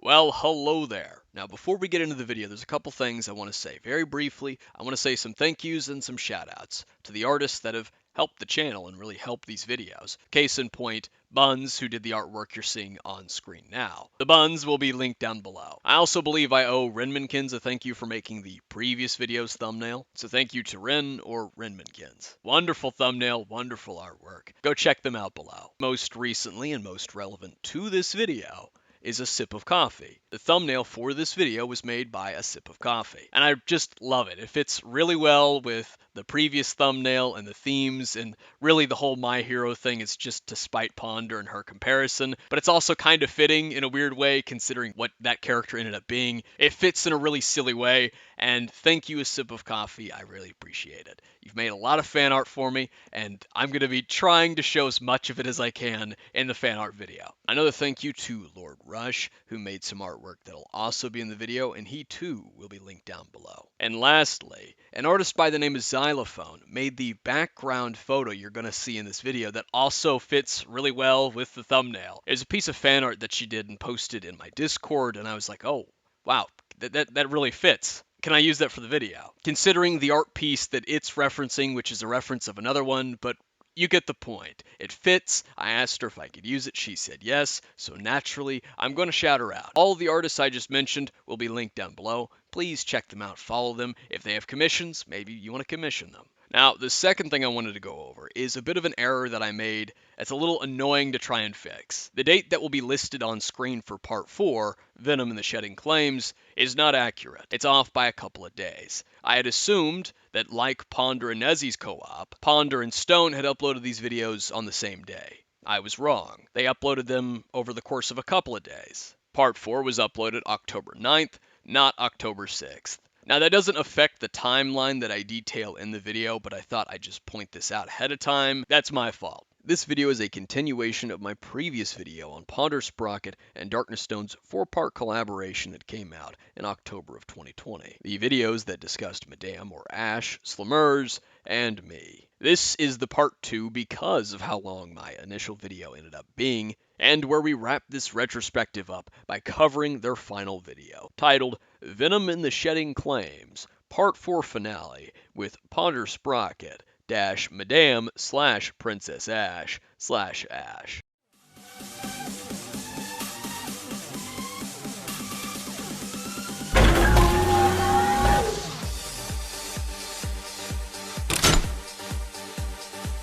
Well, hello there. Now, before we get into the video, there's a couple things I want to say. Very briefly, I want to say some thank yous and some shout outs to the artists that have helped the channel and really helped these videos. Case in point, Buns, who did the artwork you're seeing on screen now. The Buns will be linked down below. I also believe I owe Renmankins a thank you for making the previous video's thumbnail. So thank you to Ren or Renmankins. Wonderful thumbnail, wonderful artwork. Go check them out below. Most recently and most relevant to this video is a sip of coffee. The thumbnail for this video was made by a sip of coffee, and I just love it. It fits really well with the previous thumbnail and the themes, and really the whole My Hero thing is just to spite Ponder and her comparison, but it's also kind of fitting in a weird way considering what that character ended up being. It fits in a really silly way, and thank you, a sip of coffee. I really appreciate it. You've made a lot of fan art for me, and I'm going to be trying to show as much of it as I can in the fan art video. Another thank you to Lord Rush, who made some artwork that'll also be in the video, and he too will be linked down below. And lastly, an artist by the name of Xylophone made the background photo you're going to see in this video that also fits really well with the thumbnail. It's a piece of fan art that she did and posted in my Discord, and I was like, oh, wow, that really fits. Can I use that for the video? Considering the art piece that it's referencing, which is a reference of another one, but you get the point. It fits. I asked her if I could use it. She said yes. So naturally, I'm going to shout her out. All the artists I just mentioned will be linked down below. Please check them out. Follow them. If they have commissions, maybe you want to commission them. Now, the second thing I wanted to go over is a bit of an error that I made that's a little annoying to try and fix. The date that will be listed on screen for Part 4, Venom and the Shedding Claims, is not accurate. It's off by a couple of days. I had assumed that, like Ponder and Nezzie's co-op, Ponder and Stone had uploaded these videos on the same day. I was wrong. They uploaded them over the course of a couple of days. Part 4 was uploaded October 9th, not October 6th. Now, that doesn't affect the timeline that I detail in the video, but I thought I'd just point this out ahead of time. That's my fault. This video is a continuation of my previous video on Ponder Sprocket and DarknessStone's 4-part collaboration that came out in October of 2020. The videos that discussed Madame or Ash, Slimurz, and me. This is the part 2 because of how long my initial video ended up being, and where we wrap this retrospective up by covering their final video, titled Venom and the Shedding Claims, Part 4 Finale, with Ponder Sprocket -- Madame / Princess Ash / Ash.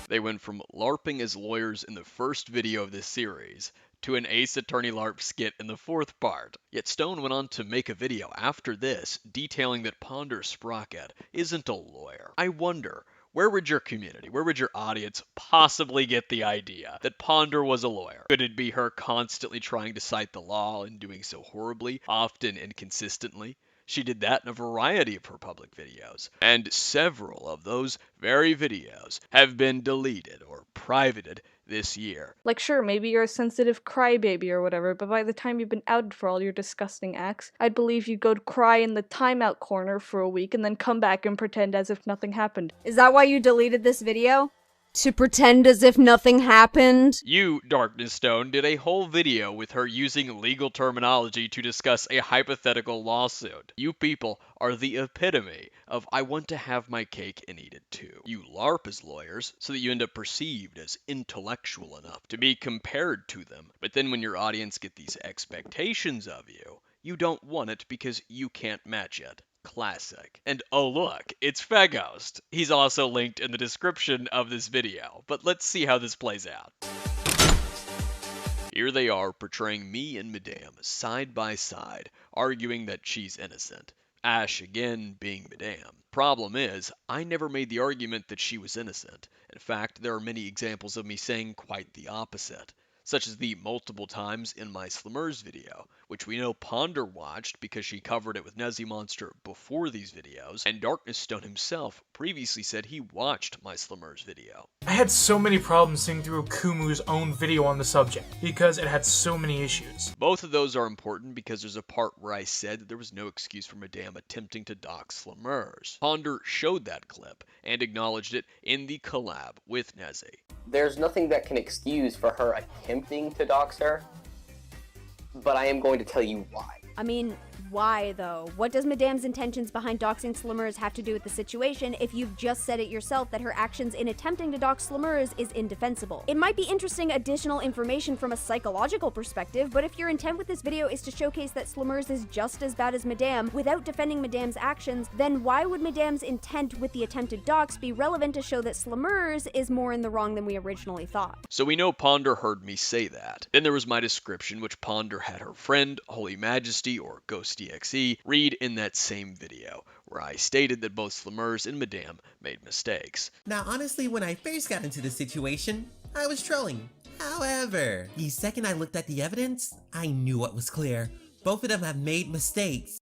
They went from LARPing as lawyers in the first video of this series to an Ace Attorney LARP skit in the 4th part. Yet Stone went on to make a video after this detailing that Ponder Sprocket isn't a lawyer. I wonder, where would your community, where would your audience possibly get the idea that Ponder was a lawyer? Could it be her constantly trying to cite the law and doing so horribly, often inconsistently? She did that in a variety of her public videos, and several of those very videos have been deleted or privated this year. Like, sure, maybe you're a sensitive crybaby or whatever, but by the time you've been outed for all your disgusting acts, I'd believe you'd go cry in the timeout corner for a week and then come back and pretend as if nothing happened. Is that why you deleted this video? To pretend as if nothing happened? You, DarknessStone, did a whole video with her using legal terminology to discuss a hypothetical lawsuit. You people are the epitome of I want to have my cake and eat it too. You LARP as lawyers so that you end up perceived as intellectual enough to be compared to them. But then when your audience get these expectations of you, you don't want it because you can't match it. Classic. And oh look, it's Feghost. He's also linked in the description of this video, but let's see how this plays out. Here they are portraying me and Madame side by side, arguing that she's innocent. Ash again being Madame. Problem is, I never made the argument that she was innocent. In fact, there are many examples of me saying quite the opposite, such as the multiple times in my Slimurz video, which we know Ponder watched because she covered it with Nezziemonster before these videos, and DarknessStone himself previously said he watched my Slimurz video. I had so many problems seeing through Akumu's own video on the subject, because it had so many issues. Both of those are important because there's a part where I said that there was no excuse for Madame attempting to dox Slimurz. Ponder showed that clip and acknowledged it in the collab with Nezzie. There's nothing that can excuse for her attempting to dox her. but I am going to tell you why. I mean, why though? What does Madame's intentions behind doxing Slimurz have to do with the situation if you've just said it yourself that her actions in attempting to dox Slimurz is indefensible? It might be interesting additional information from a psychological perspective, but if your intent with this video is to showcase that Slimurz is just as bad as Madame without defending Madame's actions, then why would Madame's intent with the attempted dox be relevant to show that Slimurz is more in the wrong than we originally thought? So we know Ponder heard me say that. Then there was my description, which Ponder had her friend, Holy Majesty, or Ghost DXE, read in that same video, where I stated that both Slimurz and Madame made mistakes. Now honestly, when I first got into the situation, I was trolling. However, the second I looked at the evidence, I knew what was clear. Both of them have made mistakes.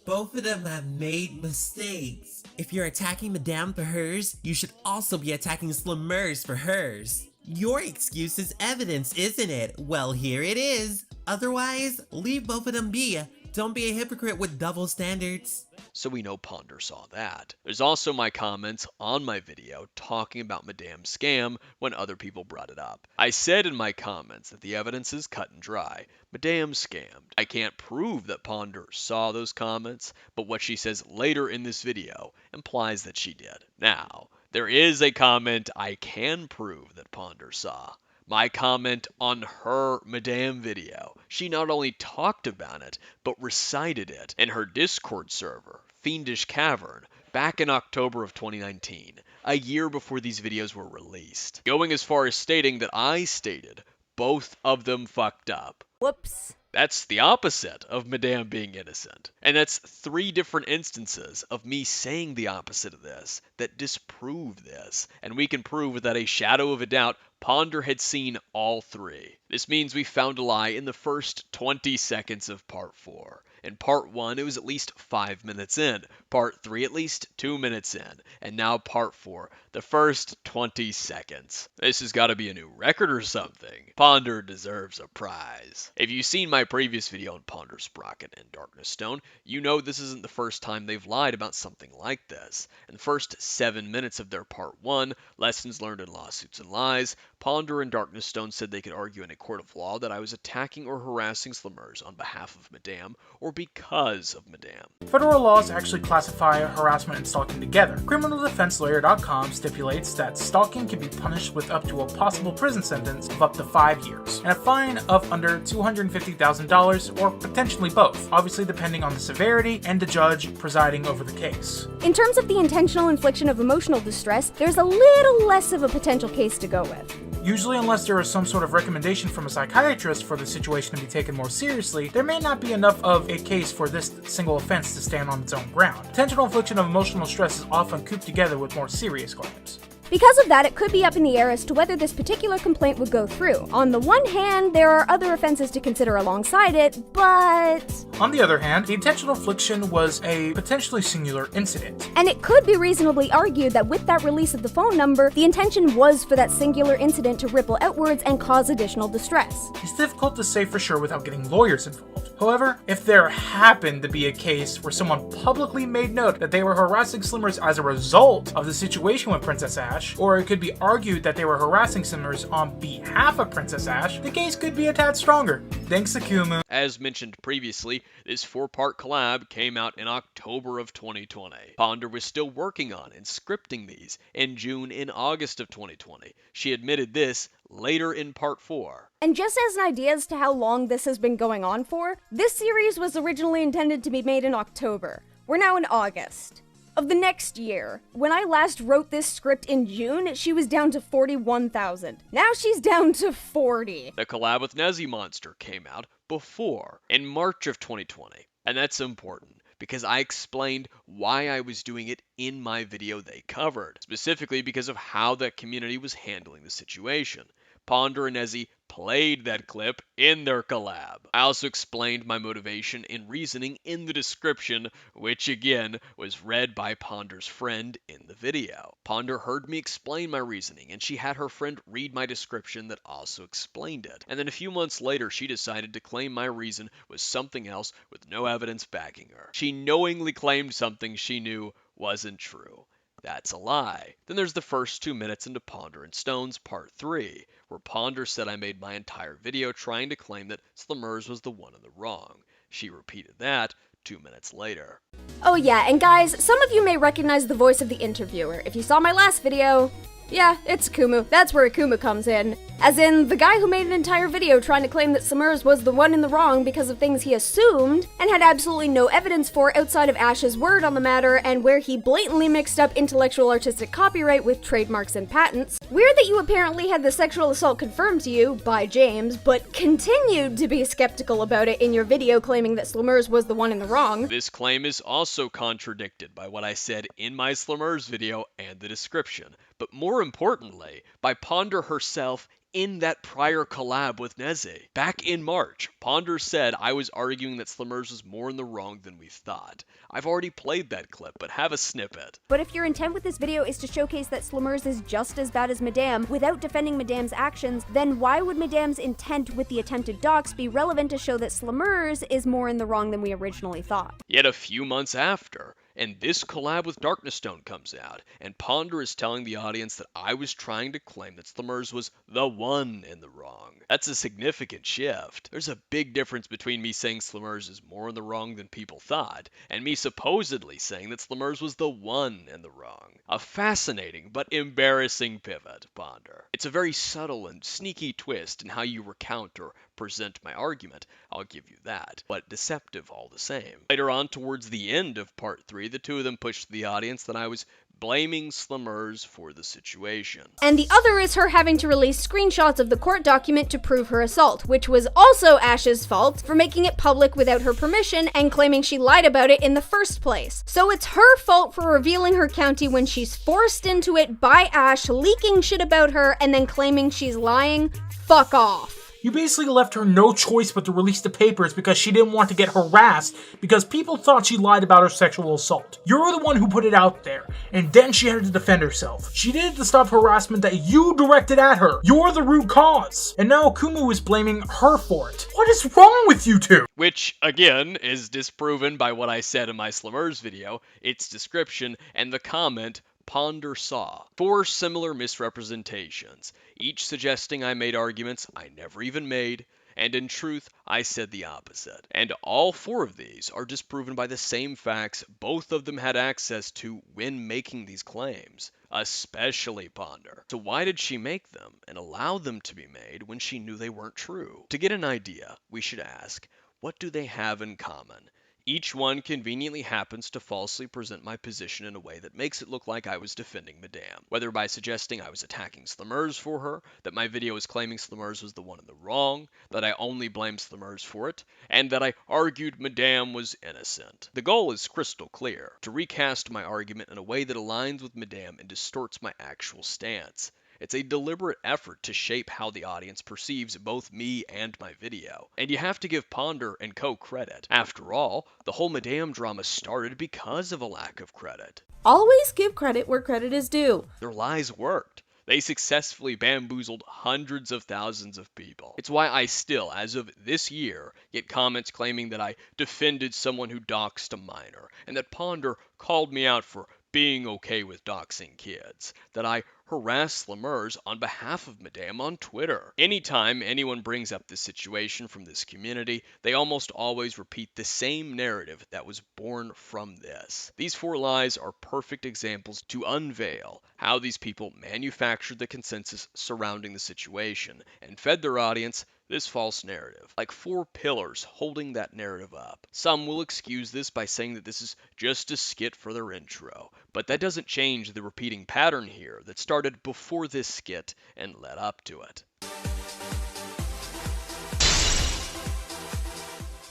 Both of them have made mistakes. If you're attacking Madame for hers, you should also be attacking Slimurz for hers. Your excuse is evidence, isn't it? Well, here it is. Otherwise, leave both of them be. Don't be a hypocrite with double standards. So we know Ponder saw that. There's also my comments on my video talking about Madame's scam when other people brought it up. I said in my comments that the evidence is cut and dry. Madame scammed. I can't prove that Ponder saw those comments, but what she says later in this video implies that she did. Now, there is a comment I can prove that Ponder saw. My comment on her Madame video. She not only talked about it, but recited it in her Discord server, Fiendish Cavern, back in October of 2019, a year before these videos were released. Going as far as stating that I stated both of them fucked up. Whoops. That's the opposite of Madame being innocent. And that's 3 different instances of me saying the opposite of this that disprove this. And we can prove without a shadow of a doubt Ponder had seen all 3. This means we found a lie in the first 20 seconds of part 4. In part 1, it was at least 5 minutes in. Part 3, at least 2 minutes in. And now part 4, the first 20 seconds. This has got to be a new record or something. Ponder deserves a prize. If you've seen my previous video on Ponder Sprocket and DarknessStone, you know this isn't the first time they've lied about something like this. In the first 7 minutes of their part 1, Lessons Learned in Lawsuits and Lies, Ponder and DarknessStone said they could argue in a court of law that I was attacking or harassing Slimurz on behalf of Madame or because of Madame. Federal laws actually classify harassment and stalking together. CriminalDefenseLawyer.com stipulates that stalking can be punished with up to a possible prison sentence of up to 5 years, and a fine of under $250,000 or potentially both, obviously depending on the severity and the judge presiding over the case. In terms of the intentional infliction of emotional distress, there's a little less of a potential case to go with. Usually, unless there is some sort of recommendation from a psychiatrist for the situation to be taken more seriously, there may not be enough of a case for this single offense to stand on its own ground. Intentional infliction of emotional stress is often cooped together with more serious claims. Because of that, it could be up in the air as to whether this particular complaint would go through. On the one hand, there are other offenses to consider alongside it, but... On the other hand, the intentional infliction was a potentially singular incident. And it could be reasonably argued that with that release of the phone number, the intention was for that singular incident to ripple outwards and cause additional distress. It's difficult to say for sure without getting lawyers involved. However, if there happened to be a case where someone publicly made note that they were harassing Slimurz as a result of the situation with Princess Ash, or it could be argued that they were harassing Slimurz on behalf of Princess Ash, the case could be a tad stronger. Thanks, Akumu. As mentioned previously, this 4-part collab came out in October of 2020. Ponder was still working on and scripting these in June and August of 2020. She admitted this later in part 4. And just as an idea as to how long this has been going on for, this series was originally intended to be made in October. We're now in August of the next year. When I last wrote this script in June, she was down to 41,000. Now she's down to 40. The collab with Nezziemonster came out before, in March of 2020. And that's important, because I explained why I was doing it in my video they covered, specifically because of how that community was handling the situation. Ponder and Nezzie played that clip in their collab. I also explained my motivation and reasoning in the description, which again was read by Ponder's friend in the video. Ponder heard me explain my reasoning, and she had her friend read my description that also explained it. And then a few months later, she decided to claim my reason was something else with no evidence backing her. She knowingly claimed something she knew wasn't true. That's a lie. Then there's the first 2 minutes into Ponder Stone's Part 3, where Ponder said I made my entire video trying to claim that Slimurz was the one in the wrong. She repeated that 2 minutes later. Oh yeah, and guys, some of you may recognize the voice of the interviewer. If you saw my last video, yeah, it's Akumu. That's where Akumu comes in. As in, the guy who made an entire video trying to claim that Slimurz was the one in the wrong because of things he assumed, and had absolutely no evidence for outside of Ash's word on the matter, and where he blatantly mixed up intellectual artistic copyright with trademarks and patents. Weird that you apparently had the sexual assault confirmed to you, by James, but continued to be skeptical about it in your video claiming that Slimurz was the one in the wrong. This claim is also contradicted by what I said in my Slimurz video and the description, but more importantly, by Ponder herself in that prior collab with Nezzie. Back in March, Ponder said I was arguing that Slimurz was more in the wrong than we thought. I've already played that clip, but have a snippet. But if your intent with this video is to showcase that Slimurz is just as bad as Madame without defending Madame's actions, then why would Madame's intent with the attempted dox be relevant to show that Slimurz is more in the wrong than we originally thought? Yet a few months after, and this collab with DarknessStone comes out, and Ponder is telling the audience that I was trying to claim that Slimurz was the one in the wrong. That's a significant shift. There's a big difference between me saying Slimurz is more in the wrong than people thought, and me supposedly saying that Slimurz was the one in the wrong. A fascinating but embarrassing pivot, Ponder. It's a very subtle and sneaky twist in how you recount or present my argument, I'll give you that, but deceptive all the same. Later on, towards the end of Part 3, the two of them pushed to the audience that I was blaming Slimurz for the situation. And the other is her having to release screenshots of the court document to prove her assault, which was also Ash's fault for making it public without her permission and claiming she lied about it in the first place. So it's her fault for revealing her county when she's forced into it by Ash, leaking shit about her, and then claiming she's lying? Fuck off. You basically left her no choice but to release the papers because she didn't want to get harassed because people thought she lied about her sexual assault. You're the one who put it out there, and then she had to defend herself. She did it to stop harassment that you directed at her. You're the root cause. And now Akumu is blaming her for it. What is wrong with you two? Which, again, is disproven by what I said in my Slimurz video, its description, and the comment Ponder saw. 4 similar misrepresentations, each suggesting I made arguments I never even made, and in truth, I said the opposite. And all 4 of these are disproven by the same facts both of them had access to when making these claims, especially Ponder. So why did she make them and allow them to be made when she knew they weren't true? To get an idea, we should ask, what do they have in common? Each one conveniently happens to falsely present my position in a way that makes it look like I was defending Madame, whether by suggesting I was attacking Slimurz for her, that my video was claiming Slimurz was the one in the wrong, that I only blamed Slimurz for it, and that I argued Madame was innocent. The goal is crystal clear, to recast my argument in a way that aligns with Madame and distorts my actual stance. It's a deliberate effort to shape how the audience perceives both me and my video. And you have to give Ponder and co credit. After all, the whole Madame drama started because of a lack of credit. Always give credit where credit is due. Their lies worked. They successfully bamboozled hundreds of thousands of people. It's why I still, as of this year, get comments claiming that I defended someone who doxed a minor, and that Ponder called me out for being okay with doxing kids, that I harass Slimurz on behalf of Madame on Twitter. Anytime anyone brings up this situation from this community, they almost always repeat the same narrative that was born from this. These 4 lies are perfect examples to unveil how these people manufactured the consensus surrounding the situation and fed their audience this false narrative, like 4 pillars holding that narrative up. Some will excuse this by saying that this is just a skit for their intro, but that doesn't change the repeating pattern here that started before this skit and led up to it.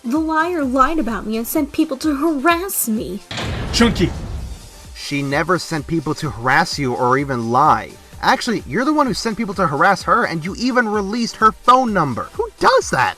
The liar lied about me and sent people to harass me. Chunky. She never sent people to harass you or even lie. Actually, you're the one who sent people to harass her, and you even released her phone number. Who does that?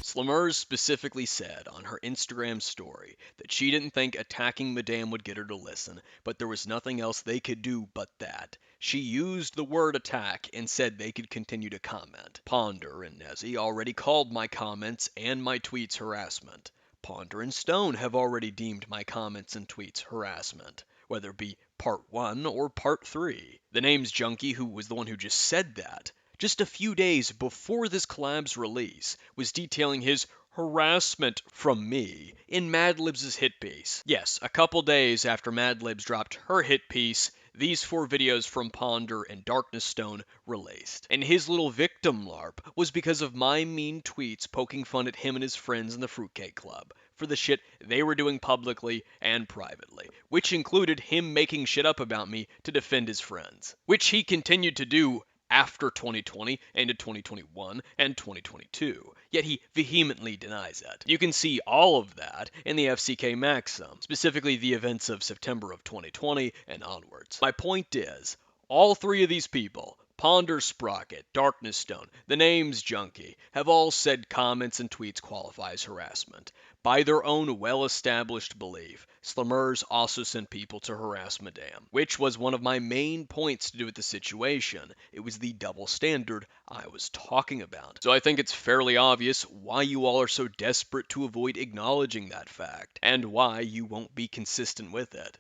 Slimurz specifically said on her Instagram story that she didn't think attacking Madame would get her to listen, but there was nothing else they could do but that. She used the word attack and said they could continue to comment. Ponder and Nezzie already called my comments and my tweets harassment. Ponder and Stone have already deemed my comments and tweets harassment. whether it be part 1 or part 3. The name's Junkie, who was the one who just said that, just a few days before this collab's release, was detailing his harassment from me in Madlib's hit piece. Yes, a couple days after Madlibs dropped her hit piece, these 4 videos from Ponder and DarknessStone released. And his little victim LARP was because of my mean tweets poking fun at him and his friends in the Fruitcake Club for the shit they were doing publicly and privately, which included him making shit up about me to defend his friends, which he continued to do after 2020 and into 2021 and 2022, yet he vehemently denies it. You can see all of that in the FCK Maxim, specifically the events of September of 2020 and onwards. My point is, all 3 of these people, Ponder Sprocket, DarknessStone, the name's Junkie, have all said comments and tweets qualify as harassment. By their own well-established belief, Slimurz also sent people to harass Madame, which was one of my main points to do with the situation. It was the double standard I was talking about. So I think it's fairly obvious why you all are so desperate to avoid acknowledging that fact, and why you won't be consistent with it.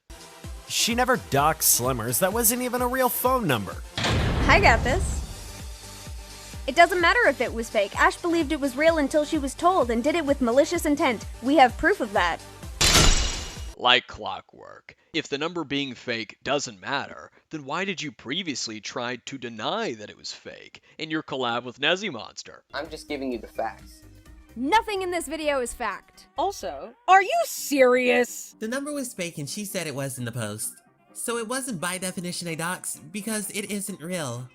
She never doxed Slimurz. That wasn't even a real phone number. I got this. It doesn't matter if it was fake. Ash believed it was real until she was told and did it with malicious intent. We have proof of that. Like clockwork. If the number being fake doesn't matter, then why did you previously try to deny that it was fake in your collab with Nezziemonster? I'm just giving you the facts. Nothing in this video is fact. Also, are you serious? The number was fake and she said it was in the post. So it wasn't by definition a dox because it isn't real.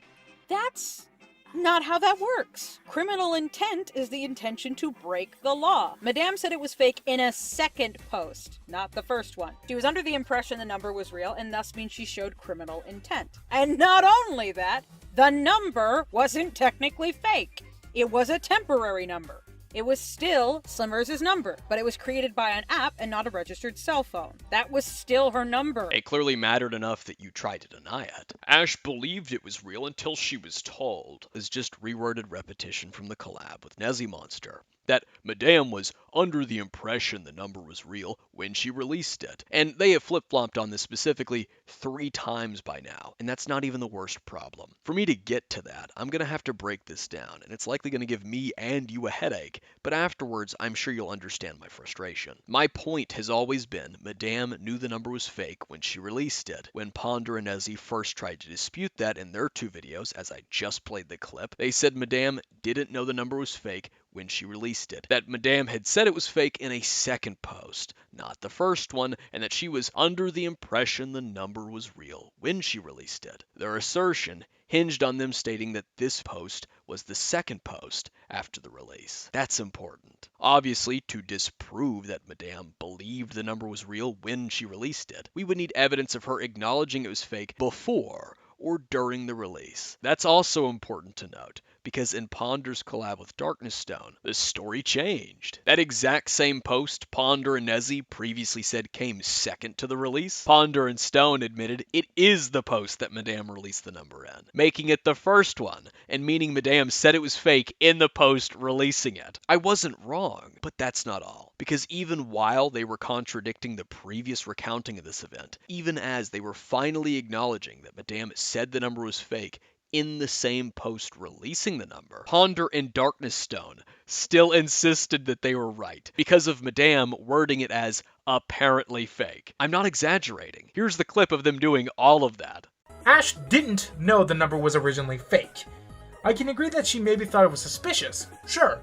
That's not how that works. Criminal intent is the intention to break the law. Madame said it was fake in a second post, not the first one. She was under the impression the number was real and thus means she showed criminal intent. And not only that, the number wasn't technically fake. It was a temporary number. It was still Slimurz's number, but it was created by an app and not a registered cell phone. That was still her number. It clearly mattered enough that you tried to deny it. Ash believed it was real until she was told. It's just reworded repetition from the collab with Nezziemonster. That Madame was under the impression the number was real when she released it. And they have flip-flopped on this specifically 3 times by now, and that's not even the worst problem. For me to get to that, I'm going to have to break this down, and it's likely going to give me and you a headache, but afterwards I'm sure you'll understand my frustration. My point has always been Madame knew the number was fake when she released it. When Ponder and Nezzie first tried to dispute that in their 2 videos, as I just played the clip, they said Madame didn't know the number was fake when she released it, that Madame had said it was fake in a second post, not the first one, and that she was under the impression the number was real when she released it. Their assertion hinged on them stating that this post was the second post after the release. That's important. Obviously, to disprove that Madame believed the number was real when she released it, we would need evidence of her acknowledging it was fake before or during the release. That's also important to note, because in Ponder's collab with DarknessStone, the story changed. That exact same post Ponder and Nezzie previously said came second to the release, Ponder and Stone admitted it is the post that Madame released the number in, making it the first one, and meaning Madame said it was fake in the post releasing it. I wasn't wrong, but that's not all, because even while they were contradicting the previous recounting of this event, even as they were finally acknowledging that Madame said the number was fake, in the same post releasing the number, Ponder and DarknessStone still insisted that they were right, because of Madame wording it as apparently fake. I'm not exaggerating. Here's the clip of them doing all of that. Ash didn't know the number was originally fake. I can agree that she maybe thought it was suspicious, sure,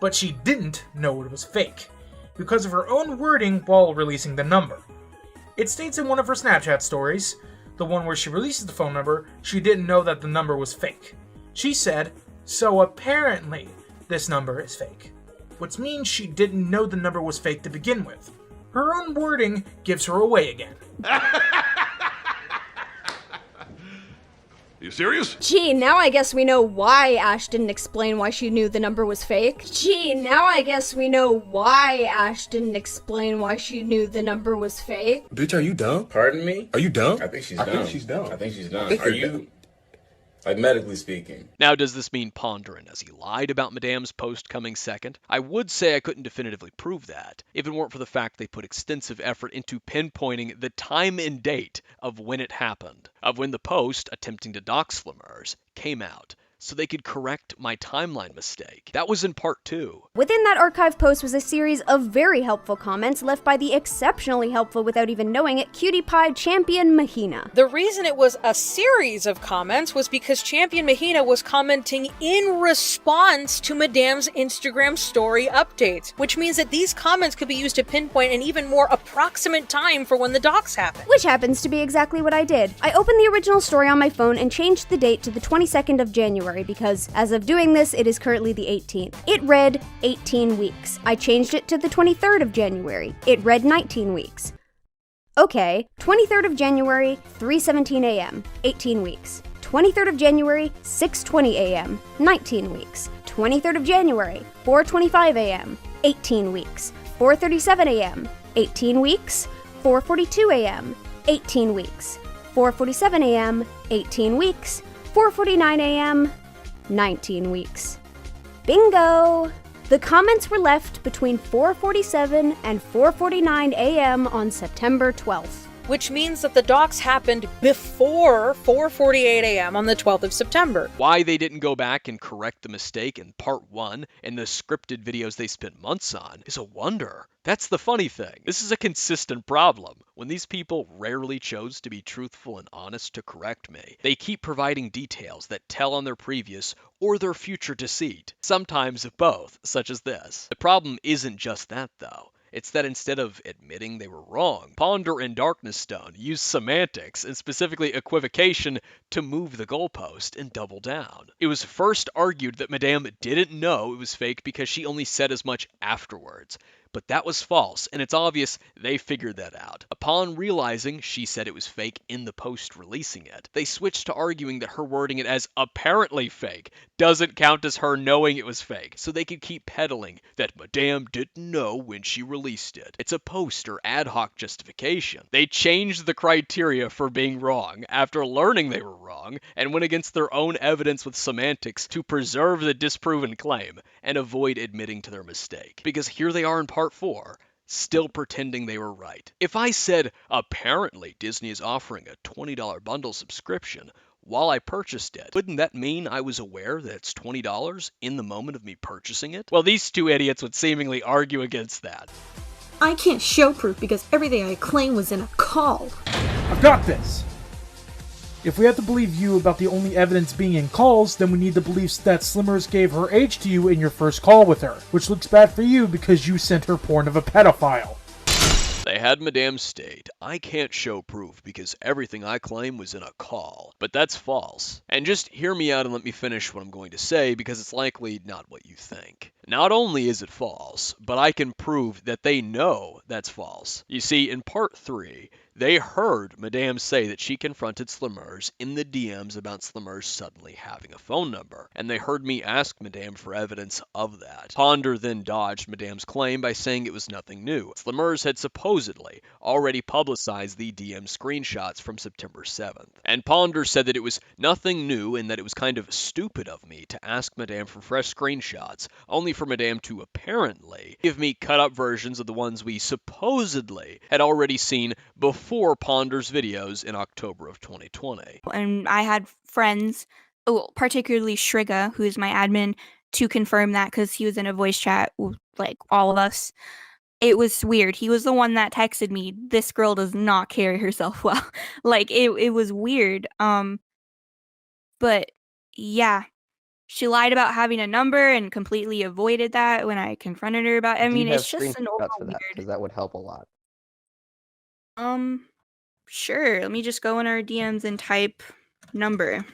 but she didn't know it was fake, because of her own wording while releasing the number. It states in one of her Snapchat stories, the one where she releases the phone number, she didn't know that the number was fake. She said, so apparently this number is fake, which means she didn't know the number was fake to begin with. Her own wording gives her away again. You serious? Gee, now I guess we know why Ash didn't explain why she knew the number was fake. Gee, now I guess we know why Ash didn't explain why she knew the number was fake. Bitch, are you dumb? Pardon me? Are you dumb? I think she's dumb. I think she's dumb. I think she's dumb. I think Are you're you? like medically speaking. Now, does this mean Ponder and Nezzie lied about Madame's post coming second? I would say I couldn't definitively prove that, if it weren't for the fact they put extensive effort into pinpointing the time and date of when it happened, of when the post attempting to dox Slimurz came out, so they could correct my timeline mistake. That was in part 2. Within that archive post was a series of very helpful comments left by the exceptionally helpful, without even knowing it, Cutie Pie Champion Mahina. The reason it was a series of comments was because Champion Mahina was commenting in response to Madame's Instagram story updates, which means that these comments could be used to pinpoint an even more approximate time for when the docs happened. Which happens to be exactly what I did. I opened the original story on my phone and changed the date to the 22nd of January, because as of doing this, it is currently the 18th. It read 18 weeks. I changed it to the 23rd of January. It read 19 weeks. Okay, 23rd of January, 3:17 a.m., 18 weeks. 23rd of January, 6:20 a.m., 19 weeks. 23rd of January, 4:25 a.m., 18 weeks. 4:37 a.m., 18 weeks. 4:42 a.m., 18 weeks. 4:47 a.m., 18 weeks. 4:49 a.m., 19 weeks. Bingo! The comments were left between 4:47 and 4:49 a.m. on September 12th. Which means that the docs happened before 4:48 a.m. on the 12th of September. Why they didn't go back and correct the mistake in part 1 and the scripted videos they spent months on is a wonder. That's the funny thing. This is a consistent problem. When these people rarely chose to be truthful and honest to correct me, they keep providing details that tell on their previous or their future deceit, sometimes both, such as this. The problem isn't just that, though. It's that instead of admitting they were wrong, Ponder and DarknessStone used semantics, and specifically equivocation, to move the goalpost and double down. It was first argued that Madame didn't know it was fake because she only said as much afterwards. But that was false, and it's obvious they figured that out. Upon realizing she said it was fake in the post releasing it, they switched to arguing that her wording it as apparently fake doesn't count as her knowing it was fake, so they could keep peddling that Madame didn't know when she released it. It's a post or ad hoc justification. They changed the criteria for being wrong after learning they were wrong, and went against their own evidence with semantics to preserve the disproven claim and avoid admitting to their mistake. Because here they are in part 4, still pretending they were right. If I said, apparently Disney is offering a $20 bundle subscription while I purchased it, wouldn't that mean I was aware that it's $20 in the moment of me purchasing it? Well, these two idiots would seemingly argue against that. I can't show proof because everything I claim was in a call. I've got this! If we have to believe you about the only evidence being in calls, then we need the beliefs that Slimurz gave her age to you in your first call with her, which looks bad for you because you sent her porn of a pedophile. They had Madame state, I can't show proof because everything I claim was in a call. But that's false. And just hear me out and let me finish what I'm going to say because it's likely not what you think. Not only is it false, but I can prove that they know that's false. You see, in part 3, they heard Madame say that she confronted Slimurz in the DMs about Slimurz suddenly having a phone number, and they heard me ask Madame for evidence of that. Ponder then dodged Madame's claim by saying it was nothing new. Slimurz had supposedly already publicized the DM screenshots from September 7th, and Ponder said that it was nothing new and that it was kind of stupid of me to ask Madame for fresh screenshots, only for Madame to apparently give me cut-up versions of the ones we supposedly had already seen before Ponder's videos in October of 2020. And I had friends, particularly Shriga, who is my admin, to confirm that because he was in a voice chat with like all of us. It was weird. He was the one that texted me, this girl does not carry herself well. Like, it was weird. But yeah. She lied about having a number and completely avoided that when I confronted her about it. I mean, it's just an overall weird. Because that would help a lot. Sure. Let me just go in our DMs and type number.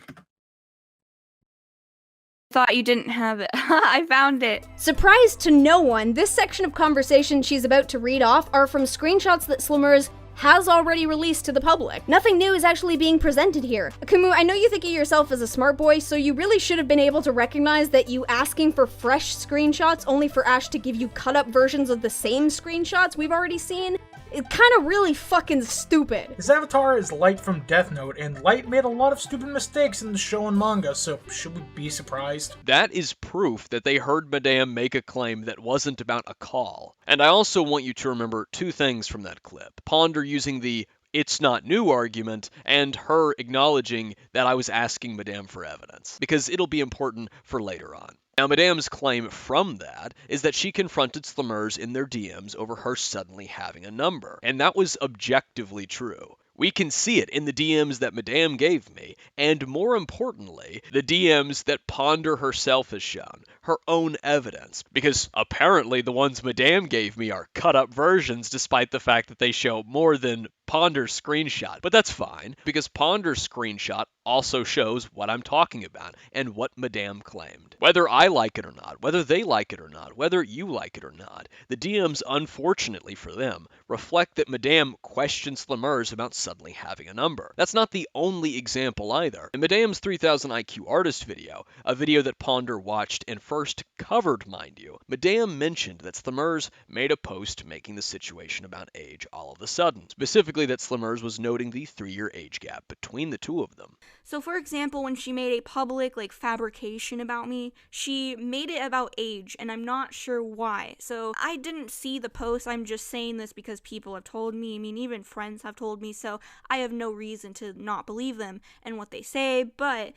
Thought you didn't have it. I found it. Surprise to no one, this section of conversation she's about to read off are from screenshots that Slimurz has already released to the public. Nothing new is actually being presented here. Akumu, I know you think of yourself as a smart boy, so you really should have been able to recognize that you asking for fresh screenshots only for Ash to give you cut-up versions of the same screenshots we've already seen. It's kind of really fucking stupid. His avatar is Light from Death Note, and Light made a lot of stupid mistakes in the show and manga, so should we be surprised? That is proof that they heard Madame make a claim that wasn't about a call. And I also want you to remember two things from that clip. Ponder using the "it's not new" argument, and her acknowledging that I was asking Madame for evidence, because it'll be important for later on. Now, Madame's claim from that is that she confronted Slimurz in their DMs over her suddenly having a number, and that was objectively true. We can see it in the DMs that Madame gave me, and more importantly, the DMs that Ponder herself has shown, her own evidence, because apparently the ones Madame gave me are cut-up versions despite the fact that they show more than Ponder's screenshot. But that's fine, because Ponder's screenshot also shows what I'm talking about and what Madame claimed. Whether I like it or not, whether they like it or not, whether you like it or not, the DMs, unfortunately for them, reflect that Madame questioned Slimurz about suddenly having a number. That's not the only example either. In Madame's 3000 IQ artist video, a video that Ponder watched and first covered, mind you, Madame mentioned that Slimurz made a post making the situation about age all of a sudden. Specifically that Slimurz was noting the 3-year age gap between the two of them. So for example, when she made a public fabrication about me, she made it about age, and I'm not sure why. So I didn't see the post, I'm just saying this because people have told me, I mean even friends have told me, so I have no reason to not believe them and what they say, but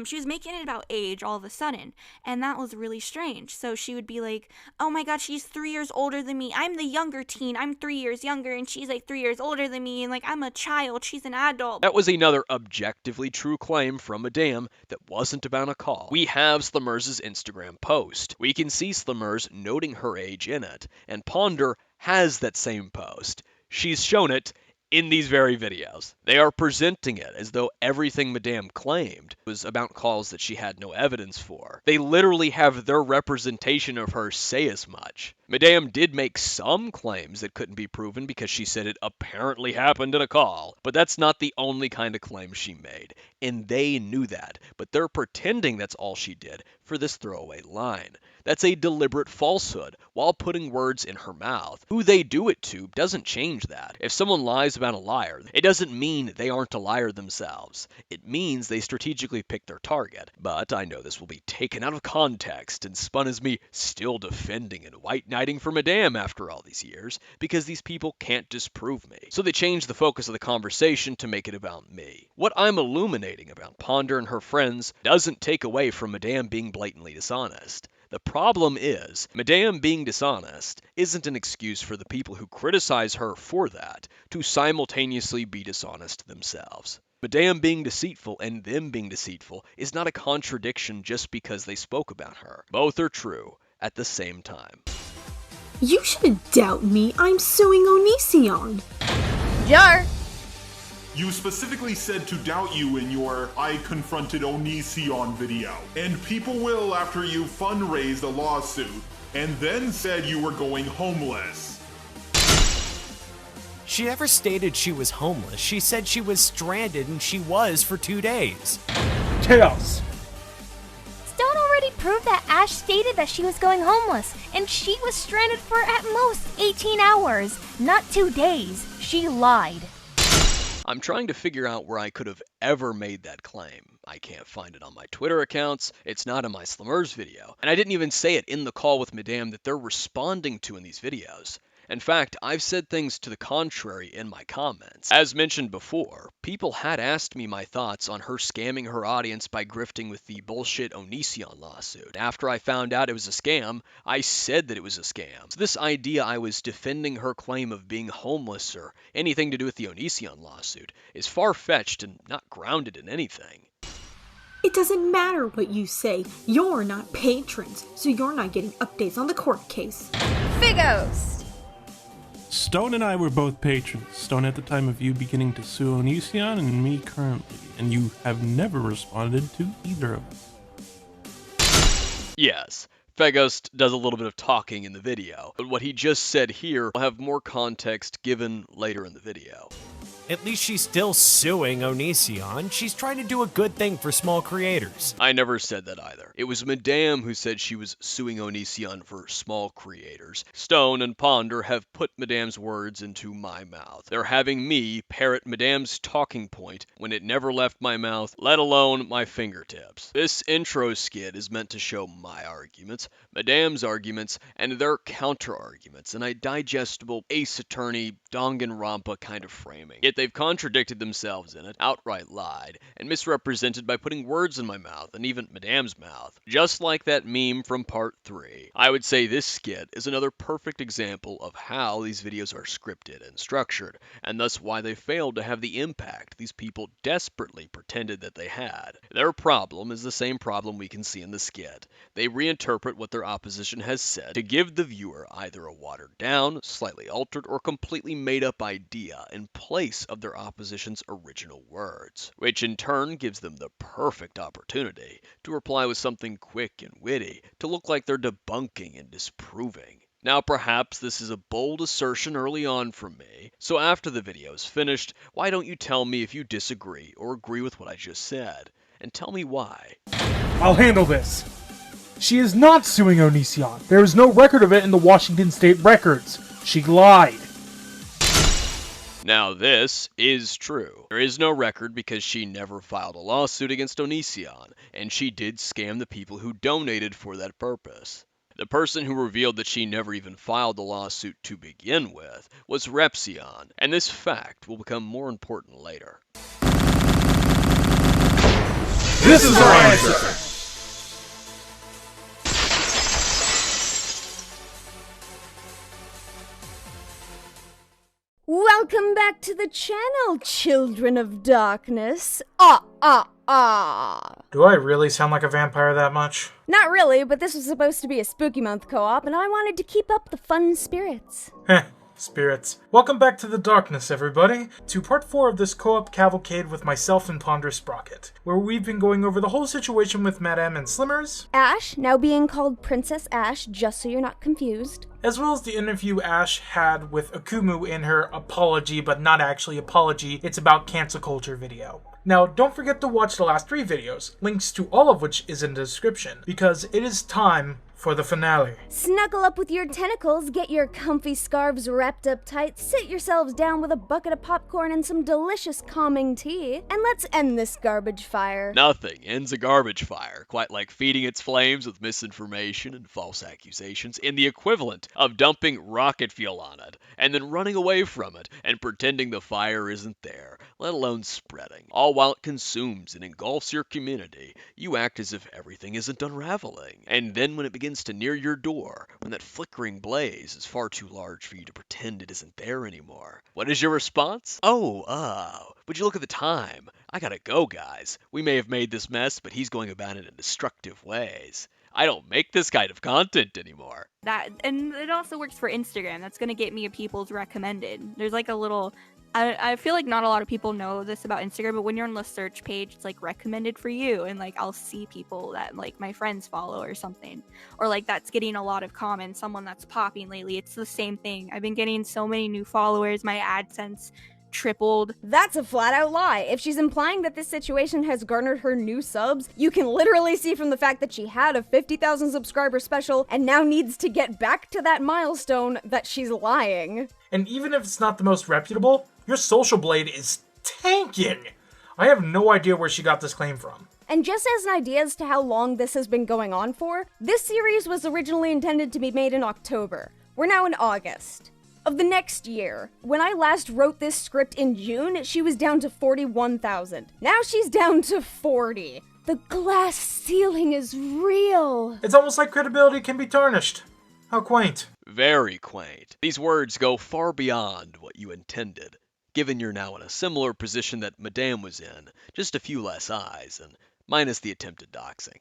she was making it about age all of a sudden, and that was really strange. So she would be like, oh my god, she's 3 years older than me, I'm the younger teen, I'm 3 years younger, and she's 3 years older than me, and I'm a child, she's an adult. That was another objectively true claim from Madame that wasn't about a call. We have Slimurz's Instagram post. We can see Slimurz noting her age in it, and Ponder has that same post. She's shown it in these very videos. They are presenting it as though everything Madame claimed was about calls that she had no evidence for. They literally have their representation of her say as much. Madame did make some claims that couldn't be proven because she said it apparently happened in a call, but that's not the only kind of claim she made, and they knew that, but they're pretending that's all she did for this throwaway line. That's a deliberate falsehood while putting words in her mouth. Who they do it to doesn't change that. If someone lies about a liar, it doesn't mean they aren't a liar themselves. It means they strategically pick their target. But I know this will be taken out of context and spun as me still defending and white knighting for Madame after all these years, because these people can't disprove me. So they changed the focus of the conversation to make it about me. What I'm illuminating about Ponder and her friends doesn't take away from Madame being blatantly dishonest. The problem is, Madame being dishonest isn't an excuse for the people who criticize her for that to simultaneously be dishonest themselves. Madame being deceitful and them being deceitful is not a contradiction just because they spoke about her. Both are true at the same time. You shouldn't doubt me. I'm suing Onision. Jar! You specifically said to doubt you in your I confronted Onision video, and people will after you fundraised a lawsuit, and then said you were going homeless. She never stated she was homeless. She said she was stranded, and she was for 2 days. Chaos. Stone already proved that Ash stated that she was going homeless, and she was stranded for at most 18 hours, not 2 days. She lied. I'm trying to figure out where I could have ever made that claim. I can't find it on my Twitter accounts, it's not in my Slimurz video, and I didn't even say it in the call with Madame that they're responding to in these videos. In fact, I've said things to the contrary in my comments. As mentioned before, people had asked me my thoughts on her scamming her audience by grifting with the bullshit Onision lawsuit. After I found out it was a scam, I said that it was a scam. So this idea I was defending her claim of being homeless or anything to do with the Onision lawsuit is far-fetched and not grounded in anything. It doesn't matter what you say. You're not patrons, so you're not getting updates on the court case. Figos! Stone and I were both patrons. Stone at the time of you beginning to sue Onision, and me currently. And you have never responded to either of us. Yes, Fegust does a little bit of talking in the video, but what he just said here will have more context given later in the video. At least she's still suing Onision. She's trying to do a good thing for small creators. I never said that either. It was Madame who said she was suing Onision for small creators. Stone and Ponder have put Madame's words into my mouth. They're having me parrot Madame's talking point when it never left my mouth, let alone my fingertips. This intro skit is meant to show my arguments, Madame's arguments, and their counter-arguments in a digestible, ace attorney, Danganronpa kind of framing. Yet they've contradicted themselves in it, outright lied, and misrepresented by putting words in my mouth, and even Madame's mouth. Just like that meme from part 3. I would say this skit is another perfect example of how these videos are scripted and structured, and thus why they failed to have the impact these people desperately pretended that they had. Their problem is the same problem we can see in the skit. They reinterpret what their opposition has said to give the viewer either a watered down, slightly altered, or completely made up idea in place of their opposition's original words, which in turn gives them the perfect opportunity to reply with something quick and witty to look like they're debunking and disproving. Now perhaps this is a bold assertion early on from me, so after the video is finished, why don't you tell me if you disagree or agree with what I just said, and tell me why. I'll handle this. She is not suing Onision. There is no record of it in the Washington State records. She lied. Now this is true. There is no record because she never filed a lawsuit against Onision, and she did scam the people who donated for that purpose. The person who revealed that she never even filed the lawsuit to begin with was Repsion, and this fact will become more important later. This is our answer! Welcome back to the channel, children of darkness. Do I really sound like a vampire that much? Not really, but this was supposed to be a spooky month co-op, and I wanted to keep up the fun spirits. Heh, spirits. Welcome back to the darkness, everybody, to part 4 of this co-op cavalcade with myself and Ponder Sprocket, where we've been going over the whole situation with Madame and Slimurz, Ash, now being called Princess Ash, just so you're not confused, as well as the interview Ash had with Akumu in her apology, but not actually apology, it's about cancel culture video. Now, don't forget to watch the last 3 videos, links to all of which is in the description, because it is time for the finale. Snuggle up with your tentacles, get your comfy scarves wrapped up tight, sit yourselves down with a bucket of popcorn and some delicious calming tea, and let's end this garbage fire. Nothing ends a garbage fire quite like feeding its flames with misinformation and false accusations in the equivalent of dumping rocket fuel on it, and then running away from it and pretending the fire isn't there, let alone spreading. All while it consumes and engulfs your community, you act as if everything isn't unraveling. And then when it begins to near your door, when that flickering blaze is far too large for you to pretend it isn't there anymore, what is your response? Would you look at the time? I gotta go, guys. We may have made this mess, but he's going about it in destructive ways. I don't make this kind of content anymore. And it also works for Instagram. That's gonna get me a people's recommended. There's like a little... I feel like not a lot of people know this about Instagram, but when you're on the search page, it's like recommended for you, and like I'll see people that like my friends follow or something, or like that's getting a lot of comments, someone that's popping lately. It's the same thing. I've been getting so many new followers. My AdSense tripled. That's a flat out lie. If she's implying that this situation has garnered her new subs, you can literally see from the fact that she had a 50,000 subscriber special and now needs to get back to that milestone that she's lying. And even if it's not the most reputable, your social blade is tanking! I have no idea where she got this claim from. And just as an idea as to how long this has been going on for, this series was originally intended to be made in October. We're now in August of the next year. When I last wrote this script in June, she was down to 41,000. Now she's down to 40. The glass ceiling is real. It's almost like credibility can be tarnished. How quaint. Very quaint. These words go far beyond what you intended, given you're now in a similar position that Madame was in, just a few less eyes, and minus the attempted doxing.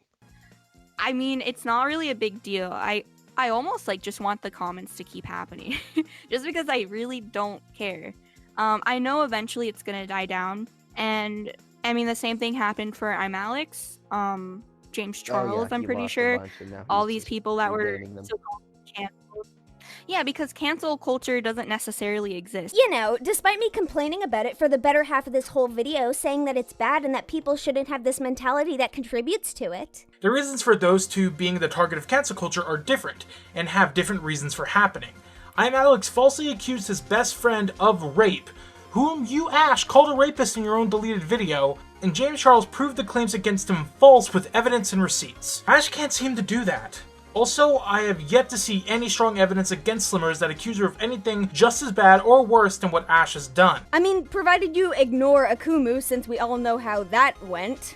I mean, it's not really a big deal. I almost like just want the comments to keep happening, just because I really don't care. I know eventually it's gonna die down, and I mean the same thing happened for I'm Alex. James Oh, Charles, yeah, I'm he pretty lost a sure. bunch, and now All he's these just people that were regaining them. so-called canceled. Yeah, because cancel culture doesn't necessarily exist. You know, despite me complaining about it for the better half of this whole video, saying that it's bad and that people shouldn't have this mentality that contributes to it. The reasons for those two being the target of cancel culture are different, and have different reasons for happening. I'm Alex falsely accused his best friend of rape, whom you, Ash, called a rapist in your own deleted video, and James Charles proved the claims against him false with evidence and receipts. Ash can't seem to do that. Also, I have yet to see any strong evidence against Slimurz that accuse her of anything just as bad or worse than what Ash has done. I mean, provided you ignore Akumu, since we all know how that went.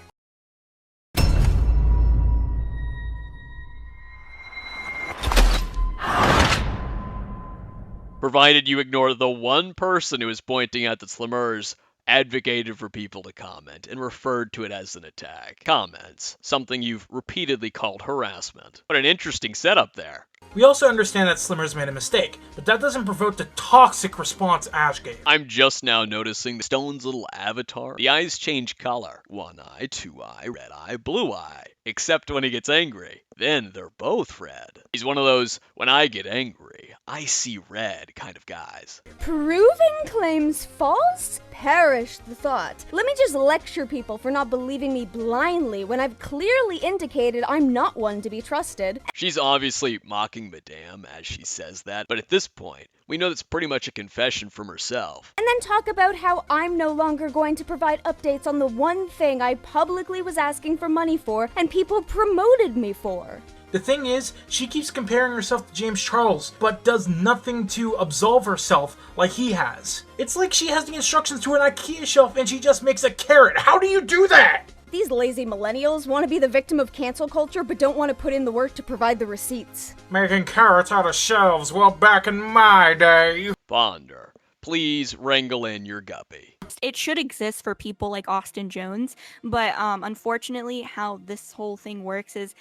Provided you ignore the one person who is pointing out that Slimurz advocated for people to comment and referred to it as an attack. Comments, something you've repeatedly called harassment. What an interesting setup there. We also understand that Slimurz made a mistake, but that doesn't provoke the toxic response Ash gave. I'm just now noticing Stone's little avatar. The eyes change color. One eye, two eye, red eye, blue eye. Except when he gets angry. Then they're both red. He's one of those, when I get angry, I see red kind of guys. Proving claims false? Perish the thought. Let me just lecture people for not believing me blindly when I've clearly indicated I'm not one to be trusted. She's obviously mocking Madame as she says that, but at this point, we know that's pretty much a confession from herself. And then talk about how I'm no longer going to provide updates on the one thing I publicly was asking for money for and people promoted me for. The thing is, she keeps comparing herself to James Charles, but does nothing to absolve herself like he has. It's like she has the instructions to an IKEA shelf and she just makes a carrot. How do you do that? These lazy millennials want to be the victim of cancel culture but don't want to put in the work to provide the receipts. Making carrots out of shelves, well, back in my day. Ponder, please wrangle in your guppy. It should exist for people like Austin Jones, but unfortunately how this whole thing works is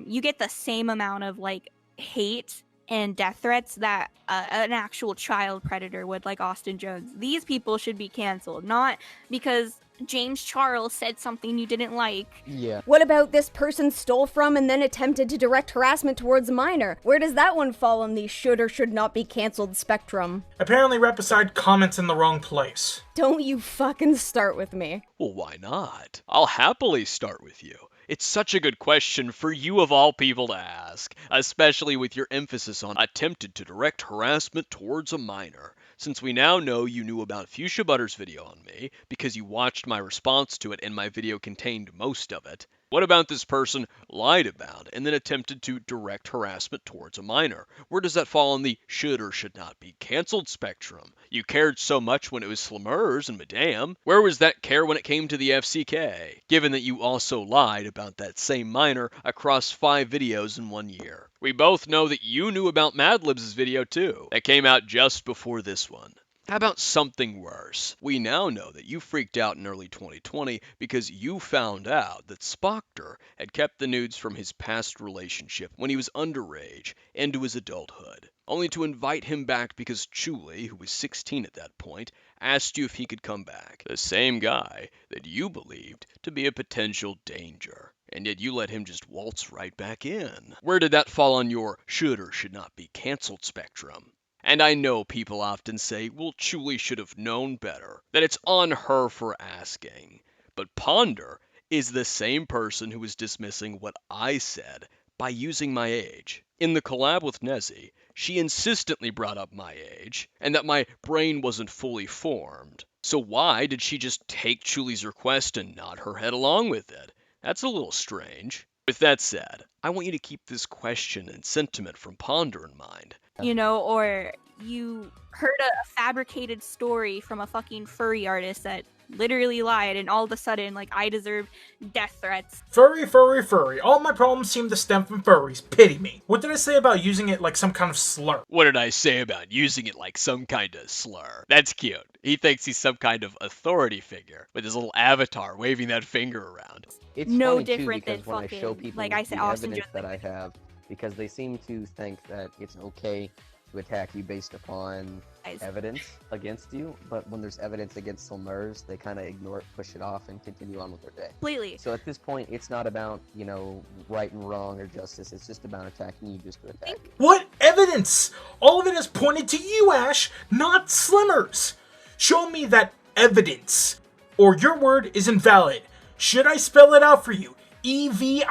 you get the same amount of like hate and death threats that an actual child predator would, like Austin Jones. These people should be canceled, not because James Charles said something you didn't like. Yeah. What about this person stole from and then attempted to direct harassment towards a minor? Where does that one fall on the should or should not be canceled spectrum? Apparently Repicide comments in the wrong place. Don't you fucking start with me. Well, why not? I'll happily start with you. It's such a good question for you of all people to ask, especially with your emphasis on attempted to direct harassment towards a minor, since we now know you knew about Fuchsia Butter's video on me because you watched my response to it and my video contained most of it. What about this person lied about and then attempted to direct harassment towards a minor? Where does that fall on the should or should not be canceled spectrum? You cared so much when it was Slimurz and Madame. Where was that care when it came to the FCK? Given that you also lied about that same minor across 5 videos in 1 year. We both know that you knew about Madlib's video too. That came out just before this one. How about something worse? We now know that you freaked out in early 2020 because you found out that Sprocket had kept the nudes from his past relationship when he was underage into his adulthood, only to invite him back because Chuli, who was 16 at that point, asked you if he could come back. The same guy that you believed to be a potential danger. And yet you let him just waltz right back in. Where did that fall on your should or should not be canceled spectrum? And I know people often say, well, Chuli should have known better, that it's on her for asking. But Ponder is the same person who was dismissing what I said by using my age. In the collab with Nezzie, she insistently brought up my age, and that my brain wasn't fully formed. So why did she just take Chuli's request and nod her head along with it? That's a little strange. With that said, I want you to keep this question and sentiment from Ponder in mind. You know, or you heard a fabricated story from a fucking furry artist that literally lied, and all of a sudden, like, I deserve death threats. Furry, furry, furry. All my problems seem to stem from furries. Pity me. What did I say about using it like some kind of slur? What did I say about using it like some kind of slur? That's cute. He thinks he's some kind of authority figure with his little avatar waving that finger around. It's no funny different too, because than when fucking, I show people like I said, the Austin evidence just that I have, because they seem to think that it's okay to attack you based upon evidence against you, but when there's evidence against Slimurz, they kind of ignore it, push it off, and continue on with their day. Completely. So at this point, it's not about, you know, right and wrong or justice. It's just about attacking you just to attack you. What evidence? All of it is pointed to you, Ash, not Slimurz. Show me that evidence, or your word is invalid. Should I spell it out for you? EVIDENCE.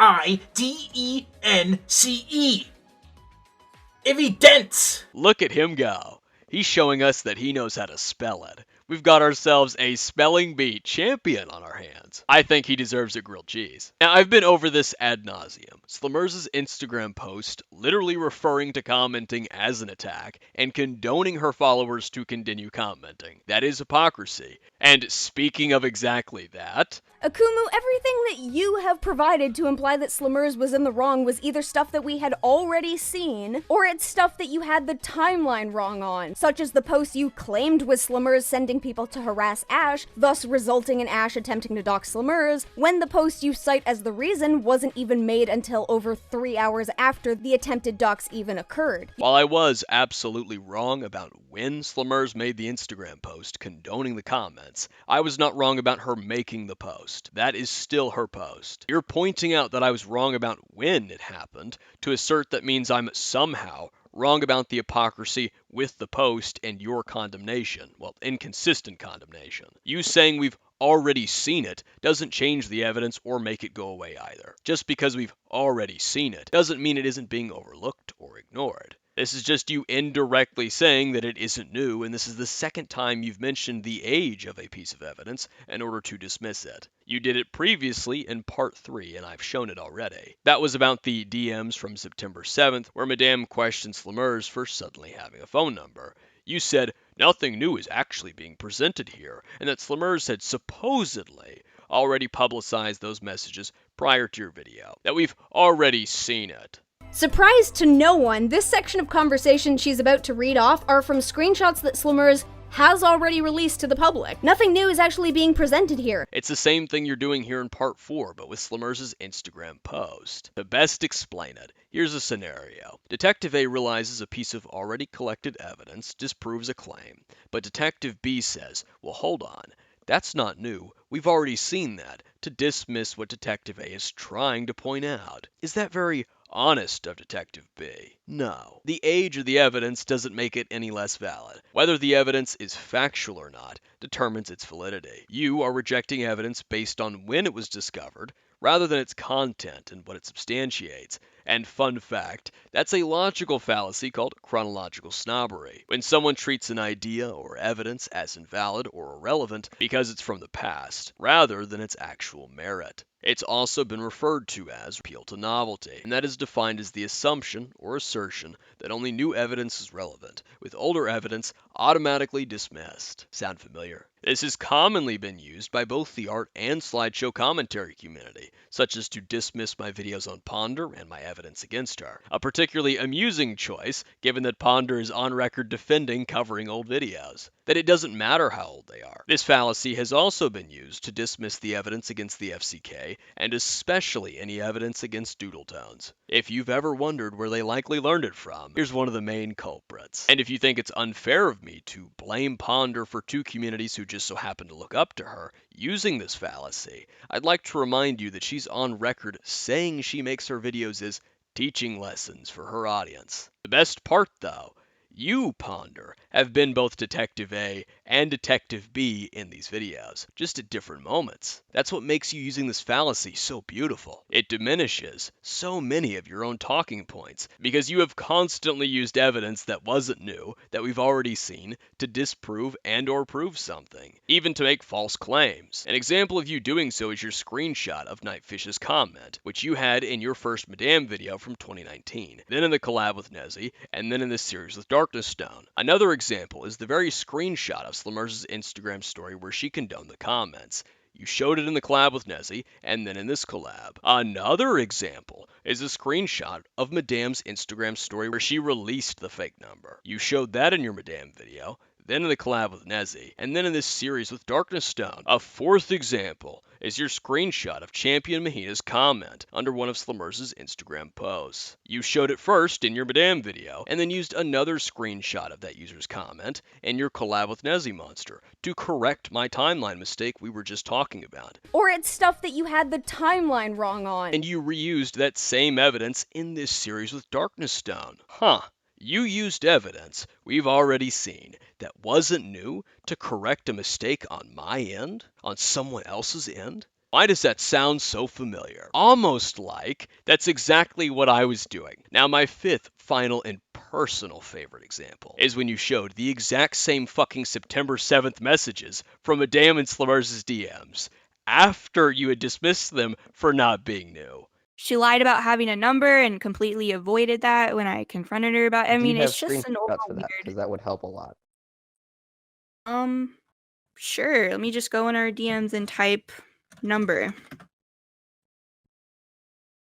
Evidence! Look at him go. He's showing us that he knows how to spell it. We've got ourselves a spelling bee champion on our hands. I think he deserves a grilled cheese. Now, I've been over this ad nauseum. Slimurz's Instagram post literally referring to commenting as an attack and condoning her followers to continue commenting. That is hypocrisy. And speaking of exactly that, Akumu, everything that you have provided to imply that Slimurz was in the wrong was either stuff that we had already seen, or it's stuff that you had the timeline wrong on, such as the post you claimed was Slimurz sending people to harass Ash, thus resulting in Ash attempting to dox Slimurz, when the post you cite as the reason wasn't even made until over 3 hours after the attempted dox even occurred. While I was absolutely wrong about when Slimurz made the Instagram post condoning the comments, I was not wrong about her making the post. That is still her post. You're pointing out that I was wrong about when it happened to assert that means I'm somehow wrong about the hypocrisy with the post and your condemnation. Well, inconsistent condemnation. You saying we've already seen it doesn't change the evidence or make it go away either. Just because we've already seen it doesn't mean it isn't being overlooked or ignored. This is just you indirectly saying that it isn't new, and this is the second time you've mentioned the age of a piece of evidence in order to dismiss it. You did it previously in part 3, and I've shown it already. That was about the DMs from September 7th, where Madame questioned Slimurz for suddenly having a phone number. You said nothing new is actually being presented here, and that Slimurz had supposedly already publicized those messages prior to your video, that we've already seen it. Surprise to no one, this section of conversation she's about to read off are from screenshots that Slimurz has already released to the public. Nothing new is actually being presented here. It's the same thing you're doing here in part 4, but with Slimurz's Instagram post. To best explain it, here's a scenario. Detective A realizes a piece of already collected evidence disproves a claim, but Detective B says, well, hold on. That's not new. We've already seen that, to dismiss what Detective A is trying to point out. Is that very honest of Detective B? No. The age of the evidence doesn't make it any less valid. Whether the evidence is factual or not determines its validity. You are rejecting evidence based on when it was discovered, rather than its content and what it substantiates. And fun fact, that's a logical fallacy called chronological snobbery. When someone treats an idea or evidence as invalid or irrelevant because it's from the past, rather than its actual merit. It's also been referred to as appeal to novelty, and that is defined as the assumption or assertion that only new evidence is relevant, with older evidence automatically dismissed. Sound familiar? This has commonly been used by both the art and slideshow commentary community, such as to dismiss my videos on Ponder and my evidence against her. A particularly amusing choice, given that Ponder is on record defending covering old videos. That it doesn't matter how old they are. This fallacy has also been used to dismiss the evidence against the FCK, and especially any evidence against Doodle Tones. If you've ever wondered where they likely learned it from, here's one of the main culprits. And if you think it's unfair of me to blame Ponder for two communities who just so happen to look up to her using this fallacy, I'd like to remind you that she's on record saying she makes her videos as teaching lessons for her audience. The best part, though, you, Ponder, have been both Detective A and Detective B in these videos, just at different moments. That's what makes you using this fallacy so beautiful. It diminishes so many of your own talking points, because you have constantly used evidence that wasn't new, that we've already seen, to disprove and or prove something, even to make false claims. An example of you doing so is your screenshot of Nightfish's comment, which you had in your first Madame video from 2019, then in the collab with Nezzie, and then in this series with DarknessStone. Another example is the very screenshot of Slimurz's Instagram story where she condoned the comments. You showed it in the collab with Nezzie, and then in this collab. Another example is a screenshot of Madame's Instagram story where she released the fake number. You showed that in your Madame video, then in the collab with Nezzie, and then in this series with DarknessStone. A fourth example is your screenshot of Champion Mahina's comment under one of Slimurz's Instagram posts. You showed it first in your Madame video, and then used another screenshot of that user's comment in your collab with Nezziemonster to correct my timeline mistake we were just talking about. Or it's stuff that you had the timeline wrong on. And you reused that same evidence in this series with DarknessStone. Huh. You used evidence we've already seen that wasn't new to correct a mistake on my end? On someone else's end? Why does that sound so familiar? Almost like that's exactly what I was doing. Now, my fifth, final, and personal favorite example is when you showed the exact same fucking September 7th messages from Madame and Slimurz's DMs after you had dismissed them for not being new. She lied about having a number and completely avoided that when I confronted her about it. I mean, it's just an overall weird. Because that would help a lot. Sure. Let me just go in our DMs and type number.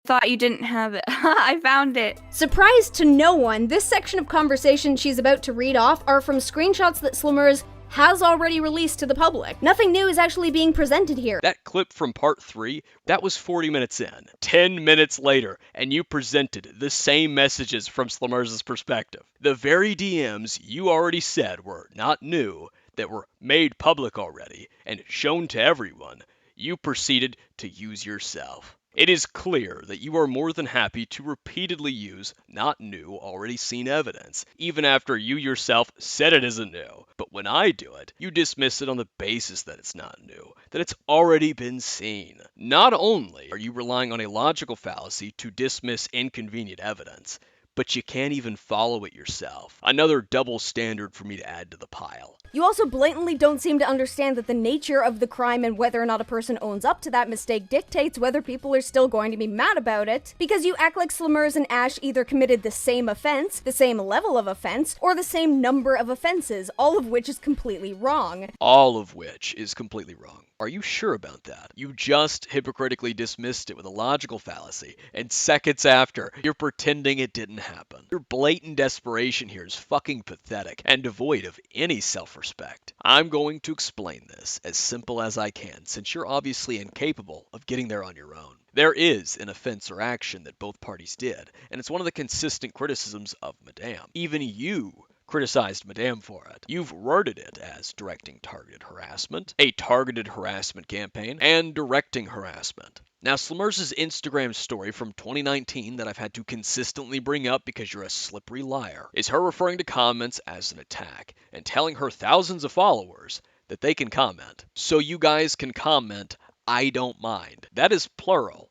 Thought you didn't have it. I found it. Surprise to no one, this section of conversation she's about to read off are from screenshots that Slimurz has already released to the public. Nothing new is actually being presented here. That clip from part 3, that was 40 minutes in. 10 minutes later, and you presented the same messages from Slimurz's perspective. The very DMs you already said were not new, that were made public already, and shown to everyone, you proceeded to use yourself. It is clear that you are more than happy to repeatedly use not new, already seen evidence, even after you yourself said it isn't new. But when I do it, you dismiss it on the basis that it's not new, that it's already been seen. Not only are you relying on a logical fallacy to dismiss inconvenient evidence, but you can't even follow it yourself. Another double standard for me to add to the pile. You also blatantly don't seem to understand that the nature of the crime and whether or not a person owns up to that mistake dictates whether people are still going to be mad about it, because you act like Slimurz and Ash either committed the same offense, the same level of offense, or the same number of offenses, all of which is completely wrong. All of which is completely wrong. Are you sure about that? You just hypocritically dismissed it with a logical fallacy, and seconds after, you're pretending it didn't happen. Your blatant desperation here is fucking pathetic and devoid of any self-respect. I'm going to explain this as simple as I can, since you're obviously incapable of getting there on your own. There is an offense or action that both parties did, and it's one of the consistent criticisms of Madame. Even you criticized Madame for it. You've worded it as directing targeted harassment, a targeted harassment campaign, and directing harassment. Now, Slimurz's Instagram story from 2019 that I've had to consistently bring up because you're a slippery liar is her referring to comments as an attack and telling her thousands of followers that they can comment. So you guys can comment, I don't mind. That is plural.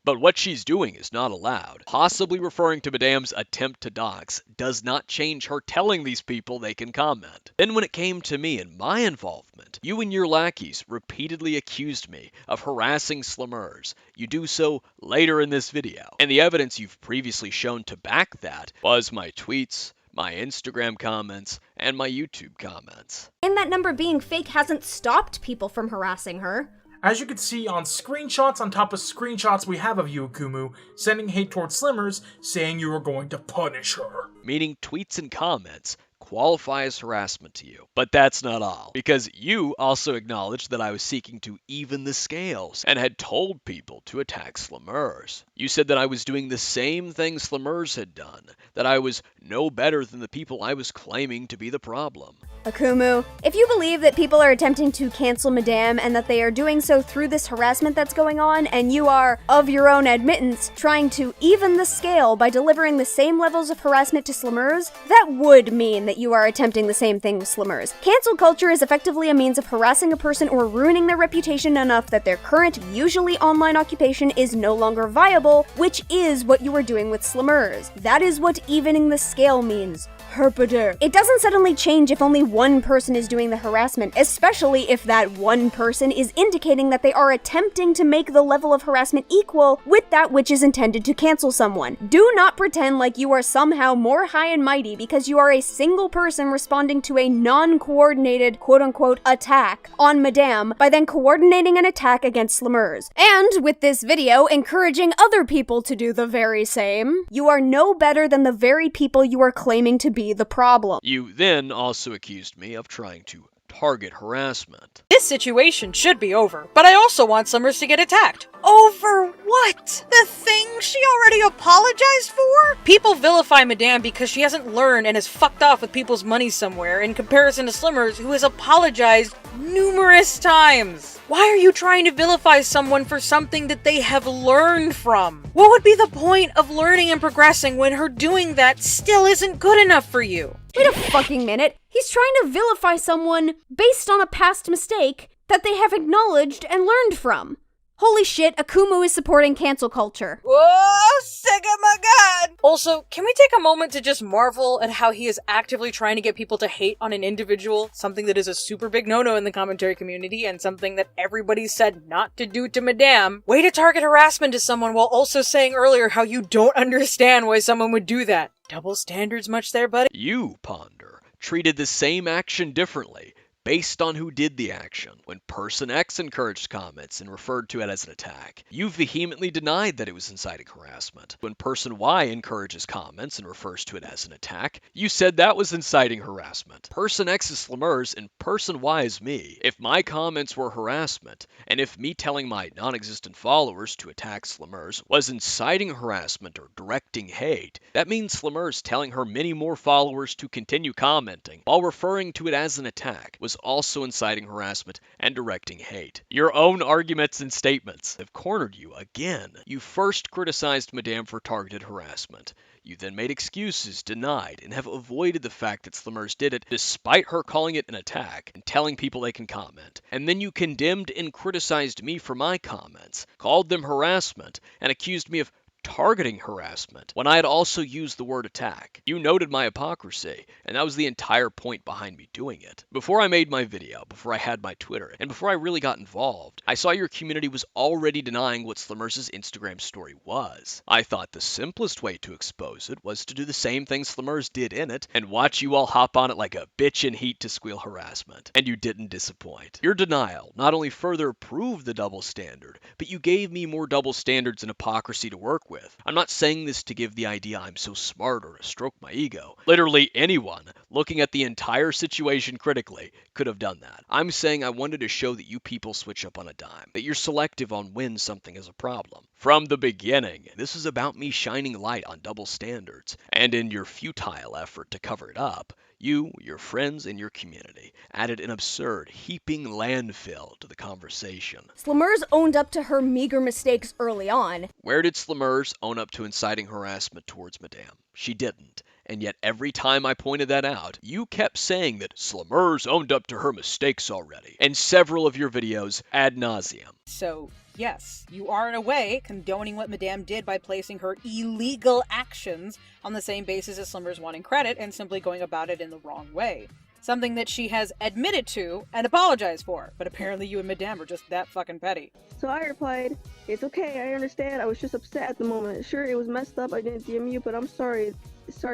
But what she's doing is not allowed. Possibly referring to Madame's attempt to dox does not change her telling these people they can comment. Then when it came to me and my involvement, you and your lackeys repeatedly accused me of harassing Slimurz. You do so later in this video. And the evidence you've previously shown to back that was my tweets, my Instagram comments, and my YouTube comments. And that number being fake hasn't stopped people from harassing her. As you can see on screenshots on top of screenshots we have of you, Akumu, sending hate towards Slimurz, saying you were going to punish her. Meaning tweets and comments qualify as harassment to you. But that's not all, because you also acknowledged that I was seeking to even the scales and had told people to attack Slimurz. You said that I was doing the same thing Slimurz had done, that I was no better than the people I was claiming to be the problem. Akumu, if you believe that people are attempting to cancel Madame and that they are doing so through this harassment that's going on, and you are, of your own admittance, trying to even the scale by delivering the same levels of harassment to Slimurz, that would mean that you are attempting the same thing with Slimurz. Cancel culture is effectively a means of harassing a person or ruining their reputation enough that their current, usually online occupation is no longer viable, which is what you are doing with Slimurz. That is what evening the scale means. Herpader. It doesn't suddenly change if only one person is doing the harassment, especially if that one person is indicating that they are attempting to make the level of harassment equal with that which is intended to cancel someone. Do not pretend like you are somehow more high and mighty because you are a single person responding to a non-coordinated quote-unquote attack on Madame by then coordinating an attack against Slimurz. And with this video, encouraging other people to do the very same. You are no better than the very people you are claiming to be be the problem. You then also accused me of trying to target harassment. This situation should be over, but I also want Slimurz to get attacked. Over what? The thing she already apologized for? People vilify Madame because she hasn't learned and has fucked off with people's money somewhere in comparison to Slimurz, who has apologized numerous times. Why are you trying to vilify someone for something that they have learned from? What would be the point of learning and progressing when her doing that still isn't good enough for you? Wait a fucking minute. He's trying to vilify someone based on a past mistake that they have acknowledged and learned from. Holy shit, Akumu is supporting cancel culture. Whoa, sick of my god! Also, can we take a moment to just marvel at how he is actively trying to get people to hate on an individual, something that is a super big no-no in the commentary community, and something that everybody said not to do to Madame? Way to target harassment to someone while also saying earlier how you don't understand why someone would do that. Double standards much there, buddy? You, Ponder, treated the same action differently, based on who did the action. When Person X encouraged comments and referred to it as an attack, you vehemently denied that it was inciting harassment. When Person Y encourages comments and refers to it as an attack, you said that was inciting harassment. Person X is Slimurz and Person Y is me. If my comments were harassment, and if me telling my non-existent followers to attack Slimurz was inciting harassment or directing hate, that means Slimurz telling her many more followers to continue commenting while referring to it as an attack was also inciting harassment and directing hate. Your own arguments and statements have cornered you again. You first criticized Madame for targeted harassment. You then made excuses, denied, and have avoided the fact that Slimurz did it despite her calling it an attack and telling people they can comment. And then you condemned and criticized me for my comments, called them harassment, and accused me of targeting harassment when I had also used the word attack. You noted my hypocrisy, and that was the entire point behind me doing it. Before I made my video, before I had my Twitter, and before I really got involved, I saw your community was already denying what Slimurz's Instagram story was. I thought the simplest way to expose it was to do the same thing Slimurz did in it, and watch you all hop on it like a bitch in heat to squeal harassment. And you didn't disappoint. Your denial not only further proved the double standard, but you gave me more double standards and hypocrisy to work with. I'm not saying this to give the idea I'm so smart or to stroke my ego. Literally anyone looking at the entire situation critically could have done that. I'm saying I wanted to show that you people switch up on a dime, that you're selective on when something is a problem. From the beginning, this is about me shining light on double standards, and in your futile effort to cover it up, you, your friends, and your community added an absurd, heaping landfill to the conversation. Slimurz owned up to her meager mistakes early on. Where did Slimurz own up to inciting harassment towards Madame? She didn't. And yet every time I pointed that out, you kept saying that Slimurz owned up to her mistakes already, in several of your videos ad nauseum. So, yes, you are in a way condoning what Madame did by placing her illegal actions on the same basis as Slimurz wanting credit and simply going about it in the wrong way. Something that she has admitted to and apologized for, but apparently you and Madame are just that fucking petty. So I replied, "It's okay, I understand, I was just upset at the moment. Sure, it was messed up, I didn't DM you, but I'm sorry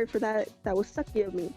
for that, that was sucky of me.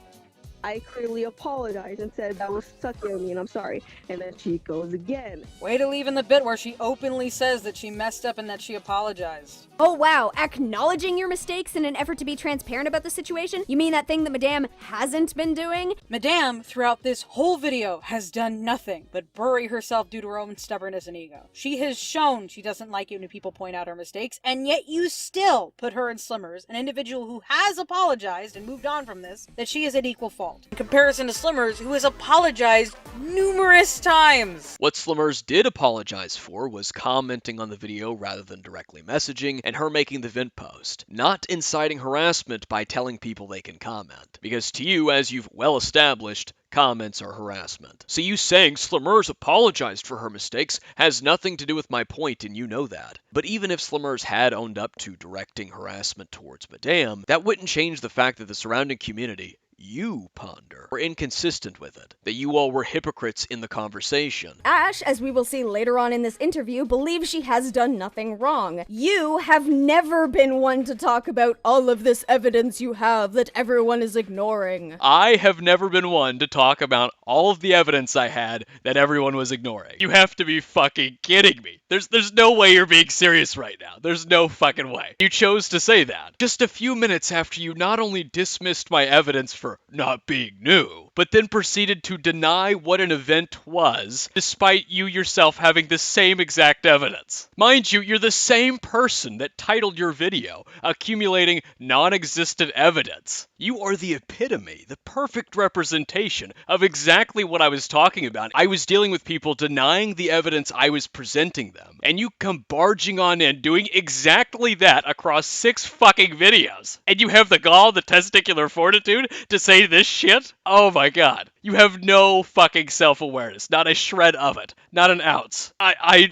I clearly apologized and said that was sucky of me and I'm sorry." And then she goes again. Way to leave in the bit where she openly says that she messed up and that she apologized. Oh wow, acknowledging your mistakes in an effort to be transparent about the situation? You mean that thing that Madame hasn't been doing? Madame, throughout this whole video, has done nothing but bury herself due to her own stubbornness and ego. She has shown she doesn't like it when people point out her mistakes, and yet you still put her and Slimurz, an individual who has apologized and moved on from this, that she is at equal fault. In comparison to Slimurz, who has apologized numerous times. What Slimurz did apologize for was commenting on the video rather than directly messaging, and her making the vent post, not inciting harassment by telling people they can comment. Because to you, as you've well established, comments are harassment. So you saying Slimurz apologized for her mistakes has nothing to do with my point, and you know that. But even if Slimurz had owned up to directing harassment towards Madame, that wouldn't change the fact that the surrounding community, you, Ponder, were inconsistent with it, that you all were hypocrites in the conversation. Ash, as we will see later on in this interview, believes she has done nothing wrong. You have never been one to talk about all of this evidence you have that everyone is ignoring. I have never been one to talk about all of the evidence I had that everyone was ignoring. You have to be fucking kidding me. There's no way you're being serious right now. There's no fucking way. You chose to say that just a few minutes after you not only dismissed my evidence for not being new, but then proceeded to deny what an event was, despite you yourself having the same exact evidence. Mind you, you're the same person that titled your video, accumulating non-existent evidence. You are the epitome, the perfect representation of exactly what I was talking about. I was dealing with people denying the evidence I was presenting them, and you come barging on in doing exactly that across 6 fucking videos. And you have the gall, the testicular fortitude to say this shit? Oh my god. You have no fucking self-awareness, not a shred of it, not an ounce. I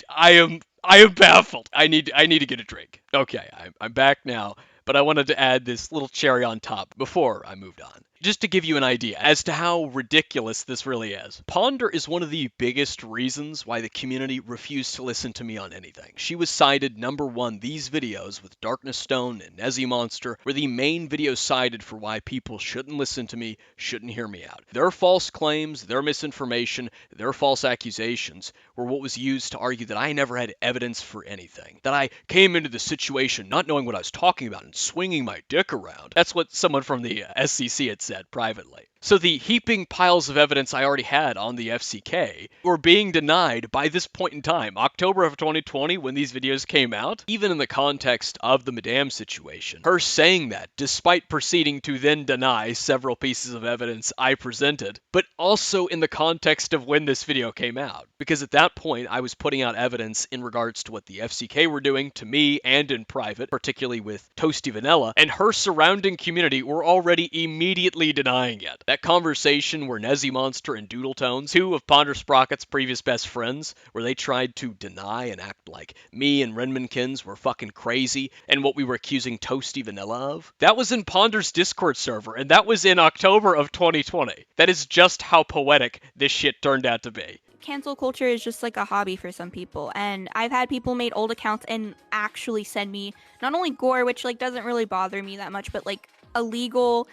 am baffled. I need to get a drink. Okay, I'm back now, but I wanted to add this little cherry on top before I moved on. Just to give you an idea as to how ridiculous this really is. Ponder is one of the biggest reasons why the community refused to listen to me on anything. She was cited #1. These videos with DarknessStone and Nezziemonster were the main videos cited for why people shouldn't listen to me, shouldn't hear me out. Their false claims, their misinformation, their false accusations were what was used to argue that I never had evidence for anything. That I came into the situation not knowing what I was talking about and swinging my dick around. That's what someone from the SCC had said privately. So the heaping piles of evidence I already had on the FCK were being denied by this point in time, October of 2020, when these videos came out, even in the context of the Madame situation. Her saying that, despite proceeding to then deny several pieces of evidence I presented, but also in the context of when this video came out. Because at that point, I was putting out evidence in regards to what the FCK were doing to me and in private, particularly with Toasty Vanilla, and her surrounding community were already immediately denying it. That conversation where Nezziemonster and Doodletones, 2 of Ponder Sprocket's previous best friends, where they tried to deny and act like me and Renmankins were fucking crazy and what we were accusing Toasty Vanilla of, that was in Ponder's Discord server, and that was in October of 2020. That is just how poetic this shit turned out to be. Cancel culture is just like a hobby for some people, and I've had people make old accounts and actually send me not only gore, which like doesn't really bother me that much, but like illegal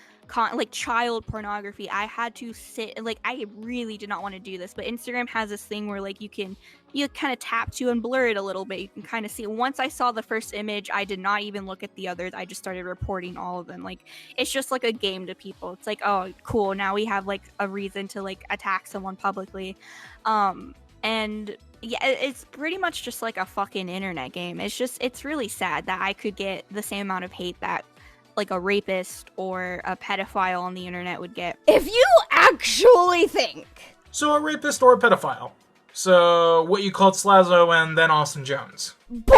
like child pornography. I had to sit, like, I really did not want to do this, but Instagram has this thing where like you kind of tap to and blur it a little bit. You can kind of see. Once I saw the first image, I did not even look at the others. I just started reporting all of them. Like, it's just like a game to people. It's like, oh cool, now we have like a reason to like attack someone publicly. And yeah, it's pretty much just like a fucking internet game. It's really sad that I could get the same amount of hate that like a rapist or a pedophile on the internet would get. If you actually think. So a rapist or a pedophile. So what you called Slazo and then Austin Jones. Boy,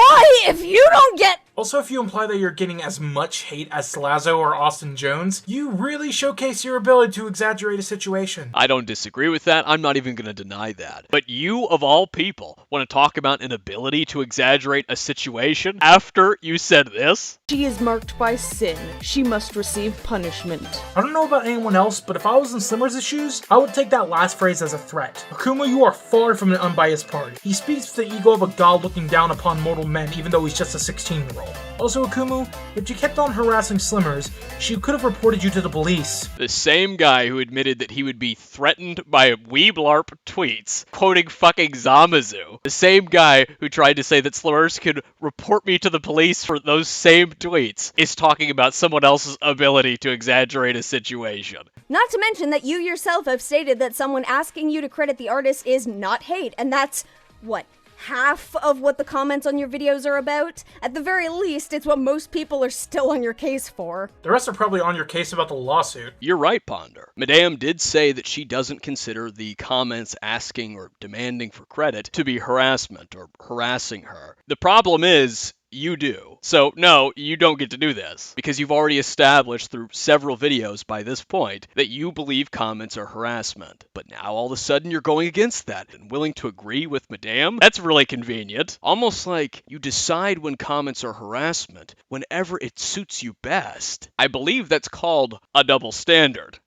if you don't get... Also, if you imply that you're getting as much hate as Slazo or Austin Jones, you really showcase your ability to exaggerate a situation. I don't disagree with that. I'm not even going to deny that. But you, of all people, want to talk about an ability to exaggerate a situation after you said this? She is marked by sin. She must receive punishment. I don't know about anyone else, but if I was in Slimurz' shoes, I would take that last phrase as a threat. Akumu, you are far from an unbiased party. He speaks with the ego of a god looking down upon mortal men, even though he's just a 16-year-old. Also, Akumu, if you kept on harassing Slimurz, she could have reported you to the police. The same guy who admitted that he would be threatened by Weeblarp tweets, quoting fucking Zamazu. The same guy who tried to say that Slimurz could report me to the police for those same tweets is talking about someone else's ability to exaggerate a situation. Not to mention that you yourself have stated that someone asking you to credit the artist is not hate, and that's, what, half of what the comments on your videos are about? At the very least, it's what most people are still on your case for. The rest are probably on your case about the lawsuit. You're right, Ponder. Madame did say that she doesn't consider the comments asking or demanding for credit to be harassment or harassing her. The problem is, you do. So, no, you don't get to do this, because you've already established through several videos by this point that you believe comments are harassment. But now all of a sudden you're going against that and willing to agree with Madame? That's really convenient. Almost like you decide when comments are harassment whenever it suits you best. I believe that's called a double standard.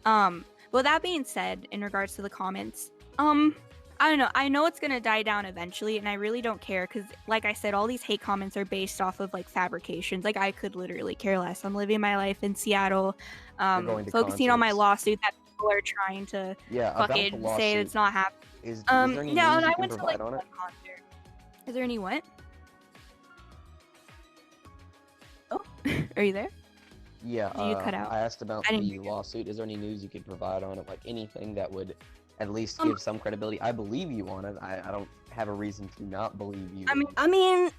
Well, that being said, in regards to the comments, I don't know. I know it's going to die down eventually, and I really don't care because, like I said, all these hate comments are based off of, like, fabrications. Like, I could literally care less. I'm living my life in Seattle, focusing on my lawsuit. That people are trying to Yeah, about the fucking say lawsuit. it's not happening. Is there any No, news and you I can went to provide like on it? one concert. Is there any what? Oh, are you there? Yeah, You cut out. I asked about I didn't the lawsuit. Is there any news you could provide on it? Like anything that would at least Um, give some credibility? I believe you on it. I don't have a reason to not believe you. I mean,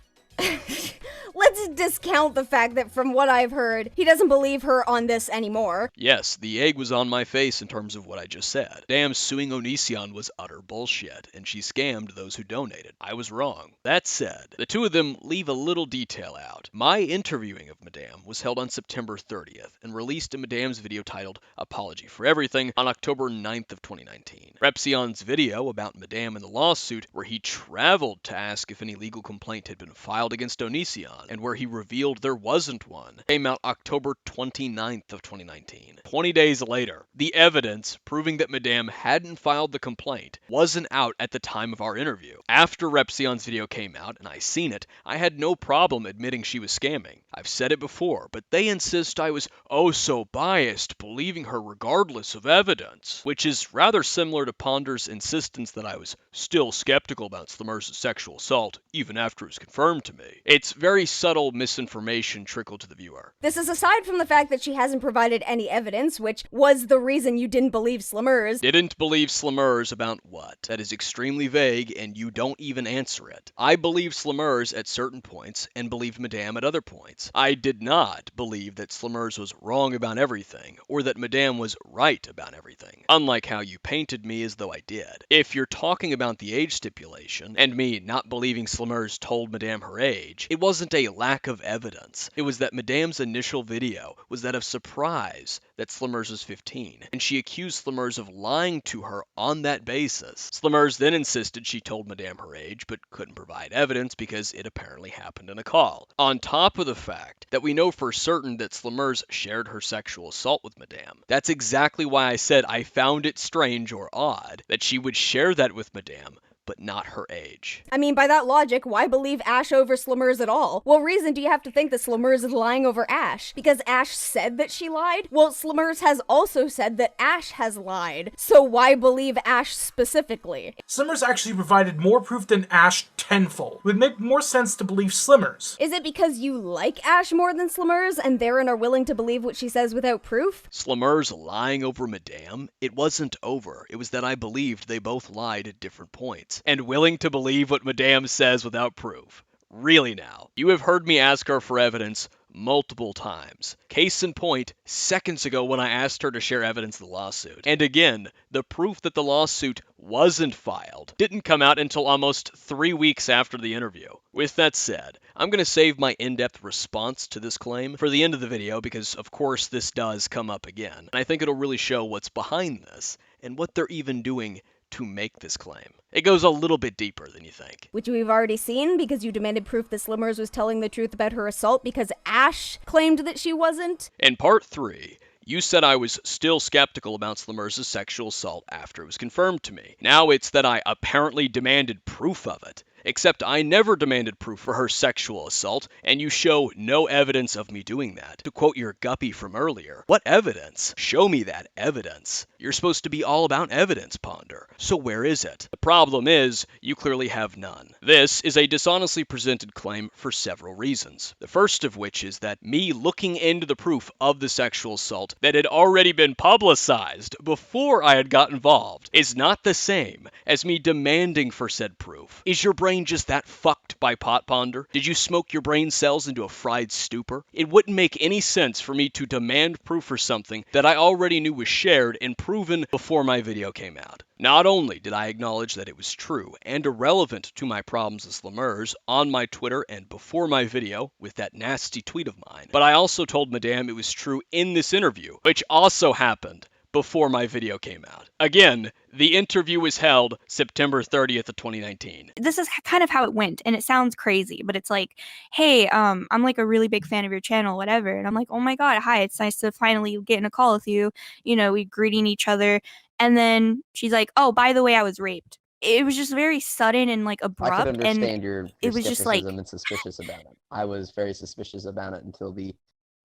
let's discount the fact that from what I've heard, he doesn't believe her on this anymore. Yes, the egg was on my face in terms of what I just said. Damn, suing Onision was utter bullshit, and she scammed those who donated. I was wrong. That said, the two of them leave a little detail out. My interviewing of Madame was held on September 30th and released in Madame's video titled Apology for Everything on October 9th of 2019. Repsion's video about Madame and the lawsuit, where he traveled to ask if any legal complaint had been filed against Onision, and where he revealed there wasn't one, came out October 29th of 2019. 20 days later, the evidence proving that Madame hadn't filed the complaint wasn't out at the time of our interview. After Repsion's video came out and I seen it, I had no problem admitting she was scamming. I've said it before, but they insist I was oh so biased, believing her regardless of evidence, which is rather similar to Ponder's insistence that I was still skeptical about Slimurz' sexual assault, even after it was confirmed to me. It's very subtle misinformation trickled to the viewer. This is aside from the fact that she hasn't provided any evidence, which was the reason you didn't believe Slimurz. Didn't believe Slimurz about what? That is extremely vague, and you don't even answer it. I believed Slimurz at certain points, and believed Madame at other points. I did not believe that Slimurz was wrong about everything, or that Madame was right about everything, unlike how you painted me as though I did. If you're talking about the age stipulation, and me not believing Slimurz told Madame her age, it wasn't a lack of evidence. It was that Madame's initial video was that of surprise that Slimurz was 15, and she accused Slimurz of lying to her on that basis. Slimurz then insisted she told Madame her age, but couldn't provide evidence because it apparently happened in a call. On top of the fact that we know for certain that Slimurz shared her sexual assault with Madame. That's exactly why I said I found it strange or odd that she would share that with Madame, but not her age. I mean, by that logic, why believe Ash over Slimurz at all? What reason do you have to think that Slimurz is lying over Ash? Because Ash said that she lied? Well, Slimurz has also said that Ash has lied. So why believe Ash specifically? Slimurz actually provided more proof than Ash tenfold. It would make more sense to believe Slimurz. Is it because you like Ash more than Slimurz and therein are willing to believe what she says without proof? Slimurz lying over Madame? It wasn't over. It was that I believed they both lied at different points, and willing to believe what Madame says without proof. Really now. You have heard me ask her for evidence multiple times. Case in point, seconds ago when I asked her to share evidence of the lawsuit. And again, the proof that the lawsuit wasn't filed didn't come out until almost 3 weeks after the interview. With that said, I'm going to save my in-depth response to this claim for the end of the video because, of course, this does come up again. And I think it'll really show what's behind this and what they're even doing to make this claim. It goes a little bit deeper than you think. Which we've already seen because you demanded proof that Slimurz was telling the truth about her assault because Ash claimed that she wasn't. In part 3, you said I was still skeptical about Slimurz' sexual assault after it was confirmed to me. Now it's that I apparently demanded proof of it. Except I never demanded proof for her sexual assault, and you show no evidence of me doing that. To quote your guppy from earlier, what evidence? Show me that evidence. You're supposed to be all about evidence, Ponder. So where is it? The problem is, you clearly have none. This is a dishonestly presented claim for several reasons. The first of which is that me looking into the proof of the sexual assault that had already been publicized before I had got involved is not the same as me demanding for said proof. Is your brain just that fucked by pot, Ponder? Did you smoke your brain cells into a fried stupor? It wouldn't make any sense for me to demand proof for something that I already knew was shared and proven before my video came out. Not only did I acknowledge that it was true and irrelevant to my problems with Slimurz on my Twitter and before my video with that nasty tweet of mine, but I also told Madame it was true in this interview, which also happened before my video came out. Again, the interview was held September 30th of 2019. This is kind of how it went, and it sounds crazy, but it's like, hey, I'm like a really big fan of your channel, whatever. And I'm like, oh my god, hi, it's nice to finally get in a call with you. You know, we greeting each other. And then she's like, oh, by the way, I was raped. It was just very sudden and like abrupt. I could understand and your it was just like skepticism and suspicious about it. I was very suspicious about it until the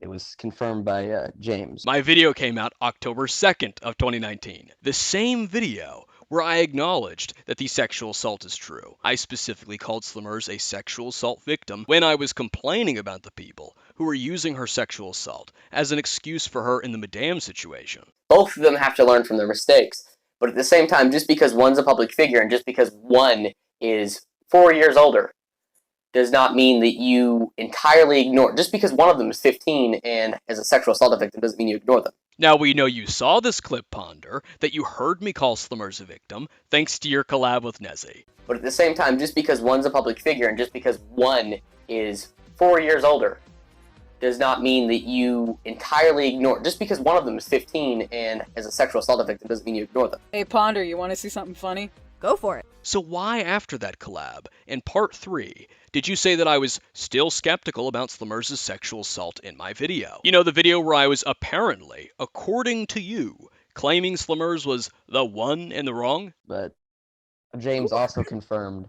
It was confirmed by James. My video came out October 2nd of 2019. The same video where I acknowledged that the sexual assault is true. I specifically called Slimurz a sexual assault victim when I was complaining about the people who were using her sexual assault as an excuse for her in the Madame situation. Both of them have to learn from their mistakes. But at the same time, just because one's a public figure and just because one is 4 years older does not mean that you entirely ignore. Just because one of them is 15 and is a sexual assault victim doesn't mean you ignore them. Now we know you saw this clip, Ponder, that you heard me call Slimurz a victim, thanks to your collab with Nezzie. But at the same time, just because one's a public figure and just because one is 4 years older does not mean that you entirely ignore. Just because one of them is 15 and is a sexual assault victim doesn't mean you ignore them. Hey Ponder, you want to see something funny? Go for it. So why after that collab, in part 3, did you say that I was still skeptical about Slimurz's sexual assault in my video? You know, the video where I was apparently, according to you, claiming Slimurz was the one in the wrong? But James also confirmed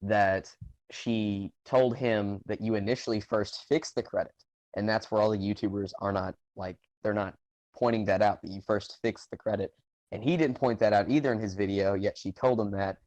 that she told him that you initially first fixed the credit. And that's where all the YouTubers are not, like, they're not pointing that out, that you first fixed the credit. And he didn't point that out either in his video, yet she told him that.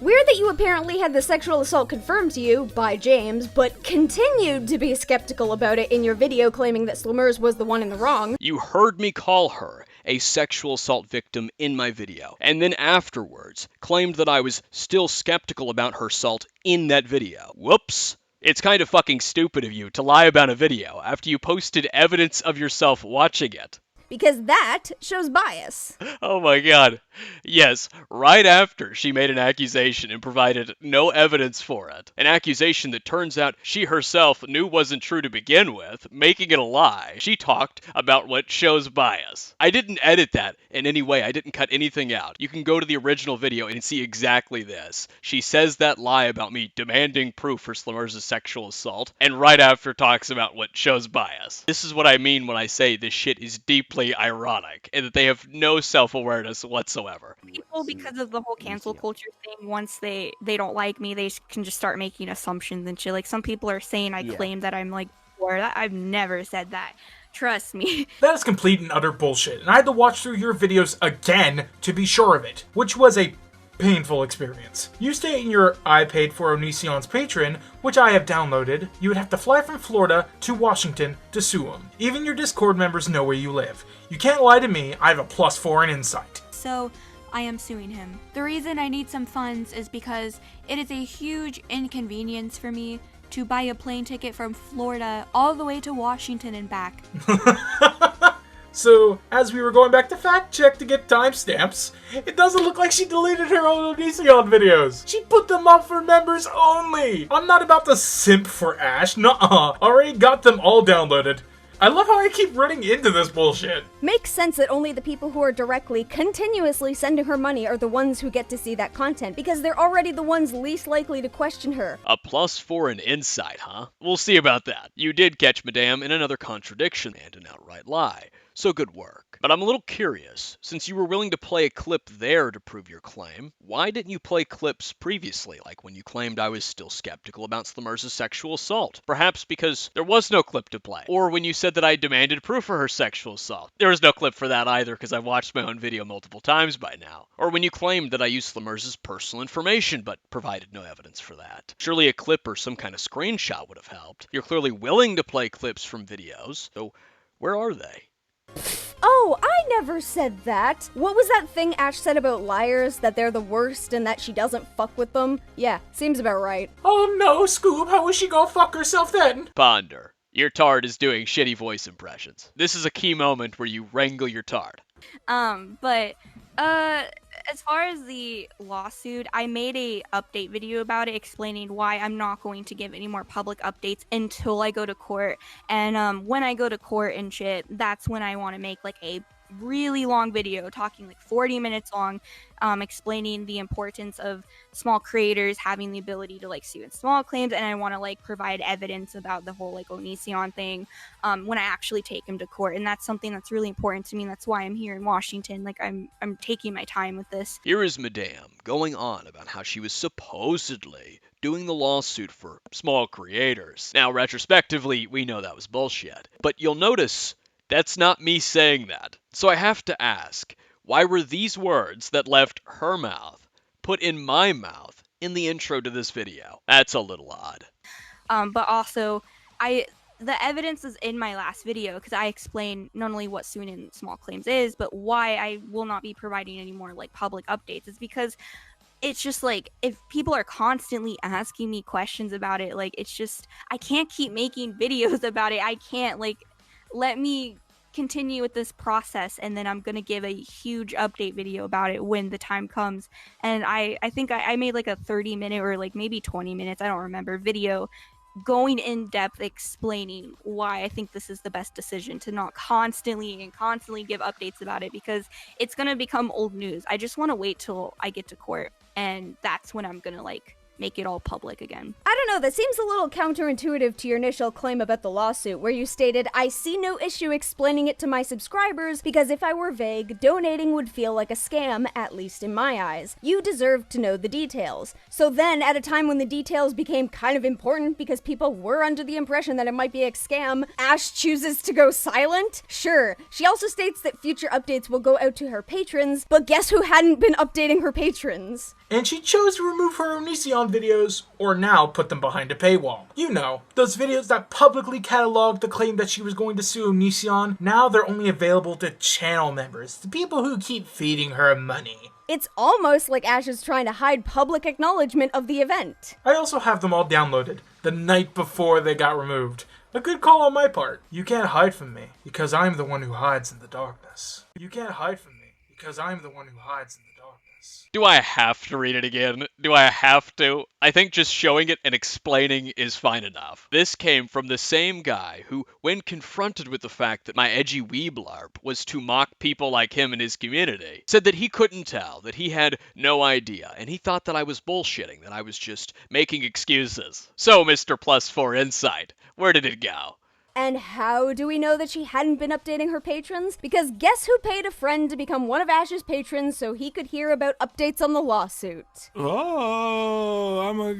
Weird that you apparently had the sexual assault confirmed to you by James, but continued to be skeptical about it in your video claiming that Slimurz was the one in the wrong. You heard me call her a sexual assault victim in my video, and then afterwards claimed that I was still skeptical about her assault in that video. Whoops! It's kind of fucking stupid of you to lie about a video after you posted evidence of yourself watching it. Because that shows bias. Oh my god. Yes, right after she made an accusation and provided no evidence for it. An accusation that turns out she herself knew wasn't true to begin with, making it a lie. She talked about what shows bias. I didn't edit that in any way. I didn't cut anything out. You can go to the original video and see exactly this. She says that lie about me demanding proof for Slimurz's sexual assault, and right after talks about what shows bias. This is what I mean when I say this shit is deeply ironic, and that they have no self-awareness whatsoever. People, because of the whole cancel culture thing, once they don't like me, they can just start making assumptions and shit. Like, some people are saying I claim that I'm like, I've never said that. Trust me. That is complete and utter bullshit, and I had to watch through your videos again to be sure of it, which was a painful experience. You state in your I paid for Onision's Patreon, which I have downloaded, you would have to fly from Florida to Washington to sue him. Even your Discord members know where you live. You can't lie to me, I have a +4 in insight. So, I am suing him. The reason I need some funds is because it is a huge inconvenience for me to buy a plane ticket from Florida all the way to Washington and back. So, as we were going back to fact check to get timestamps, it doesn't look like she deleted her own Onision videos. She put them up for members only. I'm not about to simp for Ash, nuh-uh. Already got them all downloaded. I love how I keep running into this bullshit. Makes sense that only the people who are directly, continuously sending her money are the ones who get to see that content, because they're already the ones least likely to question her. A +4 in insight, huh? We'll see about that. You did catch Madame in another contradiction and an outright lie, so good work. But I'm a little curious, since you were willing to play a clip there to prove your claim, why didn't you play clips previously, like when you claimed I was still skeptical about Slimurz's sexual assault? Perhaps because there was no clip to play, or when you said that I demanded proof for her sexual assault. There was no clip for that either, because I've watched my own video multiple times by now. Or when you claimed that I used Slimurz's personal information, but provided no evidence for that. Surely a clip or some kind of screenshot would have helped. You're clearly willing to play clips from videos, so where are they? Oh, I never said that. What was that thing Ash said about liars, that they're the worst and that she doesn't fuck with them? Yeah, seems about right. Oh no, Scoob, how is she gonna fuck herself then? Ponder. Your tard is doing shitty voice impressions. This is a key moment where you wrangle your tard. As far as the lawsuit, I made a update video about it explaining why I'm not going to give any more public updates until I go to court. And when I go to court and shit, that's when I want to make like a really long video, talking like 40 minutes long, explaining the importance of small creators having the ability to like sue in small claims, and I want to like provide evidence about the whole like Onision thing when I actually take him to court, and that's something that's really important to me. That's why I'm here in Washington. Like I'm taking my time with this. Here is Madame going on about how she was supposedly doing the lawsuit for small creators. Now, retrospectively, we know that was bullshit, but you'll notice that's not me saying that. So I have to ask, why were these words that left her mouth put in my mouth in the intro to this video? That's a little odd. But also, the evidence is in my last video because I explain not only what suing in small claims is, but why I will not be providing any more like public updates. It's because it's just like, if people are constantly asking me questions about it, like it's just, I can't keep making videos about it. I can't, like, let me continue with this process, and then I'm gonna give a huge update video about it when the time comes. And I think I made like a 30-minute or like maybe 20 minutes, I don't remember, video going in depth explaining why I think this is the best decision, to not constantly give updates about it, because it's gonna become old news. I just want to wait till I get to court, and that's when I'm gonna like make it all public again. I don't know, that seems a little counterintuitive to your initial claim about the lawsuit, where you stated, "I see no issue explaining it to my subscribers because if I were vague, donating would feel like a scam, at least in my eyes. You deserve to know the details." So then, at a time when the details became kind of important because people were under the impression that it might be a scam, Ash chooses to go silent? Sure. She also states that future updates will go out to her patrons, but guess who hadn't been updating her patrons? And she chose to remove her Onision videos, or now put them behind a paywall. You know, those videos that publicly cataloged the claim that she was going to sue Onision, now they're only available to channel members, the people who keep feeding her money. It's almost like Ash is trying to hide public acknowledgement of the event. I also have them all downloaded, the night before they got removed. A good call on my part. You can't hide from me, because I'm the one who hides in the darkness. You can't hide from me, because I'm the one who hides in the darkness. Do I have to read it again? Do I have to? I think just showing it and explaining is fine enough. This came from the same guy who, when confronted with the fact that my edgy weeblarp was to mock people like him in his community, said that he couldn't tell, that he had no idea, and he thought that I was bullshitting, that I was just making excuses. So, Mr. +4 Insight, where did it go? And how do we know that she hadn't been updating her patrons? Because guess who paid a friend to become one of Ash's patrons so he could hear about updates on the lawsuit? Oh, I'm a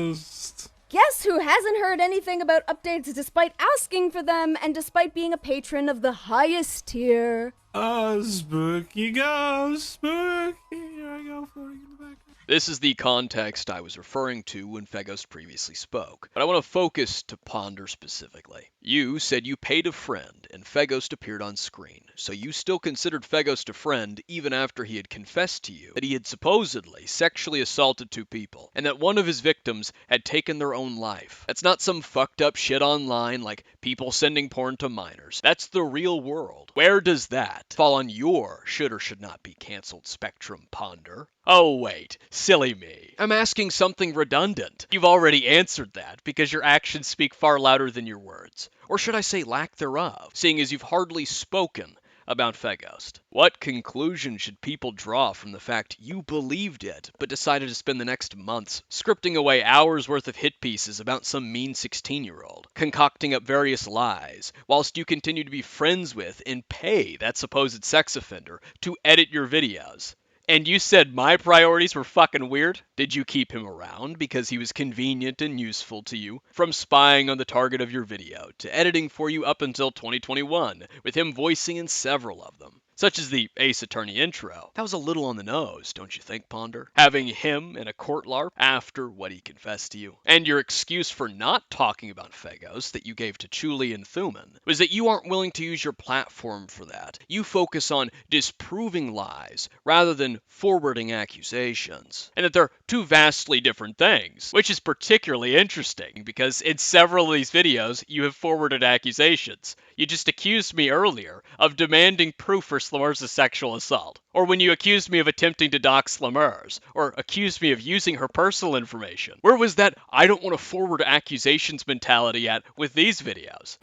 ghost. Guess who hasn't heard anything about updates despite asking for them and despite being a patron of the highest tier? Spooky ghost, spooky. Here I go for it in the back. This is the context I was referring to when Feghost previously spoke, but I want to focus to Ponder specifically. You said you paid a friend, and Feghost appeared on screen, so you still considered Feghost a friend even after he had confessed to you that he had supposedly sexually assaulted 2 people, and that one of his victims had taken their own life. That's not some fucked up shit online like people sending porn to minors. That's the real world. Where does that fall on your should or should not be cancelled spectrum, Ponder? Oh wait, silly me. I'm asking something redundant. You've already answered that because your actions speak far louder than your words. Or should I say lack thereof, seeing as you've hardly spoken about Feghost. What conclusion should people draw from the fact you believed it, but decided to spend the next months scripting away hours worth of hit pieces about some mean 16-year-old, concocting up various lies, whilst you continue to be friends with and pay that supposed sex offender to edit your videos? And you said my priorities were fucking weird? Did you keep him around because he was convenient and useful to you? From spying on the target of your video, to editing for you up until 2021, with him voicing in several of them. Such as the Ace Attorney intro. That was a little on the nose, don't you think, Ponder? Having him in a court LARP after what he confessed to you. And your excuse for not talking about Feghost that you gave to Chuli and Thuman was that you aren't willing to use your platform for that. You focus on disproving lies rather than forwarding accusations. And that they're 2 vastly different things, which is particularly interesting because in several of these videos you have forwarded accusations. You just accused me earlier of demanding proof for Slimurz's sexual assault. Or when you accused me of attempting to dox Slimurz. Or accused me of using her personal information. Where was that I don't want to forward accusations mentality at with these videos?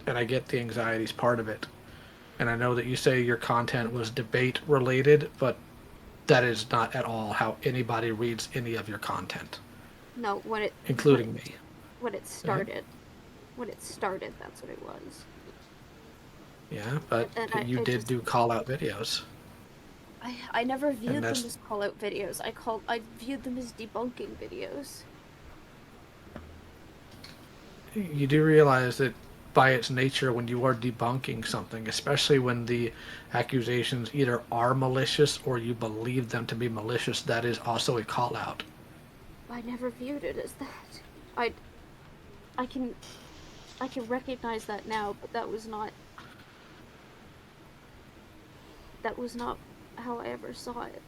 And I get the anxiety's part of it. And I know that you say your content was debate related, but that is not at all how anybody reads any of your content. No, including me. When it started. When it started, that's what it was. Yeah, but you did do call-out videos. I never viewed them as call-out videos. I viewed them as debunking videos. You do realize that by its nature, when you are debunking something, especially when the accusations either are malicious or you believe them to be malicious, that is also a call-out. I never viewed it as that. I can recognize that now, but that was not how I ever saw it.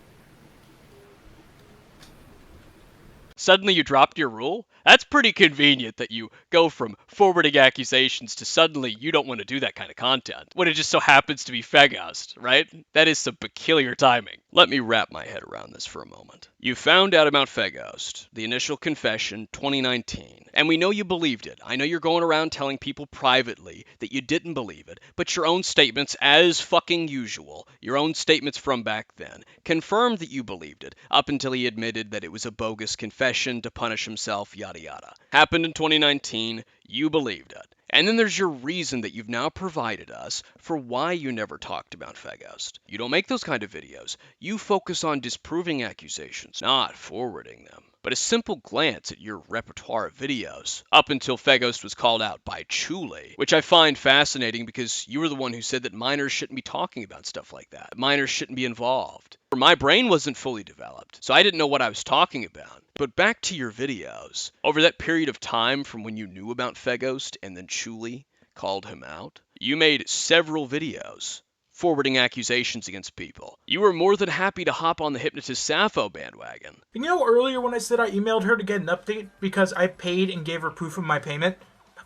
Suddenly you dropped your rule? That's pretty convenient that you go from forwarding accusations to suddenly you don't want to do that kind of content, when it just so happens to be Feghost, right? That is some peculiar timing. Let me wrap my head around this for a moment. You found out about Feghost, the initial confession, 2019, and we know you believed it. I know you're going around telling people privately that you didn't believe it, but your own statements, as fucking usual, your own statements from back then, confirmed that you believed it, up until he admitted that it was a bogus confession to punish himself, yada yada. Happened in 2019, you believed it. And then there's your reason that you've now provided us for why you never talked about Feghost. You don't make those kind of videos. You focus on disproving accusations, not forwarding them. But a simple glance at your repertoire of videos, up until Feghost was called out by Chuli, which I find fascinating because you were the one who said that minors shouldn't be talking about stuff like that. Minors shouldn't be involved. My brain wasn't fully developed, so I didn't know what I was talking about. But back to your videos. Over that period of time from when you knew about Feghost and then Chuli called him out, you made several videos forwarding accusations against people. You were more than happy to hop on the Hypnotist Sappho bandwagon. And you know earlier when I said I emailed her to get an update because I paid and gave her proof of my payment?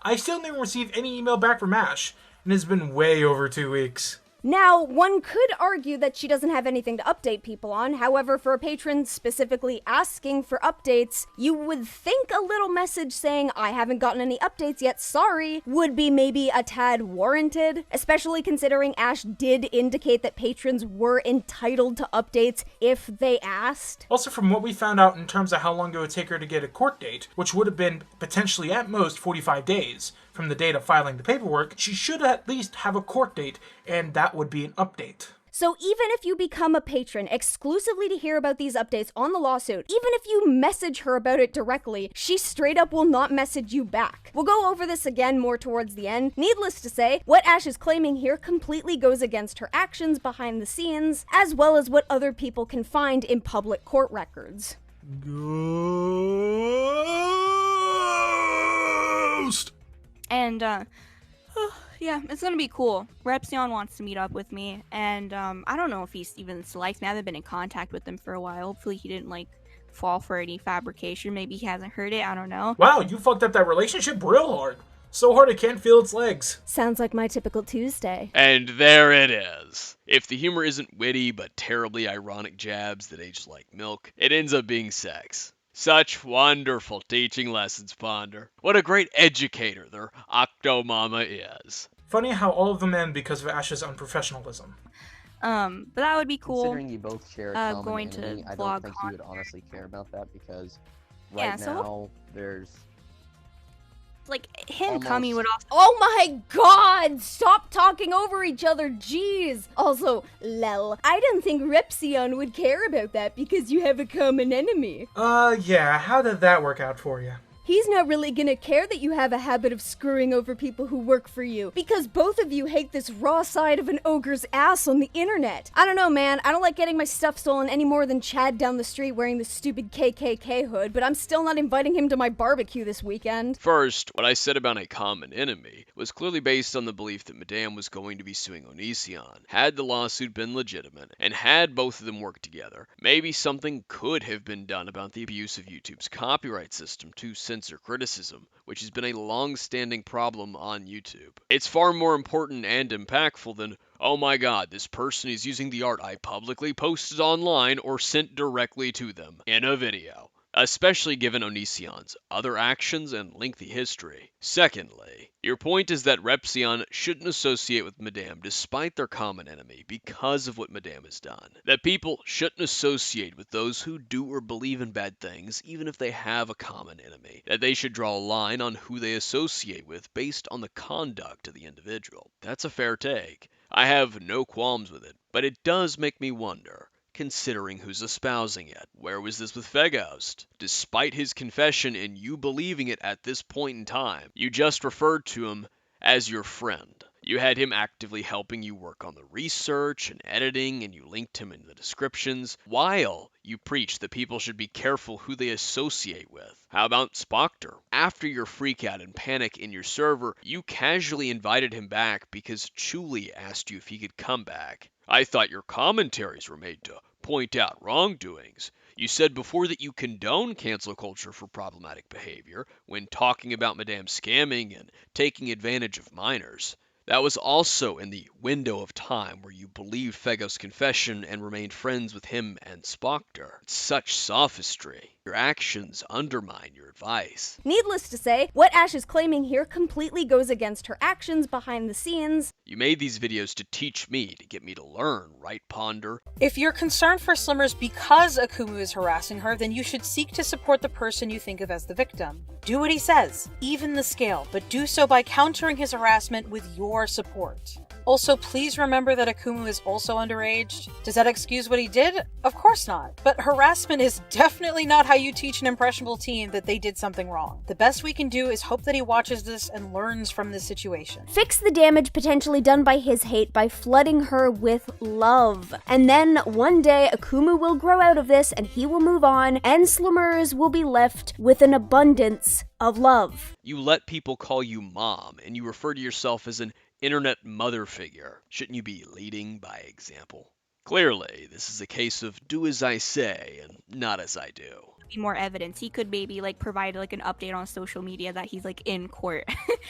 I still didn't receive any email back from Ash, and it's been way over 2 weeks. Now, one could argue that she doesn't have anything to update people on. However, for a patron specifically asking for updates, you would think a little message saying, I haven't gotten any updates yet, sorry, would be maybe a tad warranted, especially considering Ash did indicate that patrons were entitled to updates if they asked. Also, from what we found out in terms of how long it would take her to get a court date, which would have been potentially at most 45 days, from the date of filing the paperwork, she should at least have a court date, and that would be an update. So even if you become a patron exclusively to hear about these updates on the lawsuit, even if you message her about it directly, she straight up will not message you back. We'll go over this again more towards the end. Needless to say, what Ash is claiming here completely goes against her actions behind the scenes, as well as what other people can find in public court records. Ghost! And, yeah, it's gonna be cool. Repsion wants to meet up with me, and, I don't know if he's even likes me. I haven't been in contact with him for a while. Hopefully he didn't, fall for any fabrication. Maybe he hasn't heard it, I don't know. Wow, you fucked up that relationship real hard. So hard it can't feel its legs. Sounds like my typical Tuesday. And there it is. If the humor isn't witty but terribly ironic jabs that age like milk, it ends up being sex. Such wonderful teaching lessons, Ponder. What a great educator their octo mama is. Funny how all of them end because of Ash's unprofessionalism. But that would be cool. Considering you both share a common going enemy, to I vlog don't think you would honestly care about that because right now there's him coming would also. Oh my god! Stop talking over each other, jeez! Also, lel, I didn't think Repsion would care about that because you have a common enemy. Yeah, how did that work out for you? He's not really gonna care that you have a habit of screwing over people who work for you, because both of you hate this raw side of an ogre's ass on the internet. I don't know, man. I don't like getting my stuff stolen any more than Chad down the street wearing the stupid KKK hood, but I'm still not inviting him to my barbecue this weekend. First, what I said about a common enemy was clearly based on the belief that Madame was going to be suing Onision. Had the lawsuit been legitimate, and had both of them worked together, maybe something could have been done about the abuse of YouTube's copyright system to censor criticism, which has been a long-standing problem on YouTube. It's far more important and impactful than, oh my god, this person is using the art I publicly posted online or sent directly to them in a video. especially given Onision's other actions and lengthy history. Secondly, your point is that Repzion shouldn't associate with Madame despite their common enemy because of what Madame has done. That people shouldn't associate with those who do or believe in bad things even if they have a common enemy. That they should draw a line on who they associate with based on the conduct of the individual. That's a fair take. I have no qualms with it, but it does make me wonder, considering who's espousing it. Where was this with Feghost? Despite his confession and you believing it at this point in time, you just referred to him as your friend. You had him actively helping you work on the research and editing, and you linked him in the descriptions, while you preached that people should be careful who they associate with. How about Spoctor? After your freakout and panic in your server, you casually invited him back because Chuli asked you if he could come back. I thought your commentaries were made to point out wrongdoings. You said before that you condone cancel culture for problematic behavior when talking about Madame scamming and taking advantage of minors. That was also in the window of time where you believed Fegho's confession and remained friends with him and Spoctor. Such sophistry. Your actions undermine your advice. Needless to say, what Ash is claiming here completely goes against her actions behind the scenes. You made these videos to teach me, to get me to learn, right, Ponder? If you're concerned for Slimurz because Akumu is harassing her, then you should seek to support the person you think of as the victim. Do what he says, even the scale, but do so by countering his harassment with your support. Also, please remember that Akumu is also underage. Does that excuse what he did? Of course not. But harassment is definitely not how you teach an impressionable teen that they did something wrong. The best we can do is hope that he watches this and learns from this situation. Fix the damage potentially done by his hate by flooding her with love. And then one day Akumu will grow out of this and he will move on, and Slimurz will be left with an abundance of love. You let people call you mom, and you refer to yourself as an internet mother figure. Shouldn't you be leading by example? Clearly, this is a case of do as I say and not as I do. Be more evidence. He could maybe like provide like an update on social media that he's like in court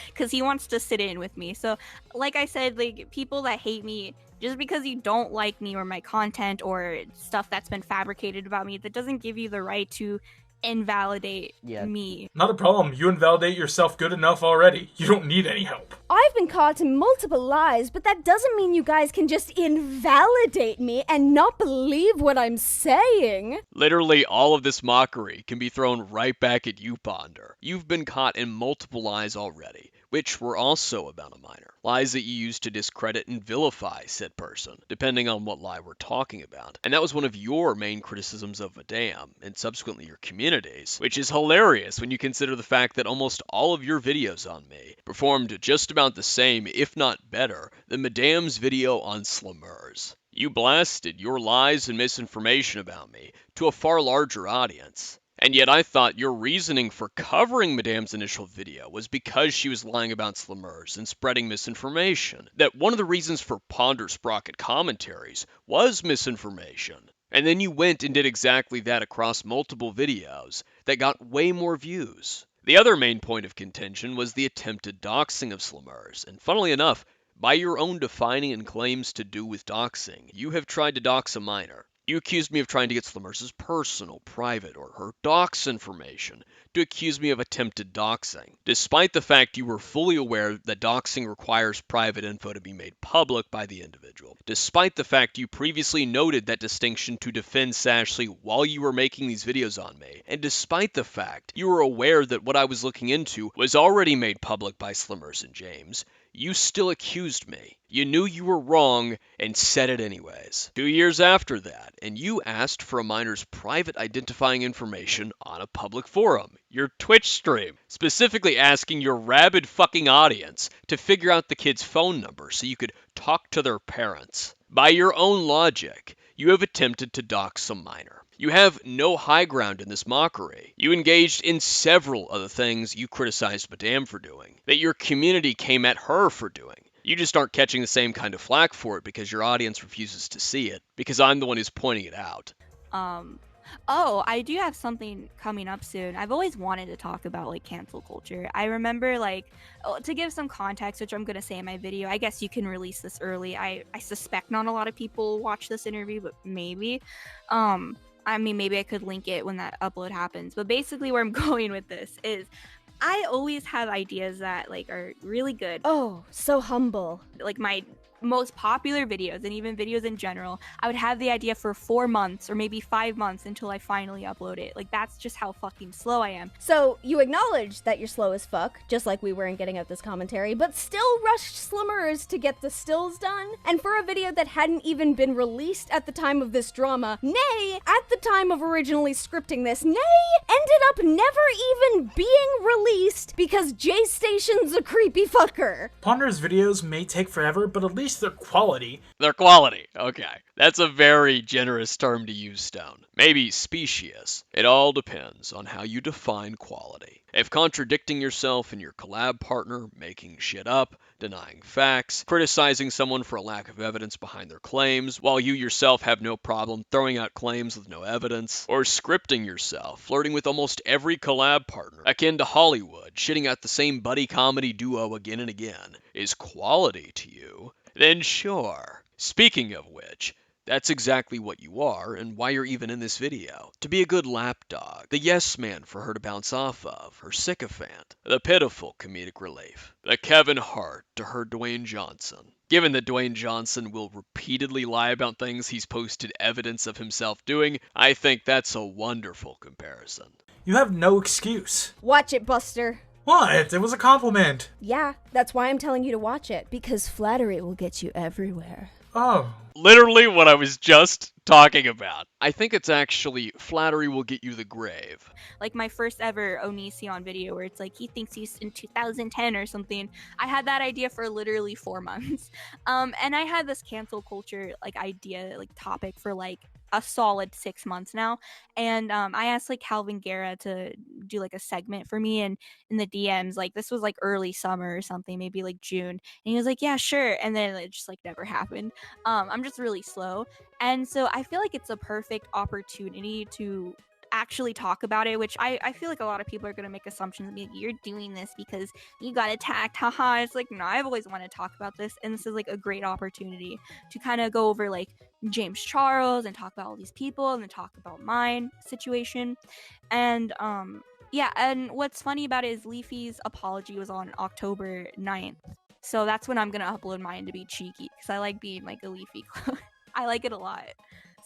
because he wants to sit in with me. So like I said, like people that hate me, just because you don't like me or my content or stuff that's been fabricated about me, that doesn't give you the right to invalidate me. Not a problem. You invalidate yourself good enough already. You don't need any help. I've been caught in multiple lies, but that doesn't mean you guys can just invalidate me and not believe what I'm saying. Literally, all of this mockery can be thrown right back at you, Ponder. You've been caught in multiple lies already, which were also about a minor. Lies that you used to discredit and vilify said person, depending on what lie we're talking about. And that was one of your main criticisms of Madame, and subsequently your communities, which is hilarious when you consider the fact that almost all of your videos on me performed just about the same, if not better, than Madame's video on Slimurz. You blasted your lies and misinformation about me to a far larger audience. And yet I thought your reasoning for covering Madame's initial video was because she was lying about Slimurz and spreading misinformation. That one of the reasons for Ponder Sprocket commentaries was misinformation. And then you went and did exactly that across multiple videos that got way more views. The other main point of contention was the attempted doxing of Slimurz, and funnily enough, by your own defining and claims to do with doxing, you have tried to dox a minor. You accused me of trying to get Slimurz's personal, private, or her dox information to accuse me of attempted doxing, despite the fact you were fully aware that doxing requires private info to be made public by the individual, despite the fact you previously noted that distinction to defend Sashley while you were making these videos on me, and despite the fact you were aware that what I was looking into was already made public by Slimurz and James, you still accused me. You knew you were wrong and said it anyways. 2 years after that, and you asked for a minor's private identifying information on a public forum, your Twitch stream, specifically asking your rabid fucking audience to figure out the kid's phone number so you could talk to their parents. By your own logic, you have attempted to dox some minor. You have no high ground in this mockery. You engaged in several of the things you criticized Madame for doing, that your community came at her for doing. You just aren't catching the same kind of flack for it because your audience refuses to see it, because I'm the one who's pointing it out. Oh, I do have something coming up soon. I've always wanted to talk about like cancel culture. I remember to give some context, which I'm going to say in my video, I guess you can release this early. I suspect not a lot of people watch this interview, but maybe. I mean, maybe I could link it when that upload happens. But basically where I'm going with this is I always have ideas that like are really good. Oh, so humble. Like my most popular videos and even videos in general, I would have the idea for 4 months or maybe 5 months until I finally upload it. Like that's just how fucking slow I am. So you acknowledge that you're slow as fuck, just like we were in getting out this commentary, but still rushed Slimurz to get the stills done? And for a video that hadn't even been released at the time of this drama, nay, at the time of originally scripting this, nay, ended up never even being released because J-Station's a creepy fucker. Ponder's videos may take forever, but at least they're quality. They're quality. Okay. That's a very generous term to use, Stone. Maybe specious. It all depends on how you define quality. If contradicting yourself and your collab partner, making shit up, denying facts, criticizing someone for a lack of evidence behind their claims, while you yourself have no problem throwing out claims with no evidence, or scripting yourself, flirting with almost every collab partner, akin to Hollywood, shitting out the same buddy comedy duo again and again, is quality to you, then sure. Speaking of which, that's exactly what you are and why you're even in this video. To be a good lapdog, the yes man for her to bounce off of, her sycophant, the pitiful comedic relief, the Kevin Hart to her Dwayne Johnson. Given that Dwayne Johnson will repeatedly lie about things he's posted evidence of himself doing, I think that's a wonderful comparison. You have no excuse. Watch it, Buster. What? It was a compliment. Yeah, that's why I'm telling you to watch it, because flattery will get you everywhere. Oh. Literally what I was just talking about. I think it's actually flattery will get you the grave. Like my first ever Onision video where it's like he thinks he's in 2010 or something. I had that idea for literally 4 months. And I had this cancel culture like idea, like topic for like a solid 6 months now. And I asked like Calvin Guerra to do like a segment for me and in the DMs, like this was like early summer or something, maybe like June. And he was like, yeah, sure. And then it just like never happened. I'm just really slow. And so I feel like it's a perfect opportunity to actually talk about it, which I feel like a lot of people are going to make assumptions and be like, you're doing this because you got attacked, haha. It's like, no, I've always wanted to talk about this, and this is like a great opportunity to kind of go over like James Charles and talk about all these people and then talk about mine situation. And yeah, and what's funny about it is Leafy's apology was on October 9th, so that's when I'm gonna upload mine to be cheeky because I like being like a Leafy clone. I like it a lot.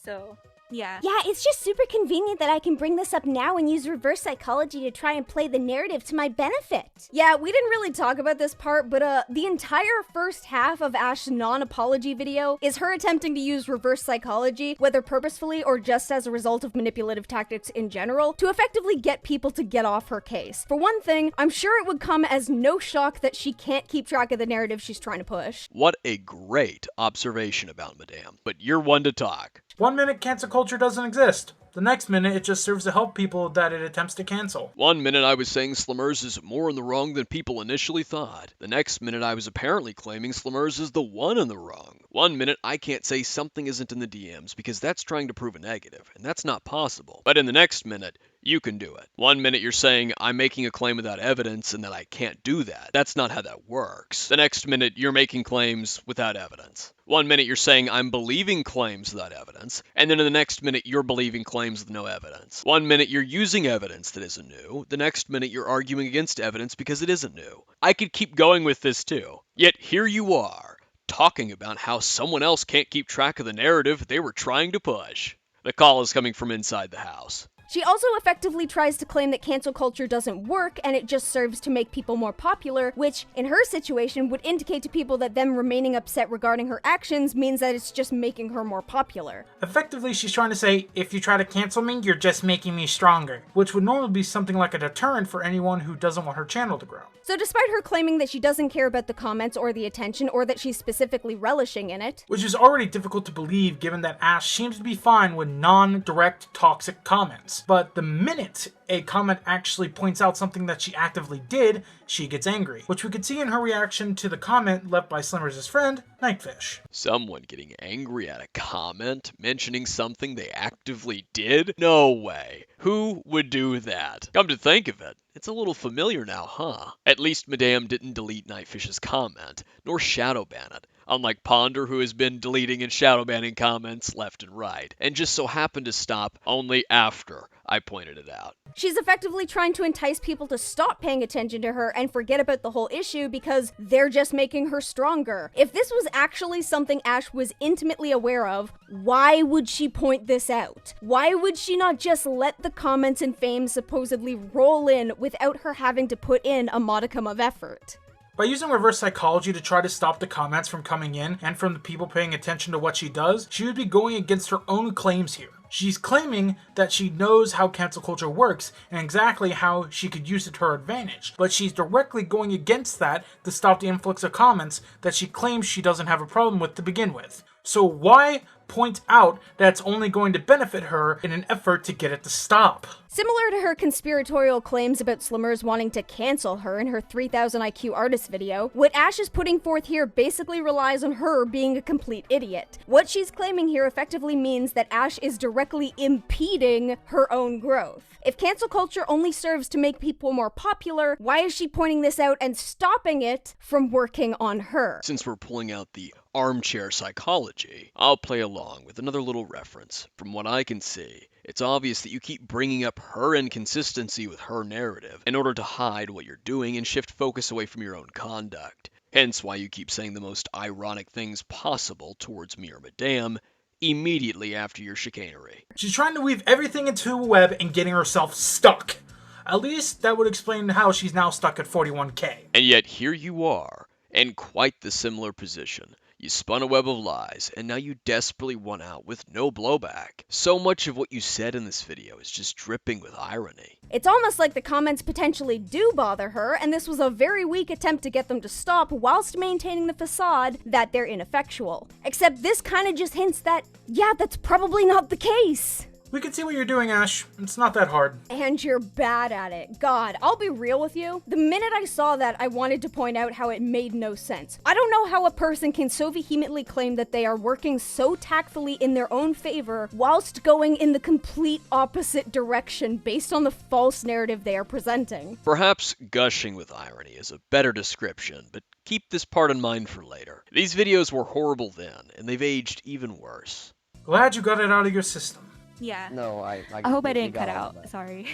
So yeah. Yeah, it's just super convenient that I can bring this up now and use reverse psychology to try and play the narrative to my benefit. Yeah, we didn't really talk about this part, but the entire first half of Ash's non-apology video is her attempting to use reverse psychology, whether purposefully or just as a result of manipulative tactics in general, to effectively get people to get off her case. For one thing, I'm sure it would come as no shock that she can't keep track of the narrative she's trying to push. What a great observation about Madame. But you're one to talk. 1 minute cancel culture doesn't exist. The next minute, it just serves to help people that it attempts to cancel. 1 minute I was saying Slimurz is more in the wrong than people initially thought. The next minute I was apparently claiming Slimurz is the one in the wrong. 1 minute I can't say something isn't in the DMs because that's trying to prove a negative, and that's not possible. But in the next minute, you can do it. 1 minute you're saying I'm making a claim without evidence and that I can't do that. That's not how that works. The next minute you're making claims without evidence. 1 minute you're saying I'm believing claims without evidence, and then in the next minute you're believing claims with no evidence. 1 minute you're using evidence that isn't new, the next minute you're arguing against evidence because it isn't new. I could keep going with this too. Yet here you are, talking about how someone else can't keep track of the narrative they were trying to push. The call is coming from inside the house. She also effectively tries to claim that cancel culture doesn't work and it just serves to make people more popular, which, in her situation, would indicate to people that them remaining upset regarding her actions means that it's just making her more popular. Effectively, she's trying to say, if you try to cancel me, you're just making me stronger, which would normally be something like a deterrent for anyone who doesn't want her channel to grow. So despite her claiming that she doesn't care about the comments or the attention, or that she's specifically relishing in it, which is already difficult to believe given that Ash seems to be fine with non-direct toxic comments. But the minute a comment actually points out something that she actively did, she gets angry, which we could see in her reaction to the comment left by Slimurz' friend, Nightfish. Someone getting angry at a comment mentioning something they actively did? No way. Who would do that? Come to think of it, it's a little familiar now, huh? At least Madame didn't delete Nightfish's comment, nor shadow ban it. unlike Ponder, who has been deleting and shadow banning comments left and right, and just so happened to stop only after I pointed it out. She's effectively trying to entice people to stop paying attention to her and forget about the whole issue because they're just making her stronger. If this was actually something Ash was intimately aware of, why would she point this out? Why would she not just let the comments and fame supposedly roll in without her having to put in a modicum of effort? By using reverse psychology to try to stop the comments from coming in and from the people paying attention to what she does, she would be going against her own claims here. She's claiming that she knows how cancel culture works and exactly how she could use it to her advantage, but she's directly going against that to stop the influx of comments that she claims she doesn't have a problem with to begin with. So why point out that it's only going to benefit her in an effort to get it to stop? Similar to her conspiratorial claims about Slimurz wanting to cancel her in her 3000 IQ artist video, what Ash is putting forth here basically relies on her being a complete idiot. What she's claiming here effectively means that Ash is directly impeding her own growth. If cancel culture only serves to make people more popular, why is she pointing this out and stopping it from working on her? Since we're pulling out the armchair psychology, I'll play along with another little reference. From what I can see, it's obvious that you keep bringing up her inconsistency with her narrative in order to hide what you're doing and shift focus away from your own conduct. Hence why you keep saying the most ironic things possible towards me or Madame immediately after your chicanery. She's trying to weave everything into a web and getting herself stuck. At least that would explain how she's now stuck at 41k. And yet here you are, in quite the similar position. You spun a web of lies, and now you desperately won out with no blowback. So much of what you said in this video is just dripping with irony. It's almost like the comments potentially do bother her, and this was a very weak attempt to get them to stop whilst maintaining the facade that they're ineffectual. Except this kind of just hints that, yeah, that's probably not the case. We can see what you're doing, Ash. It's not that hard. And you're bad at it. God, I'll be real with you. The minute I saw that, I wanted to point out how it made no sense. I don't know how a person can so vehemently claim that they are working so tactfully in their own favor whilst going in the complete opposite direction based on the false narrative they are presenting. Perhaps gushing with irony is a better description, but keep this part in mind for later. These videos were horrible then, and they've aged even worse. Glad you got it out of your system. Yeah. No, I hope I didn't got cut all of out. that. Sorry.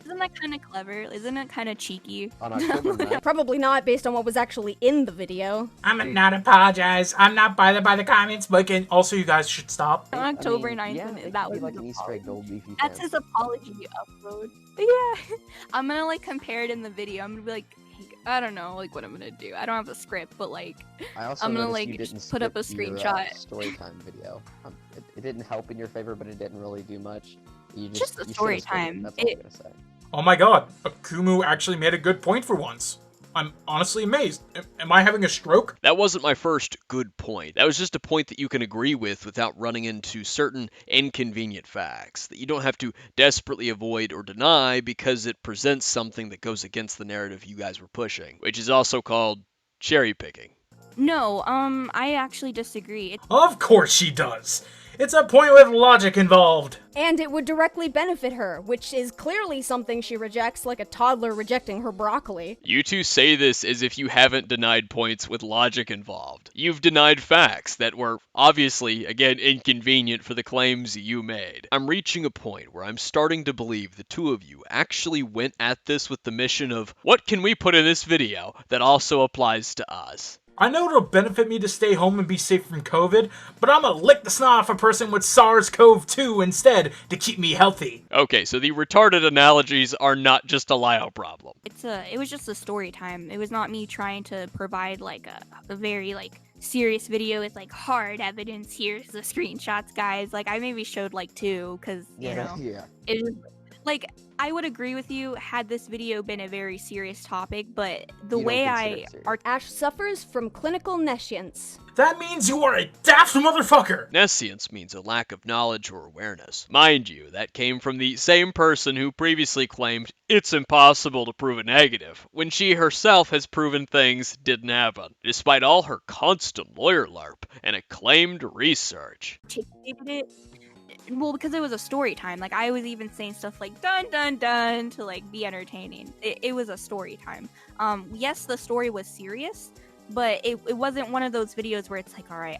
Isn't that kind of clever? Isn't it kind of cheeky? On October 9th. Probably not based on what was actually in the video. I'm not apologize. I'm not bothered by the comments, but again, also you guys should stop. On October 9th, yeah, when it that could be was like his an Easter egg apology. gold leafy That's fan. his apology upload. Yeah. I'm gonna like compare it in the video. I'm gonna be like, I don't know, like what I'm gonna do. I don't have a script, but like, I also I'm gonna noticed you like didn't just put up a skip your, screenshot. Storytime video. It didn't help in your favor, but it didn't really do much. You Just a you story should've skipped it, time. That's all I'm gonna say. Oh my god, Akumu actually made a good point for once. I'm honestly amazed. Am I having a stroke? That wasn't my first good point. That was just a point that you can agree with without running into certain inconvenient facts that you don't have to desperately avoid or deny because it presents something that goes against the narrative you guys were pushing, which is also called cherry picking. No, I actually disagree. Of course she does. It's a point with logic involved. And it would directly benefit her, which is clearly something she rejects, like a toddler rejecting her broccoli. You two say this as if you haven't denied points with logic involved. You've denied facts that were obviously, again, inconvenient for the claims you made. I'm reaching a point where I'm starting to believe the two of you actually went at this with the mission of, what can we put in this video that also applies to us? I know it'll benefit me to stay home and be safe from COVID, but I'm gonna lick the snot off a person with SARS-CoV-2 instead to keep me healthy. Okay, so the retarded analogies are not just a Lio problem. It was just a story time. It was not me trying to provide like a very like serious video with like hard evidence. Here's the screenshots, guys. Like I maybe showed like 2 because you know it was like I would agree with you had this video been a very serious topic, but the way Ash suffers from clinical nescience. That means you are a daft motherfucker! Nescience means a lack of knowledge or awareness. Mind you, that came from the same person who previously claimed it's impossible to prove a negative, when she herself has proven things didn't happen, despite all her constant lawyer larp and acclaimed research. Well, because it was a story time. Like, I was even saying stuff like, dun, dun, dun, to, like, be entertaining. It was a story time. Yes, the story was serious, but it wasn't one of those videos where it's like, all right,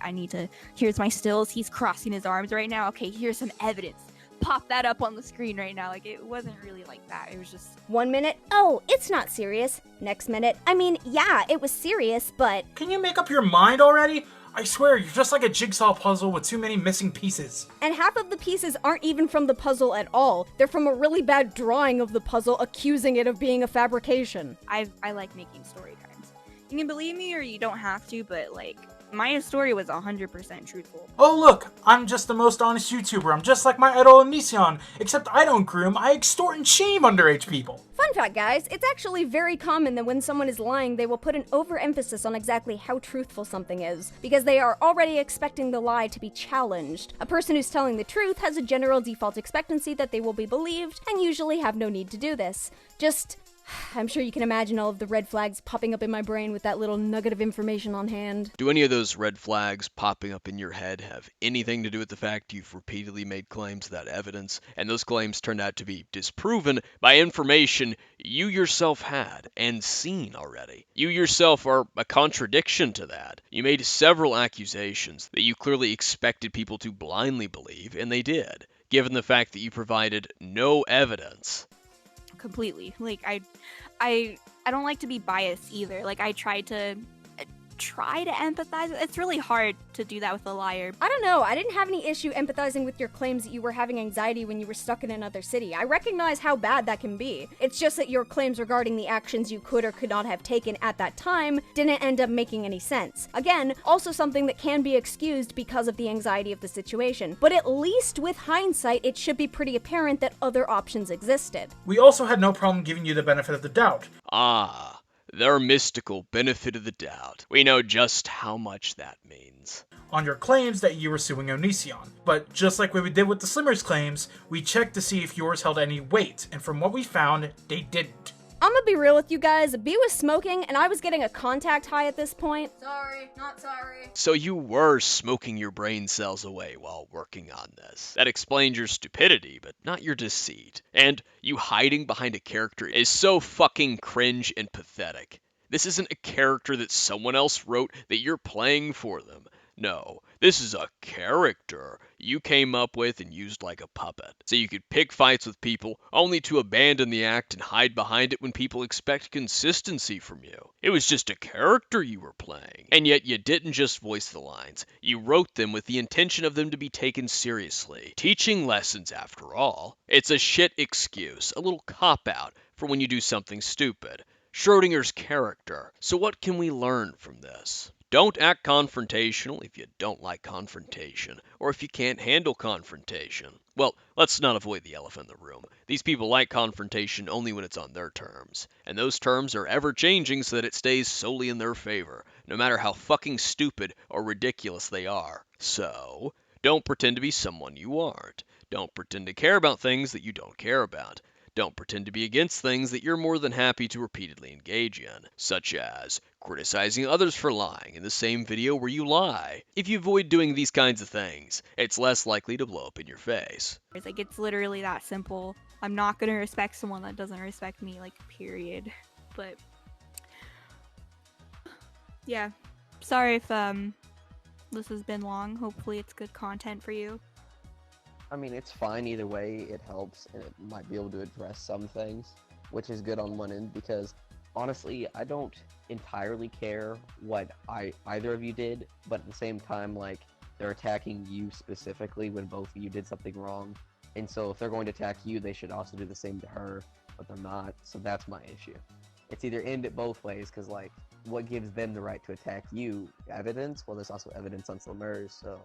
here's my stills, he's crossing his arms right now, okay, here's some evidence, pop that up on the screen right now. Like, it wasn't really like that. It was just 1 minute, oh, it's not serious. Next minute, I mean, yeah, it was serious, but... Can you make up your mind already? I swear, you're just like a jigsaw puzzle with too many missing pieces. And half of the pieces aren't even from the puzzle at all. They're from a really bad drawing of the puzzle, accusing it of being a fabrication. I like making story times. You can believe me or you don't have to, but like, my story was 100% truthful. Oh look, I'm just the most honest YouTuber. I'm just like my idol Nezziemonster, except I don't groom, I extort and shame underage people. Fun fact, guys, it's actually very common that when someone is lying, they will put an overemphasis on exactly how truthful something is, because they are already expecting the lie to be challenged. A person who's telling the truth has a general default expectancy that they will be believed, and usually have no need to do this. I'm sure you can imagine all of the red flags popping up in my brain with that little nugget of information on hand. Do any of those red flags popping up in your head have anything to do with the fact you've repeatedly made claims without evidence, and those claims turned out to be disproven by information you yourself had and seen already? You yourself are a contradiction to that. You made several accusations that you clearly expected people to blindly believe, and they did, given the fact that you provided no evidence. Completely. Like, I don't like to be biased either. Like, I try to empathize. It's really hard to do that with a liar. I don't know. I didn't have any issue empathizing with your claims that you were having anxiety when you were stuck in another city. I recognize how bad that can be. It's just that your claims regarding the actions you could or could not have taken at that time didn't end up making any sense. Again, also something that can be excused because of the anxiety of the situation. But at least with hindsight, it should be pretty apparent that other options existed. We also had no problem giving you the benefit of the doubt. Ah. Their mystical benefit of the doubt. We know just how much that means. On your claims that you were suing Nezziemonster. But just like what we did with the Slimurz claims, we checked to see if yours held any weight, and from what we found, they didn't. I'm gonna be real with you guys, B was smoking and I was getting a contact high at this point. Sorry, not sorry. So you were smoking your brain cells away while working on this. That explains your stupidity, but not your deceit. And you hiding behind a character is so fucking cringe and pathetic. This isn't a character that someone else wrote that you're playing for them. No, this is a character you came up with and used like a puppet. So you could pick fights with people only to abandon the act and hide behind it when people expect consistency from you. It was just a character you were playing. And yet you didn't just voice the lines. You wrote them with the intention of them to be taken seriously. Teaching lessons, after all. It's a shit excuse, a little cop-out for when you do something stupid. Schrodinger's character. So what can we learn from this? Don't act confrontational if you don't like confrontation, or if you can't handle confrontation. Well, let's not avoid the elephant in the room. These people like confrontation only when it's on their terms, and those terms are ever-changing so that it stays solely in their favor, no matter how fucking stupid or ridiculous they are. So, don't pretend to be someone you aren't. Don't pretend to care about things that you don't care about. Don't pretend to be against things that you're more than happy to repeatedly engage in, such as criticizing others for lying in the same video where you lie. If you avoid doing these kinds of things, it's less likely to blow up in your face. It's like, it's literally that simple. I'm not gonna respect someone that doesn't respect me, like, period. But yeah, sorry if this has been long. Hopefully it's good content for you. I mean, it's fine either way. It helps, and it might be able to address some things, which is good on one end, because honestly, I don't entirely care what either of you did, but at the same time, like, they're attacking you specifically when both of you did something wrong, and so if they're going to attack you, they should also do the same to her, but they're not, so that's my issue. It's either end it both ways, because, like, what gives them the right to attack you? Evidence? Well, there's also evidence on Slimurz, so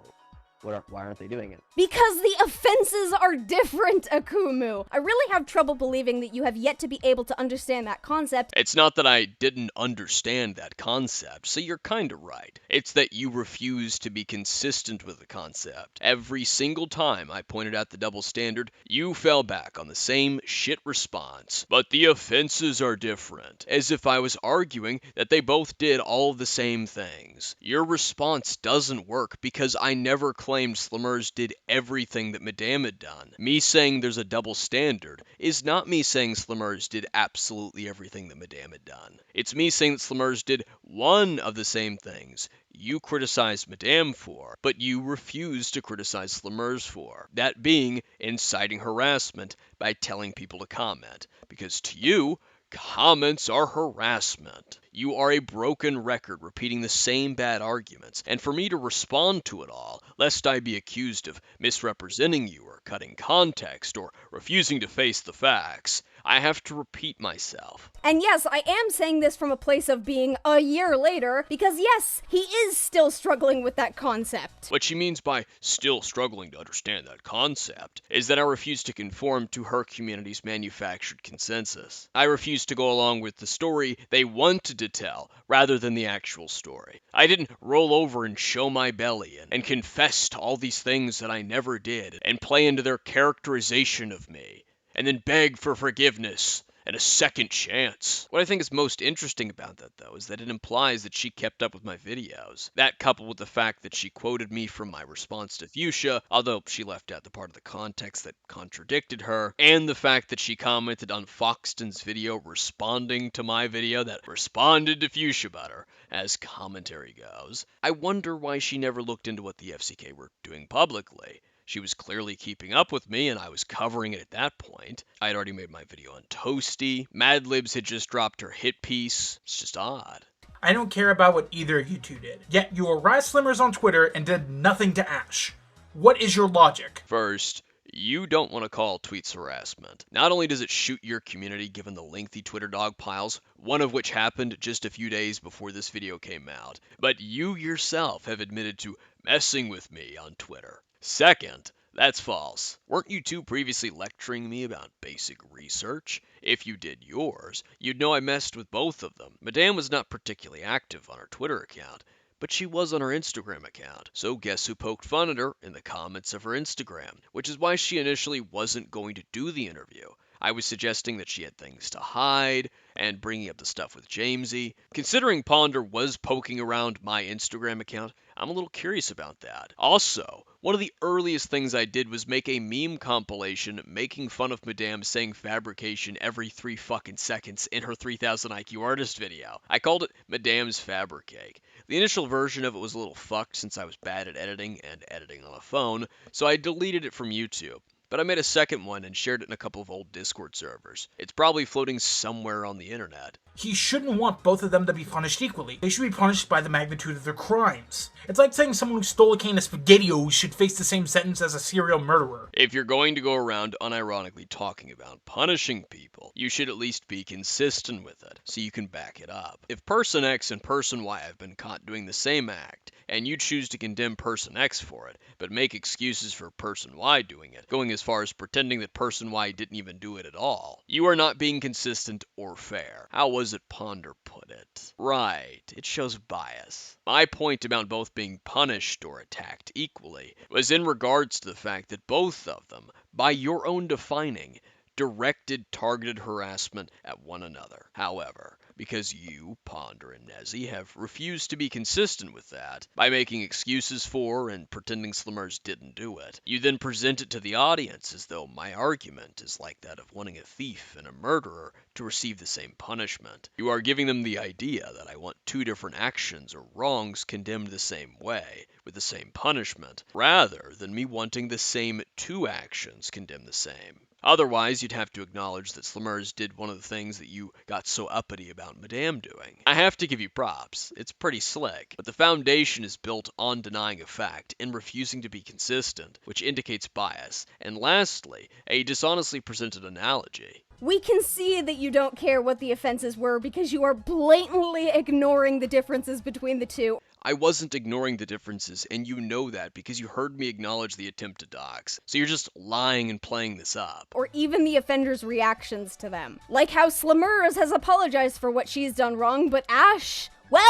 why aren't they doing it? Because the offenses are different, Akumu! I really have trouble believing that you have yet to be able to understand that concept. It's not that I didn't understand that concept, so you're kinda right. It's that you refuse to be consistent with the concept. Every single time I pointed out the double standard, you fell back on the same shit response. But the offenses are different, as if I was arguing that they both did all the same things. Your response doesn't work because I never claimed Slimurz did everything that Madame had done. Me saying there's a double standard is not me saying Slimurz did absolutely everything that Madame had done. It's me saying that Slimurz did one of the same things you criticized Madame for, but you refused to criticize Slimurz for. That being inciting harassment by telling people to comment. Because to you, comments are harassment. You are a broken record repeating the same bad arguments, and for me to respond to it all, lest I be accused of misrepresenting you or cutting context or refusing to face the facts, I have to repeat myself. And yes, I am saying this from a place of being a year later, because yes, he is still struggling with that concept. What she means by still struggling to understand that concept is that I refuse to conform to her community's manufactured consensus. I refuse to go along with the story they wanted to tell rather than the actual story. I didn't roll over and show my belly and confess to all these things that I never did and play into their characterization of me and then beg for forgiveness and a second chance. What I think is most interesting about that, though, is that it implies that she kept up with my videos. That, coupled with the fact that she quoted me from my response to Fuchsia, although she left out the part of the context that contradicted her, and the fact that she commented on Foxton's video responding to my video that responded to Fuchsia Butter, as commentary goes. I wonder why she never looked into what the FCK were doing publicly. She was clearly keeping up with me, and I was covering it at that point. I had already made my video on Toasty. Madlibs had just dropped her hit piece. It's just odd. I don't care about what either of you two did. Yet you harassed Slimurz on Twitter and did nothing to Ash. What is your logic? First, you don't want to call tweets harassment. Not only does it shoot your community given the lengthy Twitter dog piles, one of which happened just a few days before this video came out, but you yourself have admitted to messing with me on Twitter. Second, that's false. Weren't you two previously lecturing me about basic research? If you did yours, you'd know I messed with both of them. Madame was not particularly active on her Twitter account, but she was on her Instagram account. So guess who poked fun at her in the comments of her Instagram, which is why she initially wasn't going to do the interview. I was suggesting that she had things to hide, and bringing up the stuff with Jamesy. Considering Ponder was poking around my Instagram account, I'm a little curious about that. Also, one of the earliest things I did was make a meme compilation making fun of Madame saying fabrication every 3 fucking seconds in her 3000 IQ artist video. I called it Madame's Fabricake. The initial version of it was a little fucked since I was bad at editing and editing on a phone, so I deleted it from YouTube. But I made a second one and shared it in a couple of old Discord servers. It's probably floating somewhere on the internet. He shouldn't want both of them to be punished equally. They should be punished by the magnitude of their crimes. It's like saying someone who stole a can of SpaghettiOs should face the same sentence as a serial murderer. If you're going to go around unironically talking about punishing people, you should at least be consistent with it, so you can back it up. If Person X and Person Y have been caught doing the same act, and you choose to condemn Person X for it, but make excuses for Person Y doing it, going as far as pretending that Person Y didn't even do it at all, you are not being consistent or fair. How was it Ponder put it? Right, it shows bias. My point about both being punished or attacked equally was in regards to the fact that both of them, by your own defining, directed targeted harassment at one another. However, because you, Ponder, and Nezzie have refused to be consistent with that by making excuses for and pretending Slimurz didn't do it, you then present it to the audience as though my argument is like that of wanting a thief and a murderer to receive the same punishment. You are giving them the idea that I want two different actions or wrongs condemned the same way, with the same punishment, rather than me wanting the same two actions condemned the same. Otherwise, you'd have to acknowledge that Slimurz did one of the things that you got so uppity about Madame doing. I have to give you props, it's pretty slick, but the foundation is built on denying a fact and refusing to be consistent, which indicates bias, and lastly, a dishonestly presented analogy. We can see that you don't care what the offenses were because you are blatantly ignoring the differences between the two. I wasn't ignoring the differences, and you know that because you heard me acknowledge the attempt to dox. So you're just lying and playing this up. Or even the offender's reactions to them. Like how Slimurz has apologized for what she's done wrong, but Ash, well,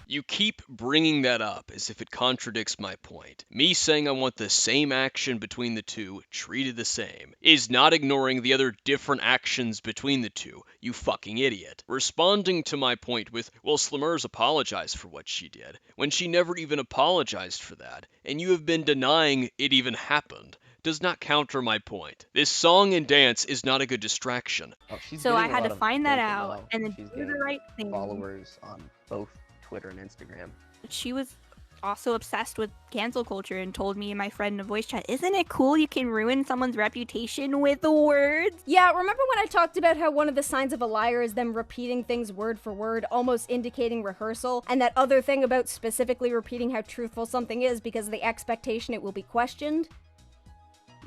You keep bringing that up as if it contradicts my point. Me saying I want the same action between the two, treated the same, is not ignoring the other different actions between the two, you fucking idiot. Responding to my point with, well, Slimurz apologized for what she did, when she never even apologized for that, and you have been denying it even happened, does not counter my point. This song and dance is not a good distraction. Oh, she's So I getting a had lot to of find that attention, out though. and then She's do the getting right thing. followers on both Twitter and Instagram. She was also obsessed with cancel culture and told me and my friend in a voice chat, isn't it cool you can ruin someone's reputation with the words? Yeah, remember when I talked about how one of the signs of a liar is them repeating things word for word, almost indicating rehearsal, and that other thing about specifically repeating how truthful something is because of the expectation it will be questioned?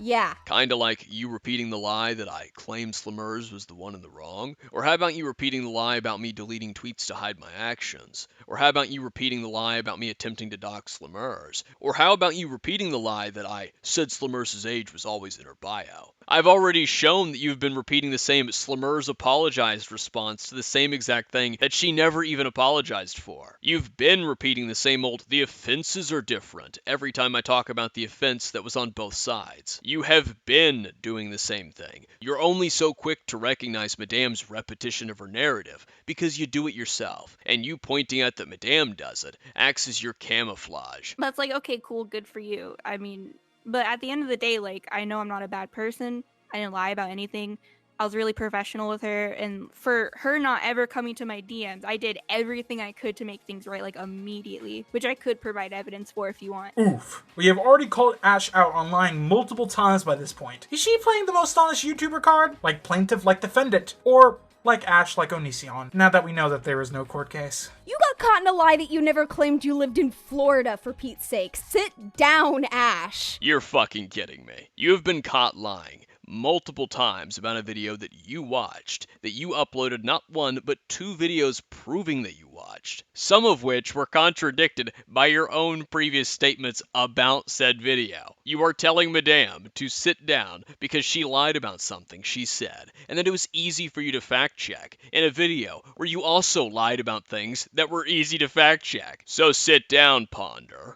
Yeah. Kinda like you repeating the lie that I claimed Slimurz was the one in the wrong? Or how about you repeating the lie about me deleting tweets to hide my actions? Or how about you repeating the lie about me attempting to dox Slimurz? Or how about you repeating the lie that I said Slimurz's age was always in her bio? I've already shown that you've been repeating the same Slimurz apologized response to the same exact thing that she never even apologized for. You've been repeating the same old, the offenses are different, every time I talk about the offense that was on both sides. You have been doing the same thing. You're only so quick to recognize Madame's repetition of her narrative because you do it yourself, and you pointing out that Madame does it acts as your camouflage. That's like, okay, cool, good for you. I mean, but at the end of the day, like, I know I'm not a bad person. I didn't lie about anything. I was really professional with her, and for her not ever coming to my DMs, I did everything I could to make things right, like, immediately, which I could provide evidence for if you want. Oof. We have already called Ash out online multiple times by this point. Is she playing the most honest YouTuber card? Like plaintiff, like defendant? Or like Ash, like Onision, now that we know that there is no court case? You got caught in a lie that you never claimed you lived in Florida, for Pete's sake. Sit down, Ash. You're fucking kidding me. You have been caught lying multiple times about a video that you watched, that you uploaded not one, but 2 videos proving that you watched, some of which were contradicted by your own previous statements about said video. You are telling Madame to sit down because she lied about something she said, and that it was easy for you to fact check in a video where you also lied about things that were easy to fact check. So sit down, Ponder.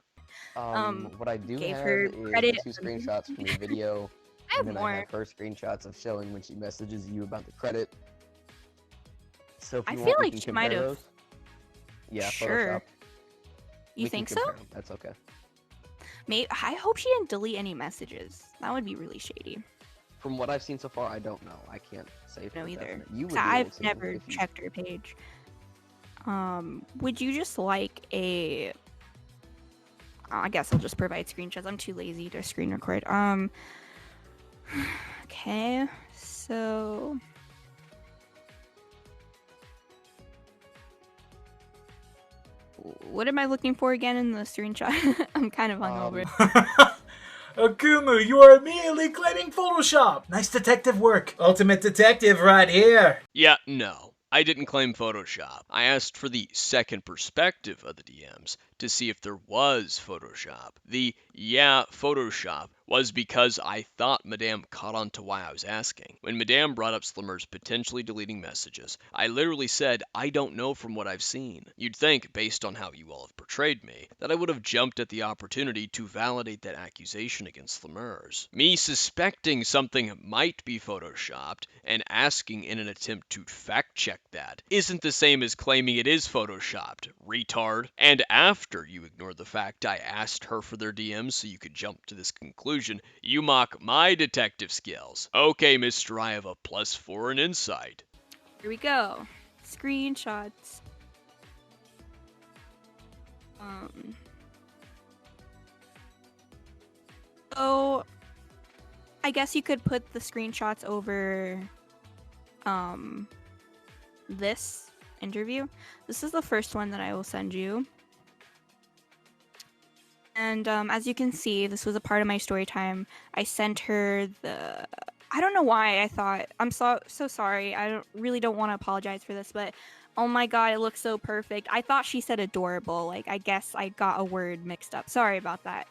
What I do gave have her is credit. 2 screenshots from your video. I have and then more. I have her screenshots of showing when she messages you about the credit. So if I you feel want, we like can she compare might have. those. Yeah, Sure. Photoshop. You We can think so? compare 'em, That's okay. Maybe. I hope she didn't delete any messages. That would be really shady. From what I've seen so far, I don't know. I can't say for No, either. definite. You would 'Cause be able I've to never if you- checked her page. Would you just like a? I guess I'll just provide screenshots. I'm too lazy to screen record. Okay, so. What am I looking for again in the screenshot? I'm kind of hungover. Akumu, you are immediately claiming Photoshop! Nice detective work. Ultimate detective right here. Yeah, no. I didn't claim Photoshop. I asked for the second perspective of the DMs to see if there was Photoshop. The yeah, Photoshop was because I thought Madame caught on to why I was asking. When Madame brought up Slimurz potentially deleting messages, I literally said, I don't know from what I've seen. You'd think, based on how you all have portrayed me, that I would have jumped at the opportunity to validate that accusation against Slimurz. Me suspecting something might be Photoshopped and asking in an attempt to fact-check that isn't the same as claiming it is Photoshopped, retard. And after you ignored the fact I asked her for their DMs so you could jump to this conclusion, you mock my detective skills. Okay, mister, I have a +4 in insight. Here we go. Screenshots. So I guess you could put the screenshots over this interview. This is the first one that I will send you. And as you can see, this was a part of my story time. I sent her the... I don't know why I thought... I'm so sorry. I really don't want to apologize for this, but Oh my god, it looks so perfect. I thought she said adorable. Like, I guess I got a word mixed up. Sorry about that.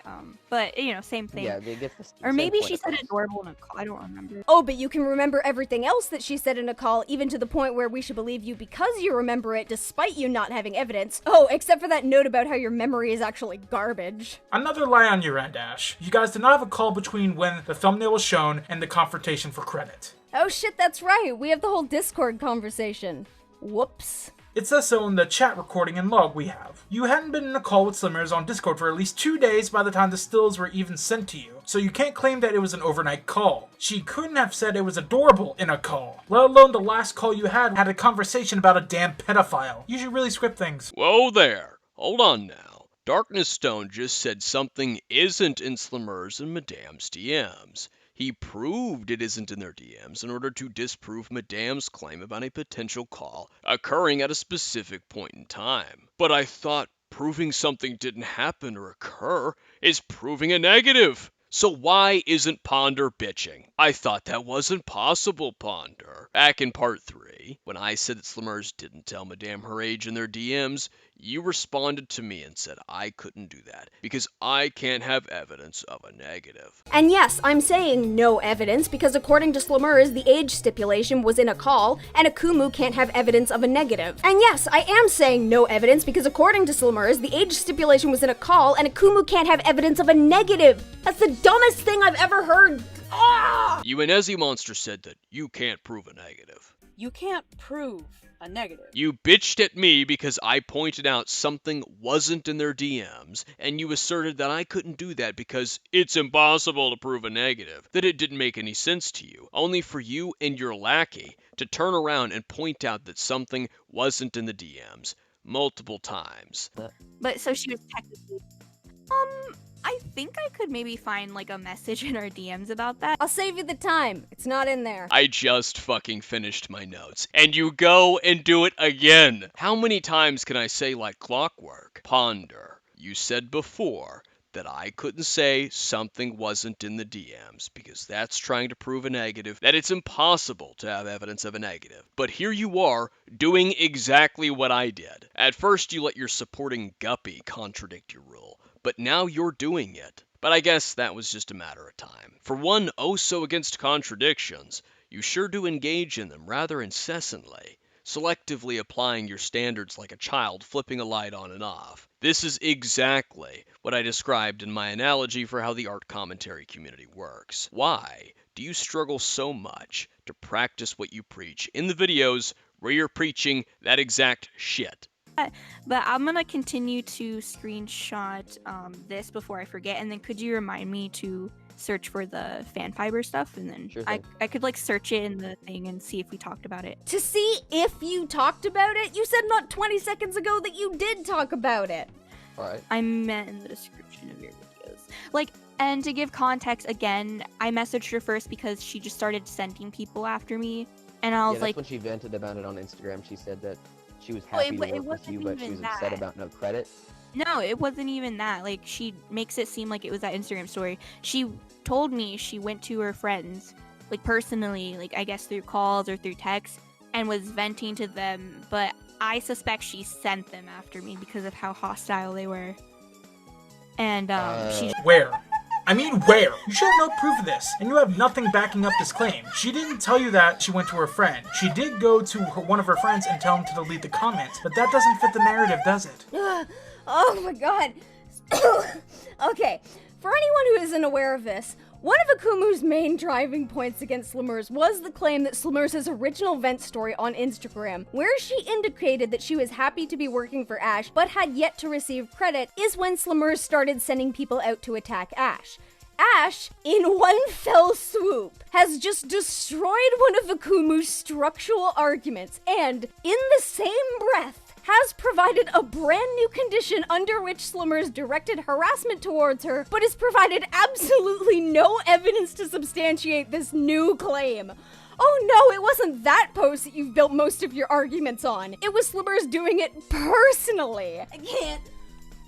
But, you know, same thing. Yeah, they get the Or maybe same she point said adorable in a call. I don't remember. Oh, but you can remember everything else that she said in a call, even to the point where we should believe you because you remember it, despite you not having evidence. Oh, except for that note about how your memory is actually garbage. Another lie on your end, Ash. You guys did not have a call between when the thumbnail was shown and the confrontation for credit. Oh shit, that's right. We have the whole Discord conversation. Whoops. It says so in the chat recording and log we have. You hadn't been in a call with Slimurz on Discord for at least 2 days by the time the stills were even sent to you, so you can't claim that it was an overnight call. She couldn't have said it was adorable in a call, let alone the last call you had a conversation about a damn pedophile. You should really script things. Whoa there. Hold on now. DarknessStone just said something isn't in Slimurz and Madame's DMs. He proved it isn't in their DMs in order to disprove Madame's claim about a potential call occurring at a specific point in time. But I thought proving something didn't happen or occur is proving a negative. So why isn't Ponder bitching? I thought that wasn't possible, Ponder. Back in part 3, when I said that Slimurz didn't tell Madame her age in their DMs, you responded to me and said I couldn't do that because I can't have evidence of a negative. And yes, I'm saying no evidence because according to Slimurz, the age stipulation was in a call, and Akumu can't have evidence of a negative. And yes, I am saying no evidence because according to Slimurz, the age stipulation was in a call, and Akumu can't have evidence of a negative. That's the dumbest thing I've ever heard. Ah! You and Nezziemonster said that you can't prove a negative. You can't prove a negative. You bitched at me because I pointed out something wasn't in their DMs, and you asserted that I couldn't do that because it's impossible to prove a negative, that it didn't make any sense to you, only for you and your lackey to turn around and point out that something wasn't in the DMs multiple times. But so she was technically... I think I could maybe find like a message in our DMs about that. I'll save you the time. It's not in there. I just fucking finished my notes, and you go and do it again. How many times can I say like clockwork? Ponder, you said before that I couldn't say something wasn't in the DMs because that's trying to prove a negative, that it's impossible to have evidence of a negative. But here you are doing exactly what I did. At first you let your supporting guppy contradict your rule, but now you're doing it. But I guess that was just a matter of time. For one oh so against contradictions, you sure do engage in them rather incessantly, selectively applying your standards like a child flipping a light on and off. This is exactly what I described in my analogy for how the art commentary community works. Why do you struggle so much to practice what you preach in the videos where you're preaching that exact shit? But I'm gonna continue to screenshot this before I forget, and then could you remind me to search for the fan fiber stuff, and then Sure I could like search it in the thing and see if we talked about it. To see if you talked about it? You said not 20 seconds ago that you did talk about it. Alright. I meant in the description of your videos. Like, and to give context again, I messaged her first because she just started sending people after me, and I was that's like, when she vented about it on Instagram. She said that she was happy to work with you, but she was upset about no credit. no, it wasn't even that. Like, she makes it seem like it was that Instagram story. She told me she went to her friends, like personally, like I guess through calls or through text, and was venting to them, but I suspect she sent them after me because of how hostile they were. And she Where? I mean, where? You should have no proof of this, and you have nothing backing up this claim. She didn't tell you that she went to her friend. She did go to one of her friends and tell him to delete the comments, but that doesn't fit the narrative, does it? Oh my god. Okay, for anyone who isn't aware of this, one of Akumu's main driving points against Slimurz was the claim that Slimurz's original vent story on Instagram, where she indicated that she was happy to be working for Ash but had yet to receive credit, is when Slimurz started sending people out to attack Ash. Ash, in one fell swoop, has just destroyed one of Akumu's structural arguments and, in the same breath, has provided a brand new condition under which Slimurz directed harassment towards her, but has provided absolutely no evidence to substantiate this new claim. Oh no, it wasn't that post that you've built most of your arguments on. It was Slimurz doing it personally. I can't.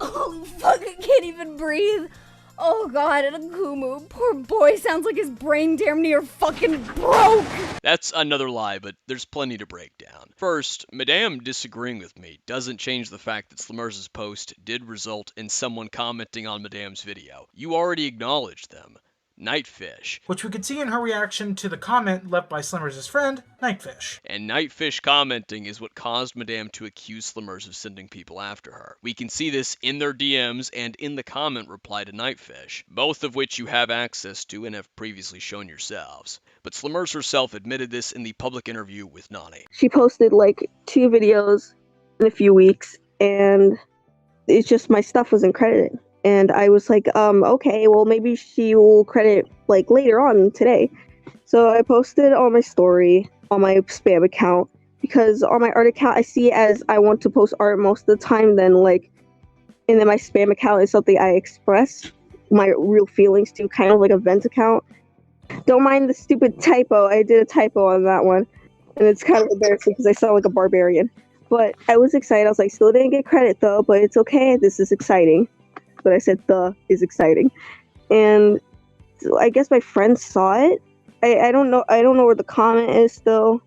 Holy fuck, I can't even breathe. Oh god, Akumu, poor boy, sounds like his brain damn near fucking broke! That's another lie, but there's plenty to break down. First, Madame disagreeing with me doesn't change the fact that Slimurz's post did result in someone commenting on Madame's video. You already acknowledged them. Nightfish. Which we could see in her reaction to the comment left by Slimurz's friend, Nightfish. And Nightfish commenting is what caused Madame to accuse Slimurz of sending people after her. We can see this in their DMs and in the comment reply to Nightfish, both of which you have access to and have previously shown yourselves. But Slimurz herself admitted this in the public interview with Nawnii. She posted like 2 videos in a few weeks, and it's just my stuff wasn't credited. And I was like, okay, well, maybe she will credit, like, later on today. So I posted on my story, on my spam account, because on my art account, I see it as I want to post art most of the time, and then my spam account is something I express my real feelings to, kind of like a vent account. Don't mind the stupid typo. I did a typo on that one, and it's kind of embarrassing because I sound like a barbarian. But I was excited. I was like, still didn't get credit, though, but it's okay. This is exciting. But I said the is exciting, and so I guess my friend saw it. I don't know where the comment is though,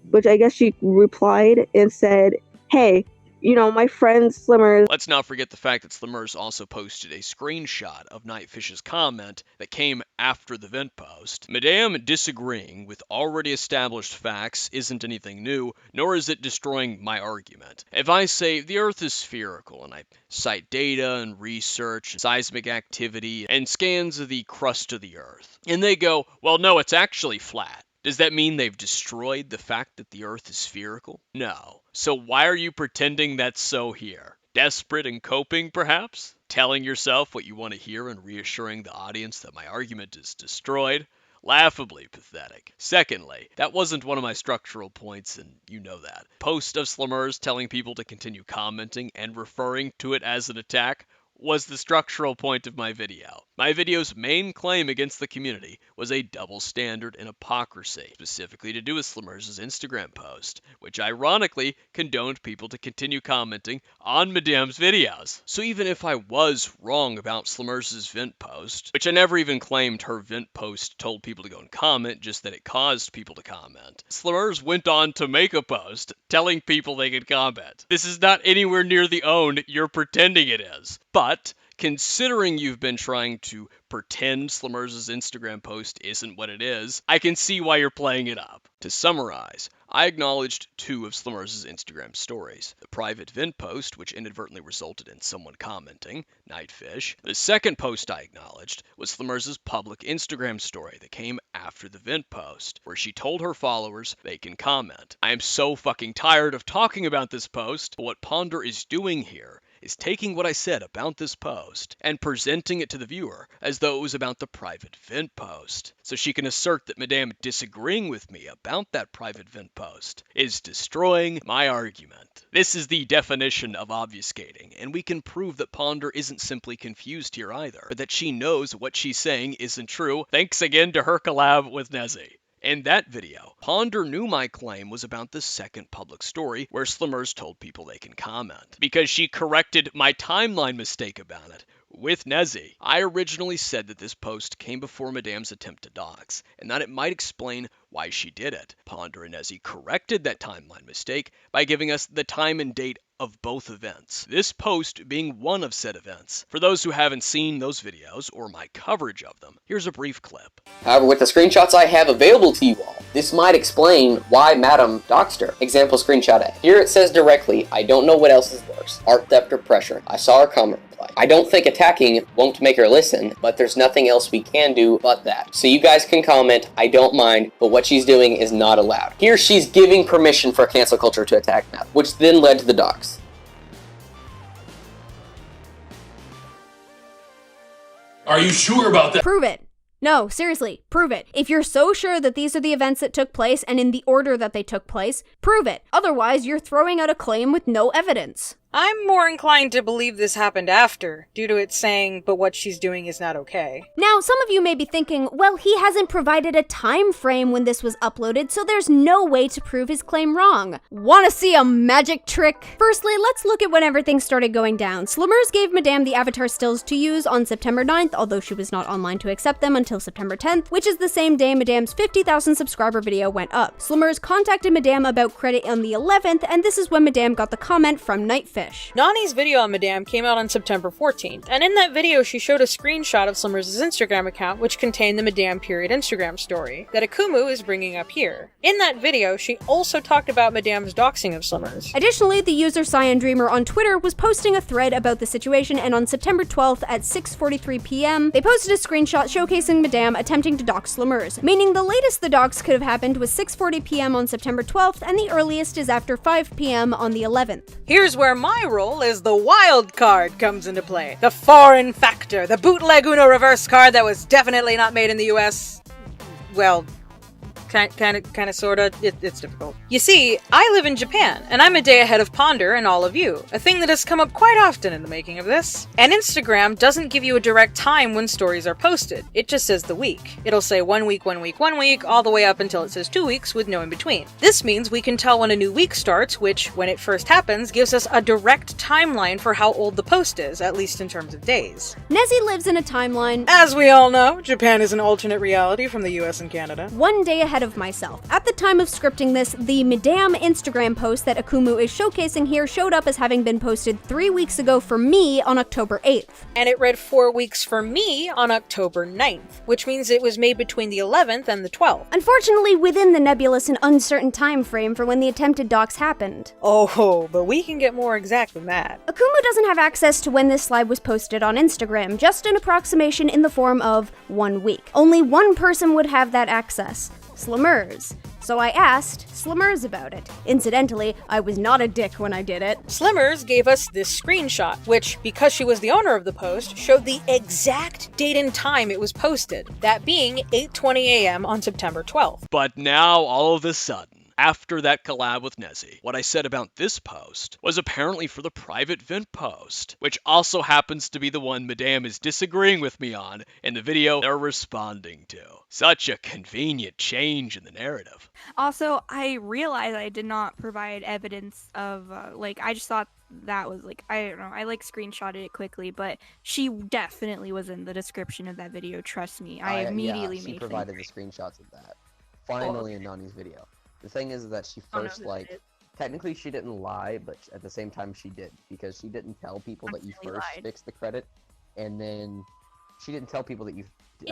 which I guess she replied and said, hey, my friend Slimurz. Let's not forget the fact that Slimurz also posted a screenshot of Nightfish's comment that came after the vent post. Madame disagreeing with already established facts isn't anything new, nor is it destroying my argument. If I say the Earth is spherical and I cite data and research, and seismic activity, and scans of the crust of the Earth, and they go, well, no, it's actually flat. Does that mean they've destroyed the fact that the Earth is spherical? No. So why are you pretending that's so here? Desperate and coping, perhaps? Telling yourself what you want to hear and reassuring the audience that my argument is destroyed? Laughably pathetic. Secondly, that wasn't one of my structural points, and you know that. Post of Slimurz telling people to continue commenting and referring to it as an attack was the structural point of my video. My video's main claim against the community was a double standard and hypocrisy, specifically to do with Slimurz's Instagram post, which ironically condoned people to continue commenting on Madame's videos. So even if I was wrong about Slimurz's vent post, which I never even claimed her vent post told people to go and comment, just that it caused people to comment, Slimurz went on to make a post telling people they could comment. This is not anywhere near the own you're pretending it is. But considering you've been trying to pretend Slimurz's Instagram post isn't what it is, I can see why you're playing it up. To summarize, I acknowledged 2 of Slimurz's Instagram stories. The private vent post, which inadvertently resulted in someone commenting, Nightfish. The second post I acknowledged was Slimurz's public Instagram story that came after the vent post, where she told her followers they can comment. I am so fucking tired of talking about this post, but what Ponder is doing here is taking what I said about this post and presenting it to the viewer as though it was about the private vent post, so she can assert that Madame disagreeing with me about that private vent post is destroying my argument. This is the definition of obfuscating, and we can prove that Ponder isn't simply confused here either, but that she knows what she's saying isn't true, thanks again to her collab with Nezzie. In that video, Ponder knew my claim was about the second public story where Slimurz told people they can comment, because she corrected my timeline mistake about it with Nezzie. I originally said that this post came before Madame's attempt to dox, and that it might explain why she did it. Ponder and Nezzie corrected that timeline mistake by giving us the time and date of both events, this post being one of said events. For those who haven't seen those videos or my coverage of them, here's a brief clip. However, with the screenshots I have available to you all, this might explain why Madame doxed her. Example screenshot A. Here it says directly, I don't know what else is worse, art theft or pressure. I saw her comment reply. I don't think attacking won't make her listen, but there's nothing else we can do but that. So you guys can comment, I don't mind, but what she's doing is not allowed. Here she's giving permission for cancel culture to attack Madame, which then led to the dox. Are you sure about that? Prove it. No, seriously, prove it. If you're so sure that these are the events that took place and in the order that they took place, prove it. Otherwise, you're throwing out a claim with no evidence. I'm more inclined to believe this happened after, due to it saying, but what she's doing is not okay. Now, some of you may be thinking, well, he hasn't provided a time frame when this was uploaded, so there's no way to prove his claim wrong. Wanna see a magic trick? Firstly, let's look at when everything started going down. Slimurz gave Madame the avatar stills to use on September 9th, although she was not online to accept them until September 10th, which is the same day Madame's 50,000 subscriber video went up. Slimurz contacted Madame about credit on the 11th, and this is when Madame got the comment from Nightfish. Nawnnii's video on Madame came out on September 14th, and in that video she showed a screenshot of Slimurz's Instagram account which contained the Madame period Instagram story that Akumu is bringing up here. In that video, she also talked about Madame's doxing of Slimurz. Additionally, the user Cyan Dreamer on Twitter was posting a thread about the situation, and on September 12th at 6:43 p.m, they posted a screenshot showcasing Madame attempting to dox Slimurz, meaning the latest the dox could have happened was 6:40 p.m. on September 12th, and the earliest is after 5 p.m. on the 11th. Here's where my role as the wild card comes into play. The foreign factor, the bootleg Uno reverse card that was definitely not made in the US. Well, kind of, sorta. It's difficult. You see, I live in Japan, and I'm a day ahead of Ponder and all of you, a thing that has come up quite often in the making of this. And Instagram doesn't give you a direct time when stories are posted. It just says the week. It'll say 1 week, 1 week, 1 week, all the way up until it says 2 weeks with no in between. This means we can tell when a new week starts, which, when it first happens, gives us a direct timeline for how old the post is, at least in terms of days. Nezzie lives in a timeline. As we all know, Japan is an alternate reality from the US and Canada. 1 day ahead of myself. At the time of scripting this, the Madame Instagram post that Akumu is showcasing here showed up as having been posted 3 weeks ago for me on October 8th. And it read 4 weeks for me on October 9th, which means it was made between the 11th and the 12th. Unfortunately, within the nebulous and uncertain time frame for when the attempted dox happened. Oh, but we can get more exact than that. Akumu doesn't have access to when this slide was posted on Instagram, just an approximation in the form of 1 week. Only one person would have that access. Slimurz. So I asked Slimurz about it. Incidentally, I was not a dick when I did it. Slimurz gave us this screenshot, which, because she was the owner of the post, showed the exact date and time it was posted, that being 8:20 a.m. on September 12th. But now, all of a sudden, after that collab with Nezzie, what I said about this post was apparently for the private vent post, which also happens to be the one Madame is disagreeing with me on in the video they're responding to. Such a convenient change in the narrative. Also, I realized I did not provide evidence of, I just thought that was, I don't know, I, screenshotted it quickly, but she definitely was in the description of that video, trust me. I immediately she provided the screenshots of that. Finally in Nawnnii's video. The thing is that she first, technically she didn't lie, but at the same time she did, because she didn't tell people that you first fixed the credit, and then she didn't tell people that you...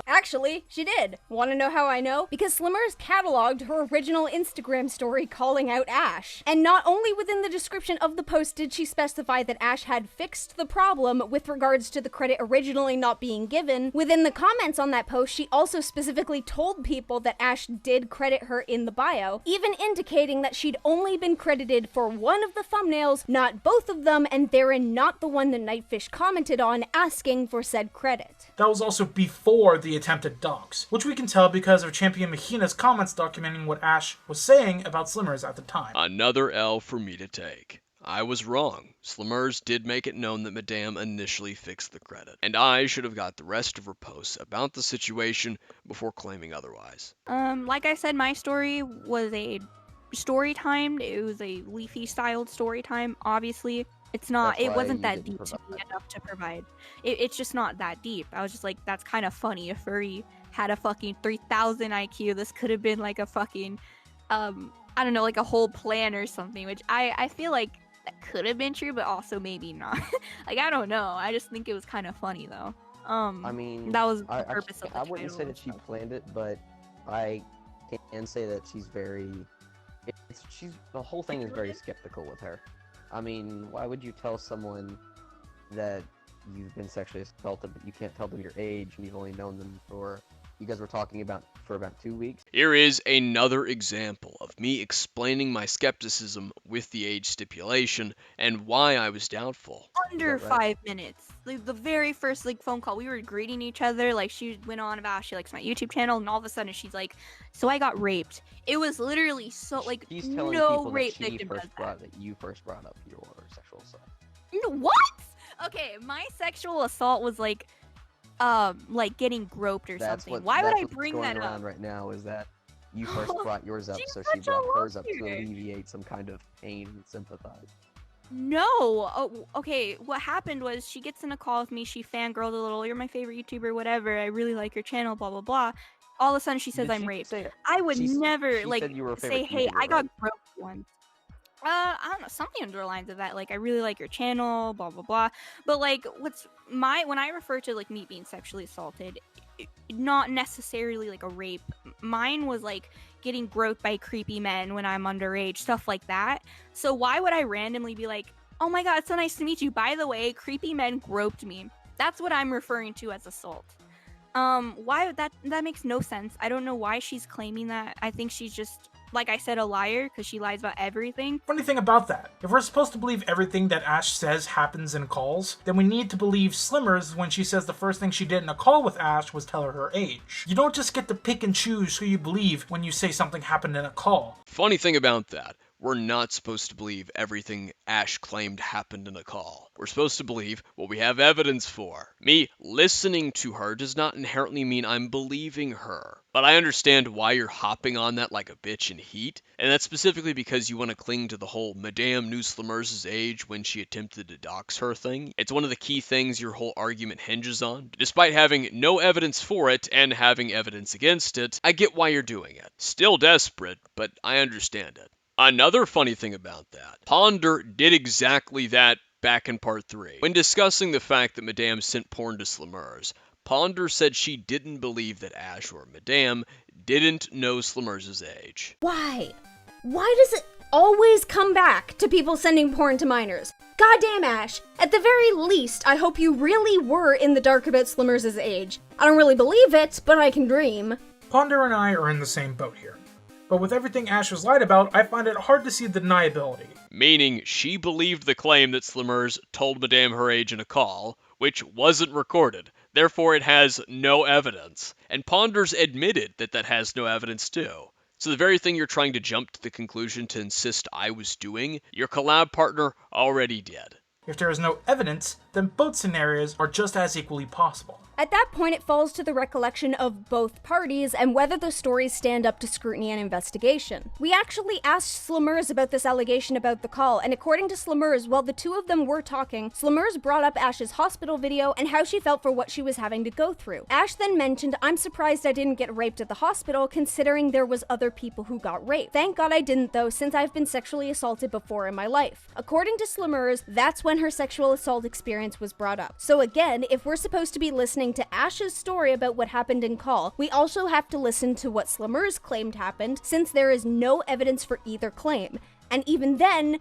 Actually, she did. Want to know how I know? Because Slimurz cataloged her original Instagram story calling out Ash. And not only within the description of the post did she specify that Ash had fixed the problem with regards to the credit originally not being given, within the comments on that post she also specifically told people that Ash did credit her in the bio, even indicating that she'd only been credited for one of the thumbnails, not both of them, and therein not the one the Nightfish commented on asking for said credit. That was also before the attempted dox, which we can tell because of Champion Mahina's comments documenting what Ash was saying about Slimurz at the time. Another L for me to take. I was wrong. Slimurz did make it known that Madame initially fixed the credit, and I should have got the rest of her posts about the situation before claiming otherwise. Like I said, my story was a story timed. It was a Leafy styled story time, obviously. It's not, it wasn't that deep to me enough to provide. It's just not that deep. I was just like, that's kind of funny. If furry had a fucking 3,000 IQ, this could have been like a fucking, I don't know, like a whole plan or something, which I feel like that could have been true, but also maybe not. I don't know. I just think it was kind of funny though. I mean, that was the purpose of the I wouldn't say that she planned it, but I can say that she's very, the whole thing is very skeptical with her. I mean, why would you tell someone that you've been sexually assaulted, but you can't tell them your age and you've only known them for, you guys were talking about, for about 2 weeks? Here is another example of me explaining my skepticism with the age stipulation and why I was doubtful. Under 5 minutes. The very first phone call, we were greeting each other. She went on about how she likes my YouTube channel, and all of a sudden she's like, so I got raped. It was literally so She's telling no people rape that victim does that. that you first brought up your sexual assault. What? Okay, my sexual assault was like getting groped or something. Why would I bring that going around up? right now is that you first brought yours up, so she such a brought hers up to loser. alleviate some kind of pain and sympathize. No. Oh, okay. What happened was she gets in a call with me. She fangirled a little. You're my favorite YouTuber, whatever. I really like your channel, blah, blah, blah. All of a sudden, she says I'm raped. I would never, she like, said you were a say, favorite hey, YouTuber, I got right? groped once. I don't know, something under the lines of that. Like, I really like your channel, blah, blah, blah. But, like, when I refer to, like, me being sexually assaulted, not necessarily, like, a rape. Mine was, like, getting groped by creepy men when I'm underage, stuff like that. So why would I randomly be like, oh my god, it's so nice to meet you. By the way, creepy men groped me. That's what I'm referring to as assault. Why that makes no sense. I don't know why she's claiming that. I think she's just, like I said, a liar because she lies about everything. Funny thing about that, if we're supposed to believe everything that Ash says happens in calls, then we need to believe Slimurz when she says the first thing she did in a call with Ash was tell her age. You don't just get to pick and choose who you believe when you say something happened in a call. Funny thing about that, we're not supposed to believe everything Ash claimed happened in a call. We're supposed to believe what we have evidence for. Me listening to her does not inherently mean I'm believing her. But I understand why you're hopping on that like a bitch in heat, and that's specifically because you want to cling to the whole Madame knew Slimurz's age when she attempted to dox her thing. It's one of the key things your whole argument hinges on. Despite having no evidence for it and having evidence against it, I get why you're doing it. Still desperate, but I understand it. Another funny thing about that, Ponder did exactly that back in part 3. When discussing the fact that Madame sent porn to Slimurz, Ponder said she didn't believe that Ash or Madame didn't know Slimurz's age. Why? Why does it always come back to people sending porn to minors? Goddamn, Ash. At the very least, I hope you really were in the dark about Slimurz's age. I don't really believe it, but I can dream. Ponder and I are in the same boat here. But with everything Ash was lied about, I find it hard to see the deniability. Meaning, she believed the claim that Slimurz told Madame her age in a call, which wasn't recorded, therefore it has no evidence. And Ponder's admitted that that has no evidence too. So the very thing you're trying to jump to the conclusion to insist I was doing, your collab partner already did. If there is no evidence, then both scenarios are just as equally possible. At that point, it falls to the recollection of both parties and whether the stories stand up to scrutiny and investigation. We actually asked Slimurz about this allegation about the call, and according to Slimurz, while the two of them were talking, Slimurz brought up Ash's hospital video and how she felt for what she was having to go through. Ash then mentioned, I'm surprised I didn't get raped at the hospital considering there was other people who got raped. Thank God I didn't though, since I've been sexually assaulted before in my life. According to Slimurz, that's when her sexual assault experience was brought up. So again, if we're supposed to be listening to Ash's story about what happened in call, we also have to listen to what Slimurz claimed happened, since there is no evidence for either claim. And even then,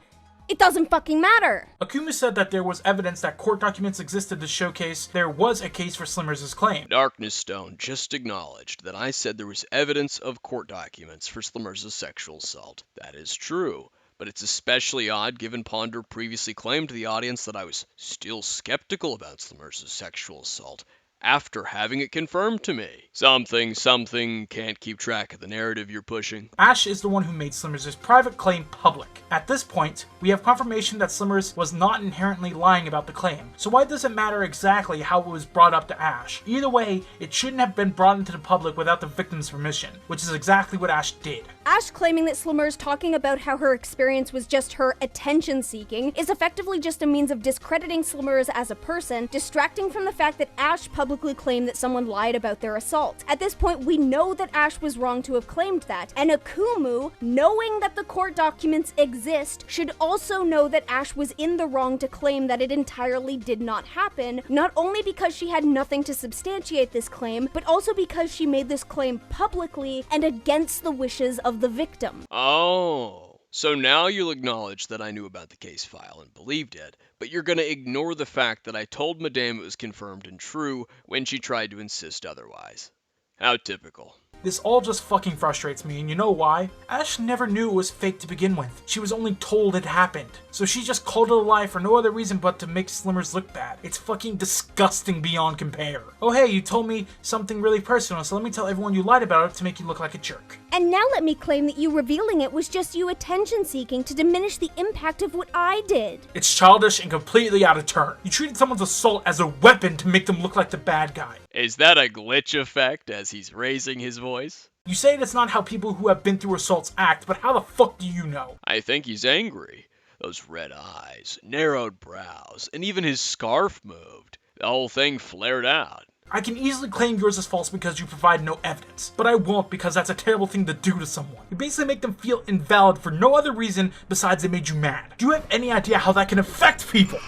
it doesn't fucking matter! Akumu said that there was evidence that court documents existed to showcase there was a case for Slimurz's claim. DarknessStone just acknowledged that I said there was evidence of court documents for Slimurz's sexual assault. That is true. But it's especially odd given Ponder previously claimed to the audience that I was still skeptical about Slimurz's sexual assault after having it confirmed to me. Something can't keep track of the narrative you're pushing. Ash is the one who made Slimurz's private claim public. At this point, we have confirmation that Slimurz was not inherently lying about the claim. So why does it matter exactly how it was brought up to Ash? Either way, it shouldn't have been brought into the public without the victim's permission, which is exactly what Ash did. Ash claiming that Slimurz talking about how her experience was just her attention seeking is effectively just a means of discrediting Slimurz as a person, distracting from the fact that Ash publicly claimed that someone lied about their assault. At this point, we know that Ash was wrong to have claimed that, and Akumu, knowing that the court documents exist, should also know that Ash was in the wrong to claim that it entirely did not happen, not only because she had nothing to substantiate this claim, but also because she made this claim publicly and against the wishes of the victim. Oh, so now you'll acknowledge that I knew about the case file and believed it, but you're gonna ignore the fact that I told Madame it was confirmed and true when she tried to insist otherwise. How typical. This all just fucking frustrates me, and you know why? Ash never knew it was fake to begin with. She was only told it happened. So she just called it a lie for no other reason but to make Slimurz look bad. It's fucking disgusting beyond compare. Oh hey, you told me something really personal, so let me tell everyone you lied about it to make you look like a jerk. And now let me claim that you revealing it was just you attention-seeking to diminish the impact of what I did. It's childish and completely out of turn. You treated someone's assault as a weapon to make them look like the bad guy. Is that a glitch effect as he's raising his voice? You say that's not how people who have been through assaults act, but how the fuck do you know? I think he's angry. Those red eyes, narrowed brows, and even his scarf moved. The whole thing flared out. I can easily claim yours is false because you provide no evidence, but I won't because that's a terrible thing to do to someone. You basically make them feel invalid for no other reason besides they made you mad. Do you have any idea how that can affect people?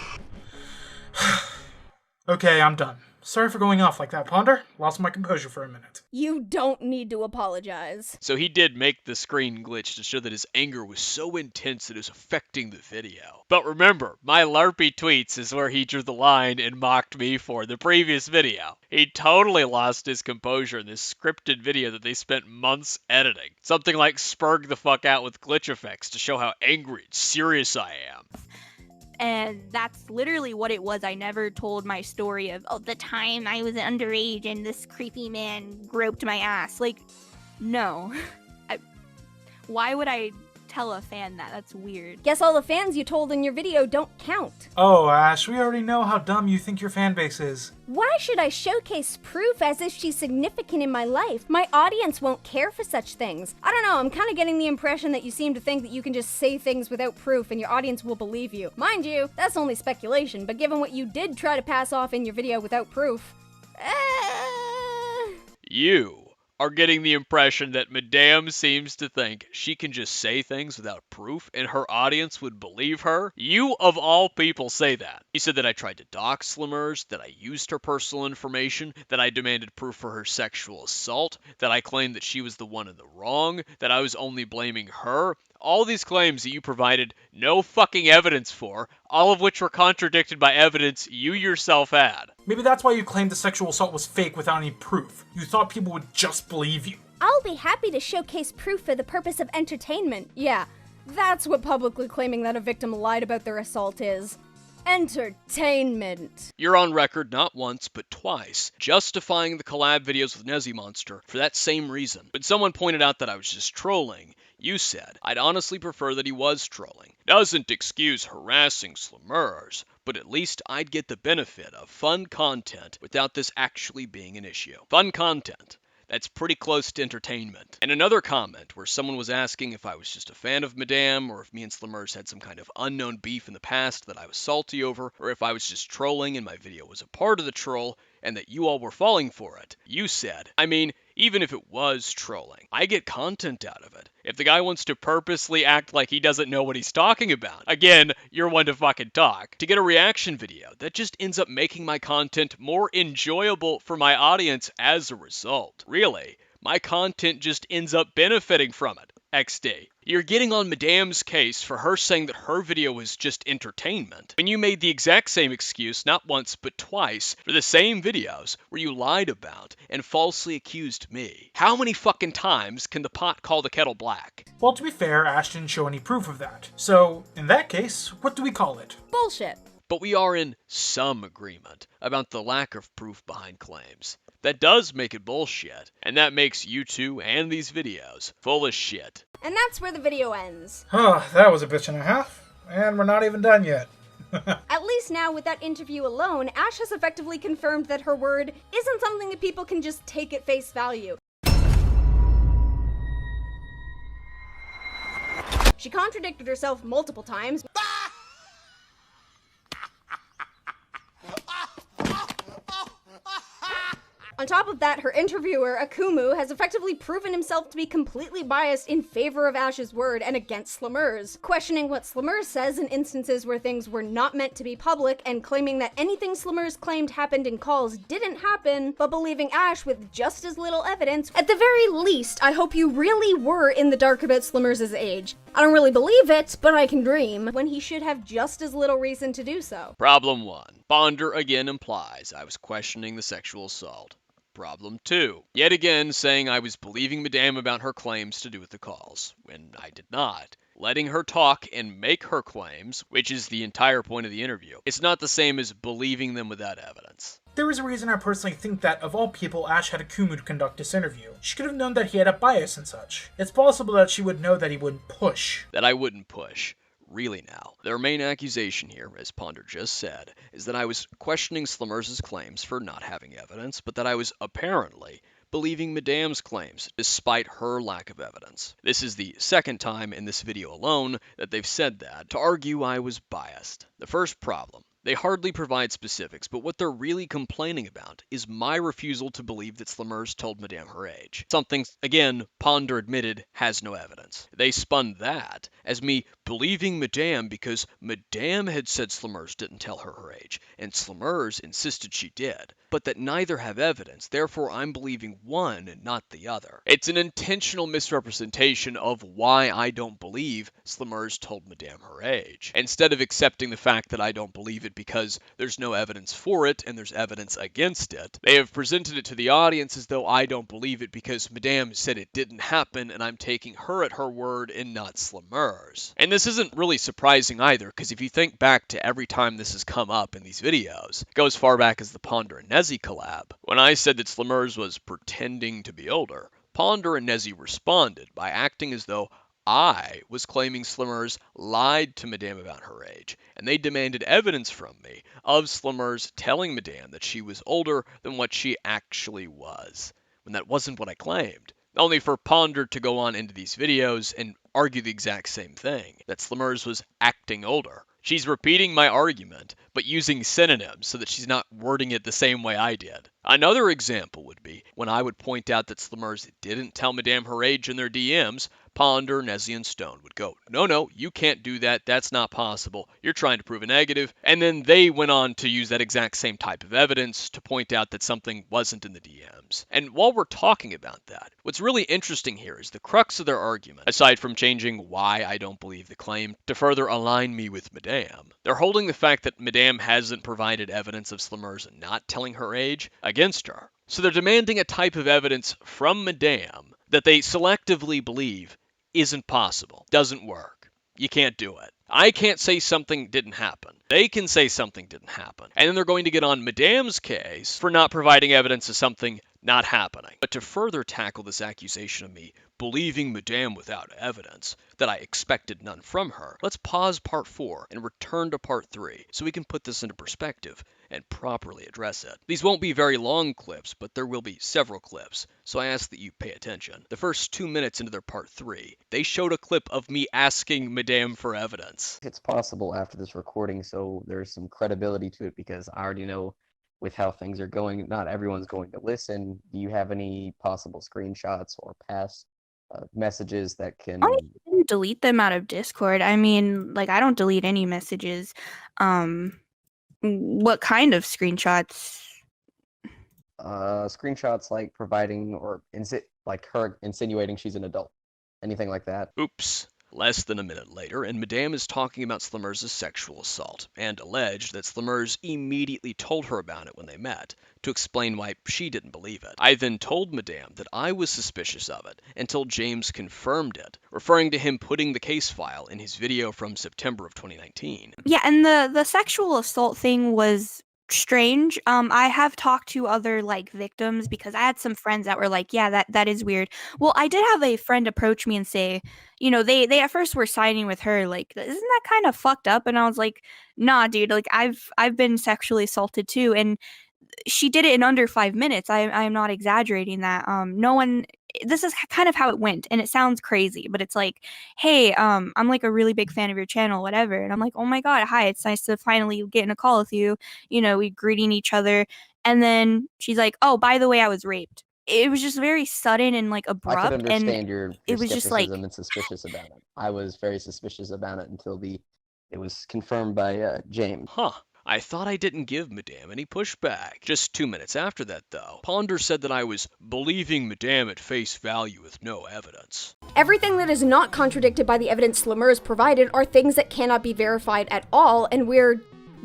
Okay, I'm done. Sorry for going off like that, Ponder. Lost my composure for a minute. You don't need to apologize. So he did make the screen glitch to show that his anger was so intense that it was affecting the video. But remember, my LARPy tweets is where he drew the line and mocked me for the previous video. He totally lost his composure in this scripted video that they spent months editing. Something like spurg the fuck out with glitch effects to show how angry and serious I am. And that's literally what it was. I never told my story of, the time I was underage and this creepy man groped my ass. Like, no. Why would I tell a fan that? That's weird. Guess all the fans you told in your video don't count. Oh, Ash, we already know how dumb you think your fan base is. Why should I showcase proof as if she's significant in my life? My audience won't care for such things. I don't know, I'm kind of getting the impression that you seem to think that you can just say things without proof and your audience will believe you. Mind you, that's only speculation, but given what you did try to pass off in your video without proof... You are getting the impression that Madame seems to think she can just say things without proof and her audience would believe her? You, of all people, say that. You said that I tried to dox Slimurz, that I used her personal information, that I demanded proof for her sexual assault, that I claimed that she was the one in the wrong, that I was only blaming her. All these claims that you provided no fucking evidence for, all of which were contradicted by evidence you yourself had. Maybe that's why you claimed the sexual assault was fake without any proof. You thought people would just believe you. I'll be happy to showcase proof for the purpose of entertainment. Yeah, that's what publicly claiming that a victim lied about their assault is. Entertainment. You're on record not once, but twice, justifying the collab videos with Nezziemonster for that same reason. When someone pointed out that I was just trolling, you said, I'd honestly prefer that he was trolling. Doesn't excuse harassing Slimurz, but at least I'd get the benefit of fun content without this actually being an issue. Fun content. That's pretty close to entertainment. And another comment where someone was asking if I was just a fan of Madame, or if me and Slimurz had some kind of unknown beef in the past that I was salty over, or if I was just trolling and my video was a part of the troll, and that you all were falling for it. You said, I mean, even if it was trolling, I get content out of it. If the guy wants to purposely act like he doesn't know what he's talking about, again, you're one to fucking talk, to get a reaction video, that just ends up making my content more enjoyable for my audience as a result. Really, my content just ends up benefiting from it. XD. You're getting on Madame's case for her saying that her video was just entertainment, when you made the exact same excuse not once but twice for the same videos where you lied about and falsely accused me. How many fucking times can the pot call the kettle black? Well, to be fair, Ash didn't show any proof of that. So, in that case, what do we call it? Bullshit. But we are in some agreement about the lack of proof behind claims. That does make it bullshit, and that makes you two and these videos full of shit. And that's where the video ends. That was a bitch and a half, and we're not even done yet. At least now, with that interview alone, Ash has effectively confirmed that her word isn't something that people can just take at face value. She contradicted herself multiple times. On top of that, her interviewer, Akumu, has effectively proven himself to be completely biased in favor of Ash's word and against Slimurz, questioning what Slimurz says in instances where things were not meant to be public, and claiming that anything Slimurz claimed happened in calls didn't happen, but believing Ash with just as little evidence. At the very least, I hope you really were in the dark about Slimurz's age. I don't really believe it, but I can dream, when he should have just as little reason to do so. Problem 1. Ponder again implies I was questioning the sexual assault. Problem 2. Yet again saying I was believing Madame about her claims to do with the calls, when I did not. Letting her talk and make her claims, which is the entire point of the interview. It's not the same as believing them without evidence. There is a reason I personally think that, of all people, Ash had Akumu to conduct this interview. She could have known that he had a bias and such. It's possible that she would know that he wouldn't push. That I wouldn't push. Really now. Their main accusation here, as Ponder just said, is that I was questioning Slimurz's claims for not having evidence, but that I was apparently believing Madame's claims, despite her lack of evidence. This is the second time in this video alone that they've said that, to argue I was biased. The first problem. They hardly provide specifics, but what they're really complaining about is my refusal to believe that Slimurz told Madame her age. Something, again, Ponder admitted has no evidence. They spun that as me believing Madame because Madame had said Slimurz didn't tell her her age, and Slimurz insisted she did, but that neither have evidence, therefore I'm believing one and not the other. It's an intentional misrepresentation of why I don't believe Slimurz told Madame her age, instead of accepting the fact that I don't believe it because there's no evidence for it and there's evidence against it. They have presented it to the audience as though I don't believe it because Madame said it didn't happen and I'm taking her at her word and not Slimurz. And this isn't really surprising either, because if you think back to every time this has come up in these videos, it goes far back as the Ponder and Nezzie collab. When I said that Slimurz was pretending to be older, Ponder and Nezzie responded by acting as though I was claiming Slimurz lied to Madame about her age, and they demanded evidence from me of Slimurz telling Madame that she was older than what she actually was, when that wasn't what I claimed. Only for Ponder to go on into these videos and argue the exact same thing, that Slimurz was acting older. She's repeating my argument, but using synonyms so that she's not wording it the same way I did. Another example would be when I would point out that Slimurz didn't tell Madame her age in their DMs, Ponder, Nezzie, and Stone would go, no, you can't do that, that's not possible, you're trying to prove a negative, and then they went on to use that exact same type of evidence to point out that something wasn't in the DMs. And while we're talking about that, what's really interesting here is the crux of their argument, aside from changing why I don't believe the claim to further align me with Madame, they're holding the fact that Madame hasn't provided evidence of Slimurz not telling her age against her. So they're demanding a type of evidence from Madame that they selectively believe isn't possible, doesn't work. You can't do it. I can't say something didn't happen. They can say something didn't happen. And then they're going to get on Madame's case for not providing evidence of something not happening. But to further tackle this accusation of me believing Madame without evidence, that I expected none from her, let's pause part 4 and return to part 3 so we can put this into perspective and properly address it. These won't be very long clips, but there will be several clips, so I ask that you pay attention. The first 2 minutes into their part 3, they showed a clip of me asking Madame for evidence. It's possible after this recording, so there's some credibility to it because I already know with how things are going, not everyone's going to listen. Do you have any possible screenshots or past messages that can... I didn't delete them out of Discord. I mean, like, I don't delete any messages. What kind of screenshots? Screenshots like providing or like her insinuating she's an adult. Anything like that. Oops. Less than a minute later, and Madame is talking about Slimurz's sexual assault, and alleged that Slimurz immediately told her about it when they met, to explain why she didn't believe it. I then told Madame that I was suspicious of it, until James confirmed it, referring to him putting the case file in his video from September of 2019. Yeah, and the sexual assault thing was strange. I have talked to other like victims because I had some friends that were like, yeah, that is weird. Well, I did have a friend approach me and say, you know, they at first were siding with her, like, isn't that kind of fucked up? And I was like, nah, dude, like I've been sexually assaulted too, and she did it in under 5 minutes. I'm not exaggerating that. This is kind of how it went, and it sounds crazy, but it's like, hey, I'm like a really big fan of your channel, whatever. And I'm like, oh my god, hi, it's nice to finally get in a call with you. You know, we greeting each other, and then she's like, oh, by the way, I was raped. It was just very sudden and like abrupt. I could understand and your it was just like and suspicious about it. I was very suspicious about it until it was confirmed by James. Huh. I thought I didn't give Madame any pushback. Just 2 minutes after that, though, Ponder said that I was believing Madame at face value with no evidence. Everything that is not contradicted by the evidence Slimurz provided are things that cannot be verified at all, and we're,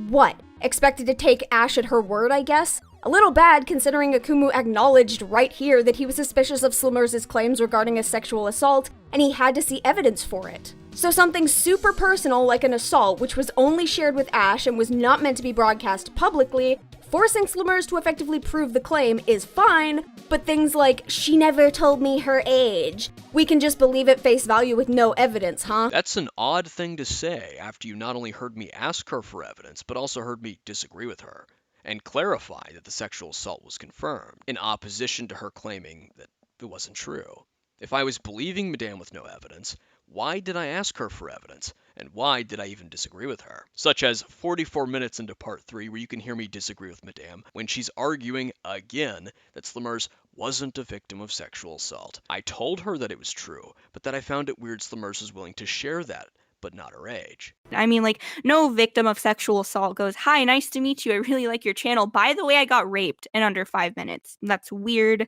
what, expected to take Ash at her word, I guess? A little bad considering Akumu acknowledged right here that he was suspicious of Slimurz's claims regarding a sexual assault, and he had to see evidence for it. So something super personal like an assault, which was only shared with Ash and was not meant to be broadcast publicly, forcing Slimurz to effectively prove the claim is fine, but things like, she never told me her age, we can just believe at face value with no evidence, huh? That's an odd thing to say after you not only heard me ask her for evidence, but also heard me disagree with her, and clarify that the sexual assault was confirmed, in opposition to her claiming that it wasn't true. If I was believing Madame with no evidence, why did I ask her for evidence? And why did I even disagree with her? Such as 44 minutes into part 3 where you can hear me disagree with Madame when she's arguing again that Slimurz wasn't a victim of sexual assault. I told her that it was true, but that I found it weird Slimurz was willing to share that, but not her age. I mean, like, no victim of sexual assault goes, hi, nice to meet you, I really like your channel. By the way, I got raped in under 5 minutes. That's weird.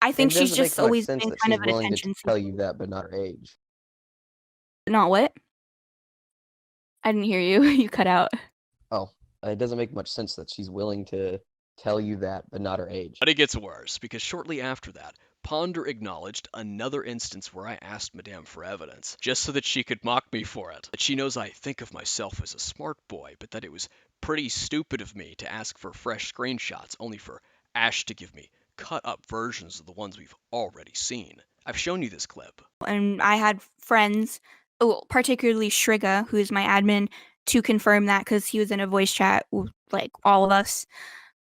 I think she's just always been kind of an attention seeker. Tell you that, but not her age. Not what? I didn't hear you. You cut out. Oh, it doesn't make much sense that she's willing to tell you that, but not her age. But it gets worse, because shortly after that, Ponder acknowledged another instance where I asked Madame for evidence, just so that she could mock me for it. That she knows I think of myself as a smart boy, but that it was pretty stupid of me to ask for fresh screenshots, only for Ash to give me cut-up versions of the ones we've already seen. I've shown you this clip. And I had friends, particularly Shriga, who's my admin, to confirm that because he was in a voice chat with, like, all of us.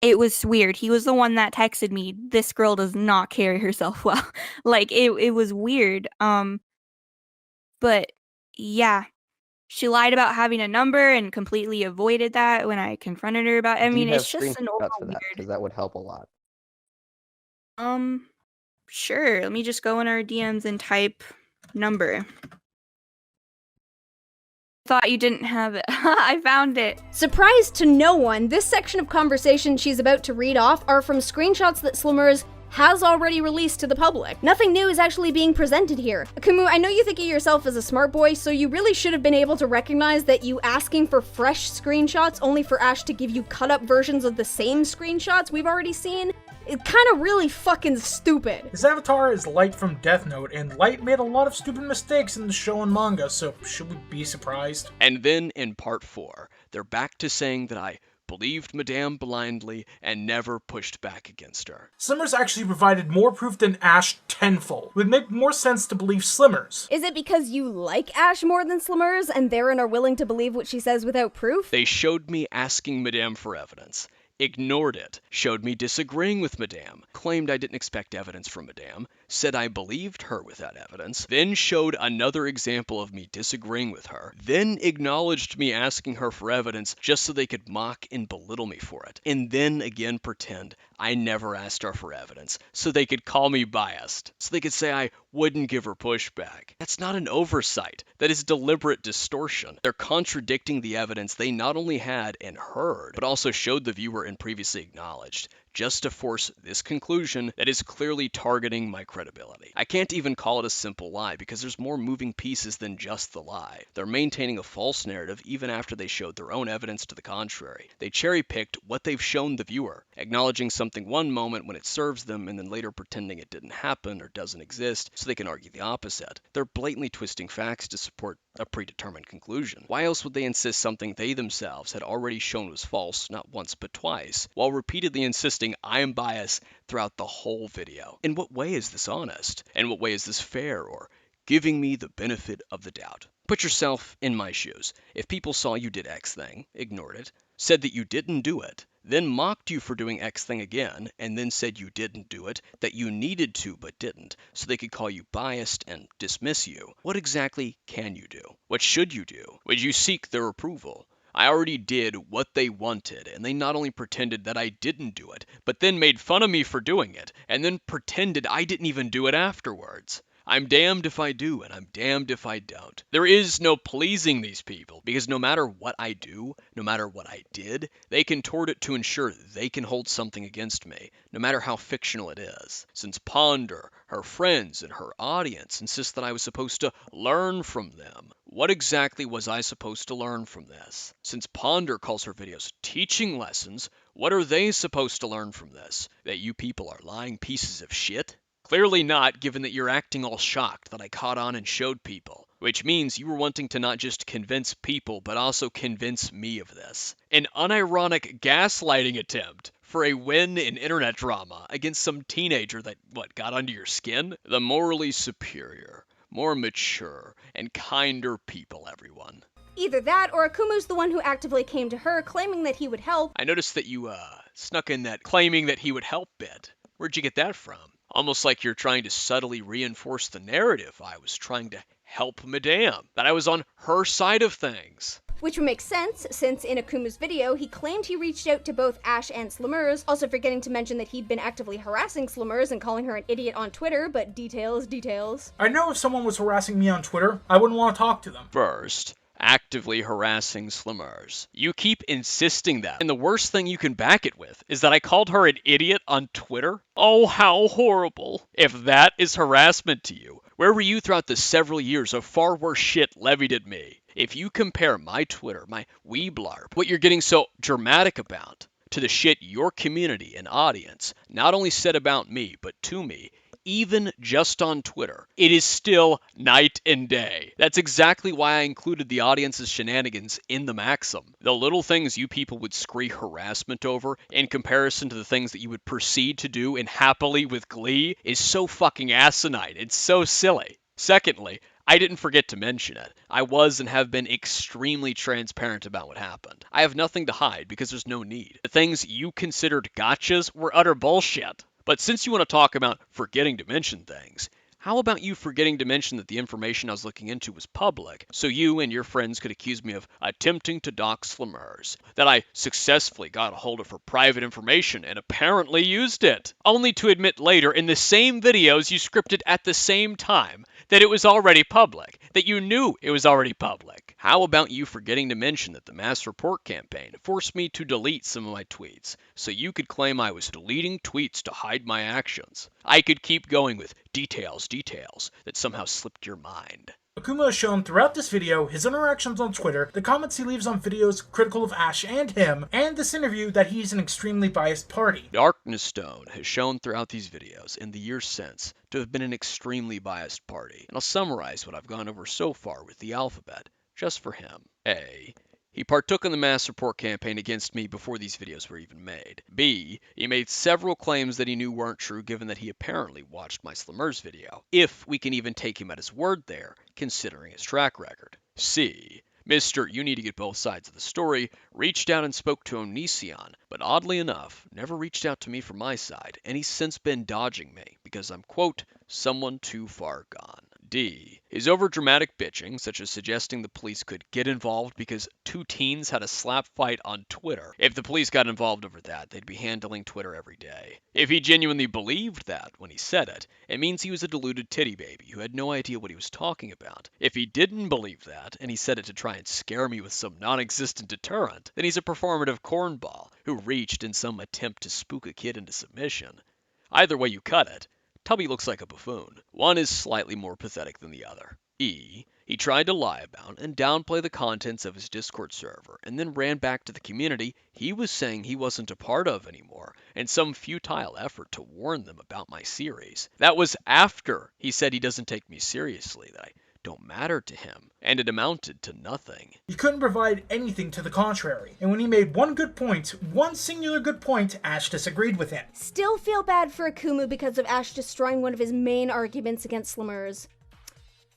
It was weird. He was the one that texted me, this girl does not carry herself well. Like, it was weird. But yeah, she lied about having a number and completely avoided that when I confronted her about it. I mean, it's just an overall weird. Because that would help a lot. Sure. Let me just go in our DMs and type number. Thought you didn't have it. I found it. Surprise to no one, this section of conversation she's about to read off are from screenshots that Slimurz has already released to the public. Nothing new is actually being presented here. Akumu, I know you think of yourself as a smart boy, so you really should have been able to recognize that you asking for fresh screenshots only for Ash to give you cut-up versions of the same screenshots we've already seen, it's kind of really fucking stupid. His avatar is Light from Death Note, and Light made a lot of stupid mistakes in the show and manga, so should we be surprised? And then in part 4, they're back to saying that I believed Madame blindly and never pushed back against her. Slimurz actually provided more proof than Ash tenfold. It would make more sense to believe Slimurz. Is it because you like Ash more than Slimurz and therein are willing to believe what she says without proof? They showed me asking Madame for evidence, ignored it, showed me disagreeing with Madame, claimed I didn't expect evidence from Madame, said I believed her with that evidence, then showed another example of me disagreeing with her, then acknowledged me asking her for evidence just so they could mock and belittle me for it, and then again pretend I never asked her for evidence so they could call me biased, so they could say I wouldn't give her pushback. That's not an oversight. That is deliberate distortion. They're contradicting the evidence they not only had and heard, but also showed the viewer and previously acknowledged, just to force this conclusion that is clearly targeting my credibility. I can't even call it a simple lie because there's more moving pieces than just the lie. They're maintaining a false narrative even after they showed their own evidence to the contrary. They cherry-picked what they've shown the viewer, acknowledging something one moment when it serves them and then later pretending it didn't happen or doesn't exist so they can argue the opposite. They're blatantly twisting facts to support a predetermined conclusion. Why else would they insist something they themselves had already shown was false not once but twice, while repeatedly insisting I am biased throughout the whole video? In what way is this honest? In what way is this fair or giving me the benefit of the doubt? Put yourself in my shoes. If people saw you did X thing, ignored it, said that you didn't do it, then mocked you for doing X thing again, and then said you didn't do it, that you needed to but didn't, so they could call you biased and dismiss you, what exactly can you do? What should you do? Would you seek their approval? I already did what they wanted, and they not only pretended that I didn't do it, but then made fun of me for doing it, and then pretended I didn't even do it afterwards. I'm damned if I do, and I'm damned if I don't. There is no pleasing these people, because no matter what I do, no matter what I did, they contort it to ensure they can hold something against me, no matter how fictional it is. Since Ponder, her friends, and her audience insist that I was supposed to learn from them, what exactly was I supposed to learn from this? Since Ponder calls her videos teaching lessons, What are they supposed to learn from this? That you people are lying pieces of shit? Clearly not, given that you're acting all shocked that I caught on and showed people. Which means you were wanting to not just convince people, but also convince me of this. An unironic gaslighting attempt for a win in internet drama against some teenager that, got under your skin? The morally superior, more mature, and kinder people, everyone. Either that, or Akumu's the one who actively came to her, claiming that he would help. I noticed that you, snuck in that claiming that he would help bit. Where'd you get that from? Almost like you're trying to subtly reinforce the narrative I was trying to help Madame, that I was on her side of things. Which would make sense, since in Akumu's video, he claimed he reached out to both Ash and Slimurz, also forgetting to mention that he'd been actively harassing Slimurz and calling her an idiot on Twitter, but details. I know if someone was harassing me on Twitter, I wouldn't want to talk to them. First, actively harassing Slimurz. You keep insisting that, and the worst thing you can back it with is that I called her an idiot on Twitter? Oh, how horrible. If that is harassment to you, where were you throughout the several years of far worse shit levied at me? If you compare my Twitter, my weeblarb, what you're getting so dramatic about, to the shit your community and audience not only said about me, but to me, even just on Twitter, it is still night and day. That's exactly why I included the audience's shenanigans in the maxim. The little things you people would scree harassment over in comparison to the things that you would proceed to do in happily with glee is so fucking asinine. It's so silly. Secondly, I didn't forget to mention it. I was and have been extremely transparent about what happened. I have nothing to hide because there's no need. The things you considered gotchas were utter bullshit. But since you want to talk about forgetting to mention things, how about you forgetting to mention that the information I was looking into was public, so you and your friends could accuse me of attempting to dox Slimurz, that I successfully got a hold of her private information and apparently used it, only to admit later in the same videos you scripted at the same time that it was already public, that you knew it was already public. How about you forgetting to mention that the mass report campaign forced me to delete some of my tweets, so you could claim I was deleting tweets to hide my actions? I could keep going with details that somehow slipped your mind. Akumu has shown throughout this video his interactions on Twitter, the comments he leaves on videos critical of Ash and him, and this interview that he's an extremely biased party. DarknessStone has shown throughout these videos in the years since to have been an extremely biased party, and I'll summarize what I've gone over so far with the alphabet, just for him. A. He partook in the mass report campaign against me before these videos were even made. B. He made several claims that he knew weren't true given that he apparently watched my Slimurz video, if we can even take him at his word there, considering his track record. C. Mr. You need to get both sides of the story, reached out and spoke to Onision, but oddly enough, never reached out to me from my side, and he's since been dodging me because I'm, quote, someone too far gone. D. His overdramatic bitching, such as suggesting the police could get involved because two teens had a slap fight on Twitter. If the police got involved over that, they'd be handling Twitter every day. If he genuinely believed that when he said it, it means he was a deluded titty baby who had no idea what he was talking about. If he didn't believe that, and he said it to try and scare me with some non-existent deterrent, then he's a performative cornball who reached in some attempt to spook a kid into submission. Either way you cut it, Tubby looks like a buffoon. One is slightly more pathetic than the other. E. He tried to lie about and downplay the contents of his Discord server, and then ran back to the community he was saying he wasn't a part of anymore, in some futile effort to warn them about my series. That was after he said he doesn't take me seriously, that I don't matter to him, and it amounted to nothing. He couldn't provide anything to the contrary, and when he made one good point, one singular good point, Ash disagreed with him. Still feel bad for Akumu because of Ash destroying one of his main arguments against Slimurz.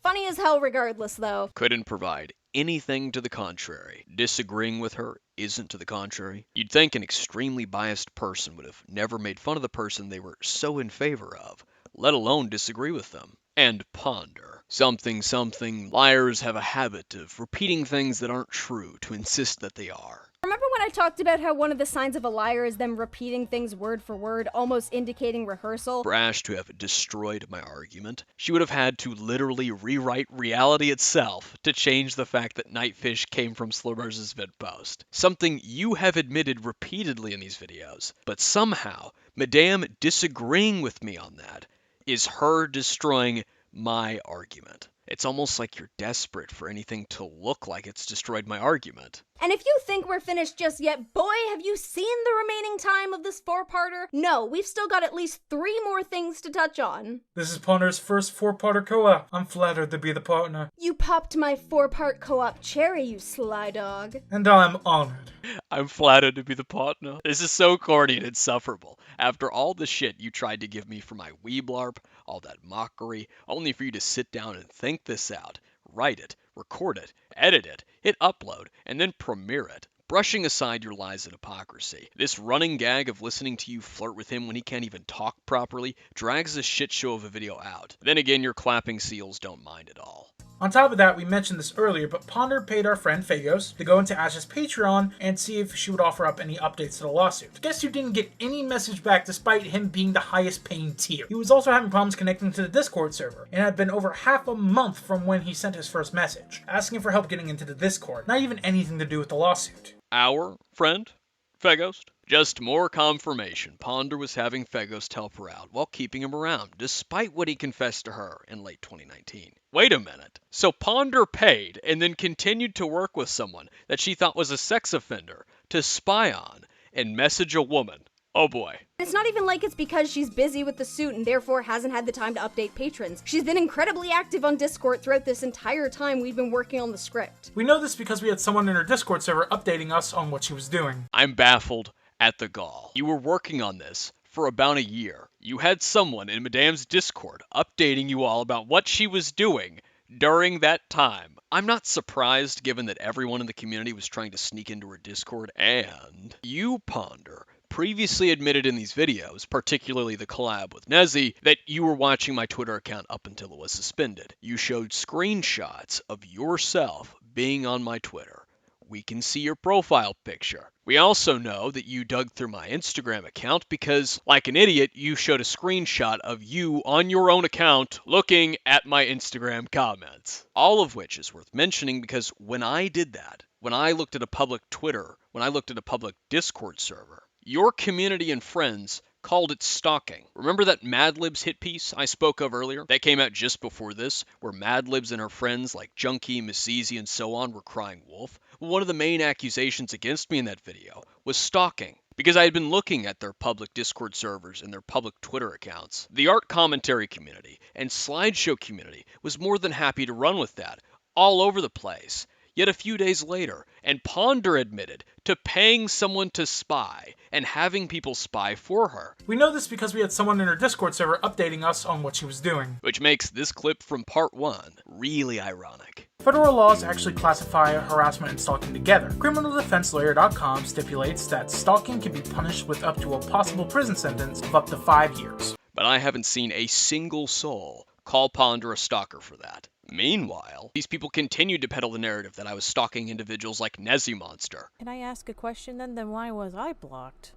Funny as hell regardless, though. Couldn't provide anything to the contrary. Disagreeing with her isn't to the contrary. You'd think an extremely biased person would have never made fun of the person they were so in favor of, let alone disagree with them. And ponder. Something, liars have a habit of repeating things that aren't true to insist that they are. Remember when I talked about how one of the signs of a liar is them repeating things word for word, almost indicating rehearsal? For Ash to have destroyed my argument, she would have had to literally rewrite reality itself to change the fact that Nightfish came from Slimurz's vidpost. Something you have admitted repeatedly in these videos, but somehow, Madame disagreeing with me on that is her destroying my argument. It's almost like you're desperate for anything to look like it's destroyed my argument. And if you think we're finished just yet, boy, have you seen the remaining time of this 4-parter? No, we've still got at least 3 more things to touch on. This is Ponder's first 4-parter co-op. I'm flattered to be the partner. You popped my 4-part co-op cherry, you sly dog. And I'm honored. I'm flattered to be the partner. This is so corny and insufferable. After all the shit you tried to give me for my Weeblarp, all that mockery, only for you to sit down and think this out, write it, record it, edit it, hit upload, and then premiere it. Brushing aside your lies and hypocrisy, this running gag of listening to you flirt with him when he can't even talk properly drags this shit show of a video out. Then again, your clapping seals don't mind at all. On top of that, we mentioned this earlier, but Ponder paid our friend Phagos to go into Ash's Patreon and see if she would offer up any updates to the lawsuit. Guess who didn't get any message back despite him being the highest paying tier? He was also having problems connecting to the Discord server, and had been over half a month from when he sent his first message, asking for help getting into the Discord, not even anything to do with the lawsuit. Our friend? Phagos? Just more confirmation Ponder was having Phagos help her out while keeping him around, despite what he confessed to her in late 2019. Wait a minute. So Ponder paid and then continued to work with someone that she thought was a sex offender to spy on and message a woman. Oh boy. It's not even like it's because she's busy with the suit and therefore hasn't had the time to update patrons. She's been incredibly active on Discord throughout this entire time we've been working on the script. We know this because we had someone in her Discord server updating us on what she was doing. I'm baffled at the gall. You were working on this for about a year. You had someone in Madame's Discord updating you all about what she was doing during that time. I'm not surprised given that everyone in the community was trying to sneak into her Discord, and you, Ponder, previously admitted in these videos, particularly the collab with Nezzie, that you were watching my Twitter account up until it was suspended. You showed screenshots of yourself being on my Twitter. We can see your profile picture. We also know that you dug through my Instagram account because, like an idiot, you showed a screenshot of you on your own account looking at my Instagram comments. All of which is worth mentioning because when I did that, when I looked at a public Twitter, when I looked at a public Discord server, your community and friends called it stalking. Remember that Madlibs hit piece I spoke of earlier? That came out just before this, where Madlibs and her friends like Junkie, Miss Easy, and so on were crying wolf? Well, one of the main accusations against me in that video was stalking, because I had been looking at their public Discord servers and their public Twitter accounts. The art commentary community and slideshow community was more than happy to run with that, all over the place. Yet a few days later, and Ponder admitted to paying someone to spy and having people spy for her. We know this because we had someone in her Discord server updating us on what she was doing. Which makes this clip from part 1 really ironic. Federal laws actually classify harassment and stalking together. CriminalDefenseLawyer.com stipulates that stalking can be punished with up to a possible prison sentence of up to 5 years. But I haven't seen a single soul call Ponder a stalker for that. Meanwhile, these people continued to peddle the narrative that I was stalking individuals like Nezziemonster. Can I ask a question then? Then why was I blocked?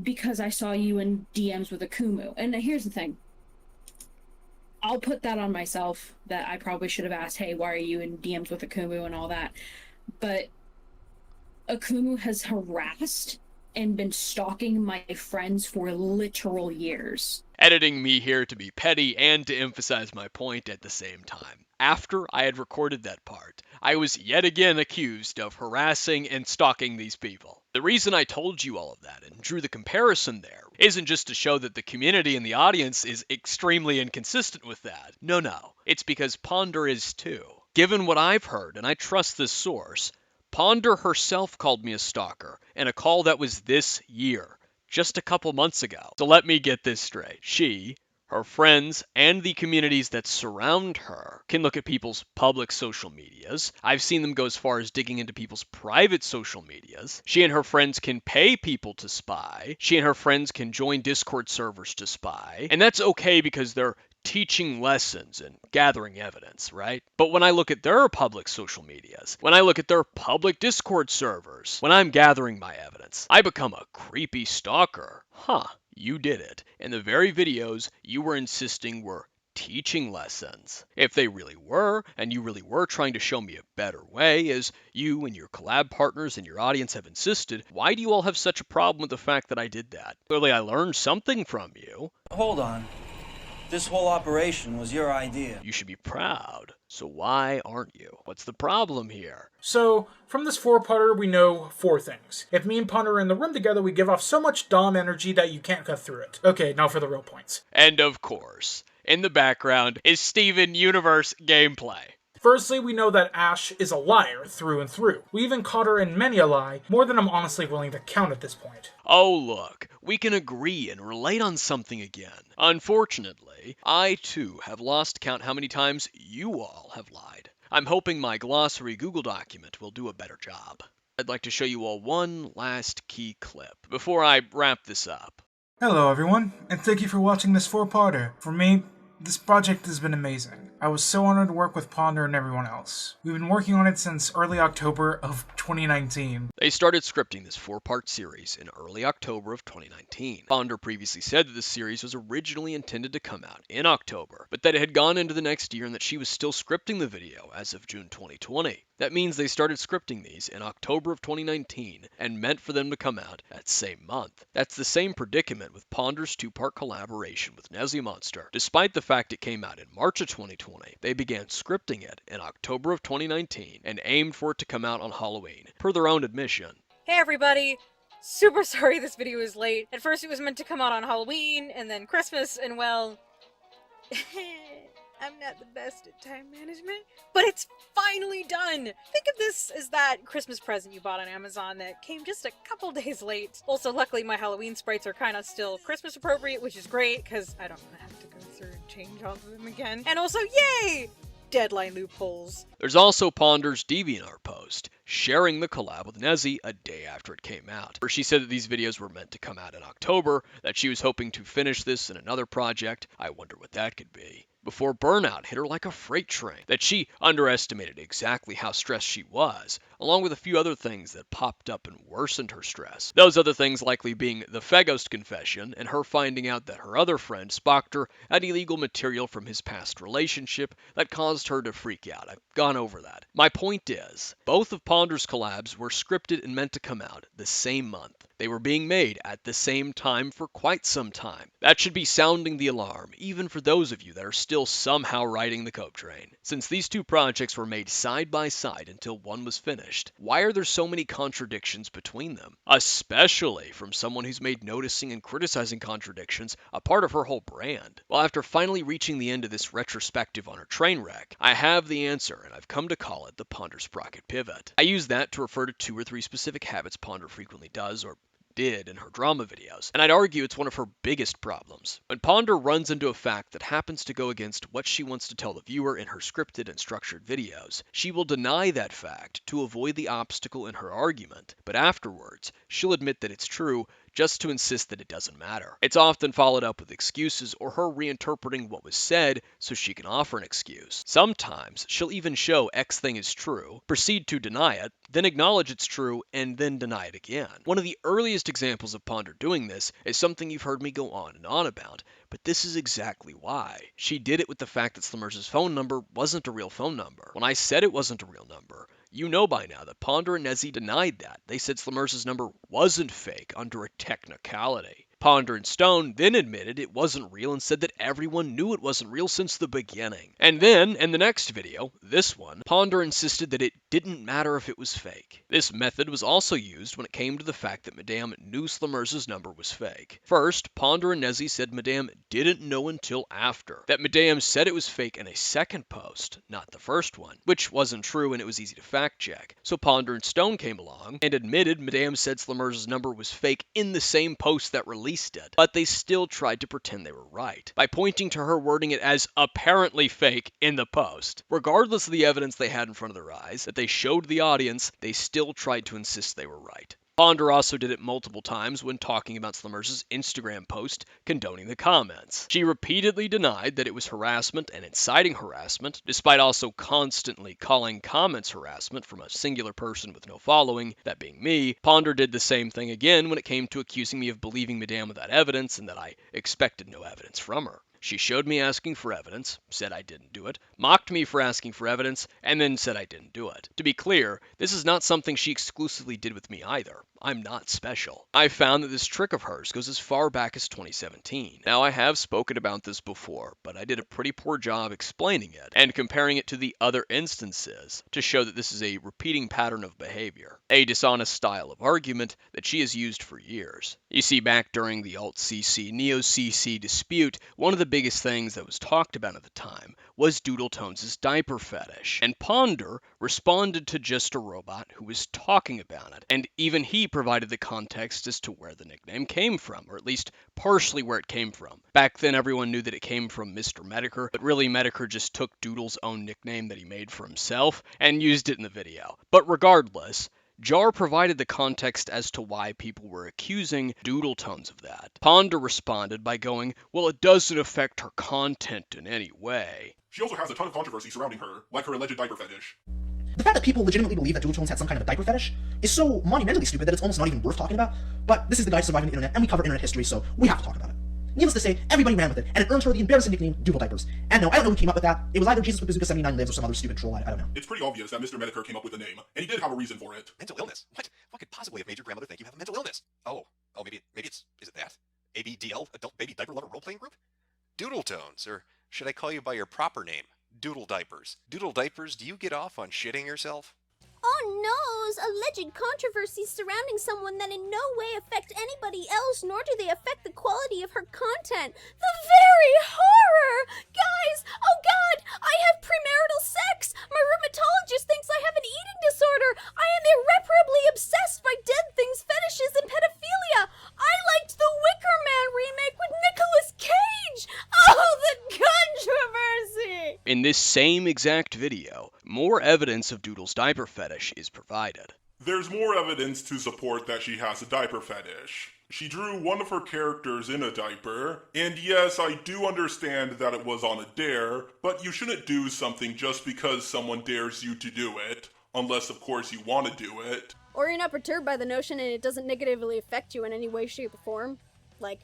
Because I saw you in DMs with Akumu. And here's the thing. I'll put that on myself, that I probably should have asked, hey, why are you in DMs with Akumu and all that. But Akumu has harassed and been stalking my friends for literal years. Editing me here to be petty and to emphasize my point at the same time. After I had recorded that part, I was yet again accused of harassing and stalking these people. The reason I told you all of that and drew the comparison there isn't just to show that the community and the audience is extremely inconsistent with that. No, it's because Ponder is too. Given what I've heard, and I trust this source, Ponder herself called me a stalker in a call that was this year. Just a couple months ago. So let me get this straight. She, her friends, and the communities that surround her can look at people's public social medias. I've seen them go as far as digging into people's private social medias. She and her friends can pay people to spy. She and her friends can join Discord servers to spy. And that's okay because they're teaching lessons and gathering evidence, right? But when I look at their public social medias, when I look at their public Discord servers, when I'm gathering my evidence, I become a creepy stalker. You did it. And the very videos you were insisting were teaching lessons. If they really were, and you really were trying to show me a better way, as you and your collab partners and your audience have insisted, why do you all have such a problem with the fact that I did that? Clearly I learned something from you. Hold on. This whole operation was your idea. You should be proud. So why aren't you? What's the problem here? So, from this 4-parter, we know 4 things. If me and Ponder are in the room together, we give off so much Dom energy that you can't cut through it. Okay, now for the real points. And of course, in the background is Steven Universe gameplay. Firstly, we know that Ash is a liar through and through. We even caught her in many a lie, more than I'm honestly willing to count at this point. Oh look, we can agree and relate on something again. Unfortunately, I too have lost count how many times you all have lied. I'm hoping my glossary Google document will do a better job. I'd like to show you all one last key clip before I wrap this up. Hello everyone, and thank you for watching this 4-parter. For me, this project has been amazing. I was so honored to work with Ponder and everyone else. We've been working on it since early October of 2019. They started scripting this 4-part series in early October of 2019. Ponder previously said that this series was originally intended to come out in October, but that it had gone into the next year and that she was still scripting the video as of June 2020. That means they started scripting these in October of 2019 and meant for them to come out that same month. That's the same predicament with Ponder's 2-part collaboration with Nezziemonster. Despite the fact it came out in March of 2020, they began scripting it in October of 2019 and aimed for it to come out on Halloween, per their own admission. Hey everybody! Super sorry this video is late. At first it was meant to come out on Halloween, and then Christmas, and well... I'm not the best at time management, but it's finally done! Think of this as that Christmas present you bought on Amazon that came just a couple days late. Also, luckily my Halloween sprites are kinda still Christmas appropriate, which is great, because I don't have to go through and change all of them again. And also, yay! Deadline loopholes. There's also Ponder's DeviantArt post, sharing the collab with Nezzie a day after it came out, where she said that these videos were meant to come out in October, that she was hoping to finish this in another project. I wonder what that could be. Before burnout hit her like a freight train, that she underestimated exactly how stressed she was, along with a few other things that popped up and worsened her stress. Those other things likely being the Feghost confession and her finding out that her other friend, Sprocket, had illegal material from his past relationship that caused her to freak out. I've gone over that. My point is, both of Ponder's collabs were scripted and meant to come out the same month. They were being made at the same time for quite some time. That should be sounding the alarm, even for those of you that are still somehow riding the cope train. Since these two projects were made side by side until one was finished, why are there so many contradictions between them? Especially from someone who's made noticing and criticizing contradictions a part of her whole brand. Well, after finally reaching the end of this retrospective on her train wreck, I have the answer, and I've come to call it the Ponder Sprocket pivot. I use that to refer to 2 or 3 specific habits Ponder frequently does, or did in her drama videos, and I'd argue it's one of her biggest problems. When Ponder runs into a fact that happens to go against what she wants to tell the viewer in her scripted and structured videos, she will deny that fact to avoid the obstacle in her argument, but afterwards, she'll admit that it's true just to insist that it doesn't matter. It's often followed up with excuses or her reinterpreting what was said so she can offer an excuse. Sometimes she'll even show X thing is true, proceed to deny it, then acknowledge it's true, and then deny it again. One of the earliest examples of Ponder doing this is something you've heard me go on and on about, but this is exactly why. She did it with the fact that Slimurz's phone number wasn't a real phone number. When I said it wasn't a real number, you know by now that Ponder and Nezzie denied that. They said Slimurz's number wasn't fake under a technicality. Ponder and Stone then admitted it wasn't real and said that everyone knew it wasn't real since the beginning. And then, in the next video, this one, Ponder insisted that it didn't matter if it was fake. This method was also used when it came to the fact that Madame knew Slimurz's number was fake. First, Ponder and Nezzie said Madame didn't know until after. That Madame said it was fake in a second post, not the first one, which wasn't true and it was easy to fact check. So Ponder and Stone came along and admitted Madame said Slimurz's number was fake in the same post that released it, but they still tried to pretend they were right, by pointing to her wording it as apparently fake in the post. Regardless of the evidence they had in front of their eyes, that they showed the audience, they still tried to insist they were right. Ponder also did it multiple times when talking about Slimurz's Instagram post condoning the comments. She repeatedly denied that it was harassment and inciting harassment, despite also constantly calling comments harassment from a singular person with no following, that being me. Ponder did the same thing again when it came to accusing me of believing Madame without evidence and that I expected no evidence from her. She showed me asking for evidence, said I didn't do it, mocked me for asking for evidence, and then said I didn't do it. To be clear, this is not something she exclusively did with me either. I'm not special. I found that this trick of hers goes as far back as 2017. Now, I have spoken about this before, but I did a pretty poor job explaining it and comparing it to the other instances to show that this is a repeating pattern of behavior, a dishonest style of argument that she has used for years. You see, back during the alt-CC, neo-CC dispute, one of the biggest things that was talked about at the time was Doodletones' diaper fetish, and Ponder responded to just a robot who was talking about it, and even he provided the context as to where the nickname came from, or at least partially where it came from. Back then everyone knew that it came from Mr. Medicare, but really Medicare just took Doodle's own nickname that he made for himself and used it in the video. But regardless, Jar provided the context as to why people were accusing Doodletones of that. Ponder responded by going, well, it doesn't affect her content in any way. She also has a ton of controversy surrounding her, like her alleged diaper fetish. The fact that people legitimately believe that Doodletones had some kind of a diaper fetish is so monumentally stupid that it's almost not even worth talking about, but this is the guide to surviving the internet, and we cover internet history, so we have to talk about it. Needless to say, everybody ran with it, and it earned her the embarrassing nickname Doodle Diapers. And no, I don't know who came up with that. It was either Jesus with Bazooka 79 Lives or some other stupid troll, I don't know. It's pretty obvious that Mr. Medicare came up with the name, and he did have a reason for it. Mental illness? What could possibly have made your grandmother think you have a mental illness? Oh, maybe is it that? ABDL, Adult Baby Diaper Lover Role-Playing Group? Doodletones, or should I call you by your proper name? Doodle Diapers. Doodle Diapers, do you get off on shitting yourself? Oh no's! Alleged controversies surrounding someone that in no way affect anybody else, nor do they affect the quality of her content. The very horror! Guys, oh god, I have premarital sex! My rheumatologist thinks I have an eating disorder! I am irreparably obsessed by dead things, fetishes, and pedophilia! I liked the Wicker Man remake with Nicolas Cage! Oh, the controversy! In this same exact video, more evidence of Doodle's diaper fetish is provided. There's more evidence to support that she has a diaper fetish. She drew one of her characters in a diaper, and yes, I do understand that it was on a dare, but you shouldn't do something just because someone dares you to do it, unless of course you want to do it. Or you're not perturbed by the notion and it doesn't negatively affect you in any way, shape, or form. Like,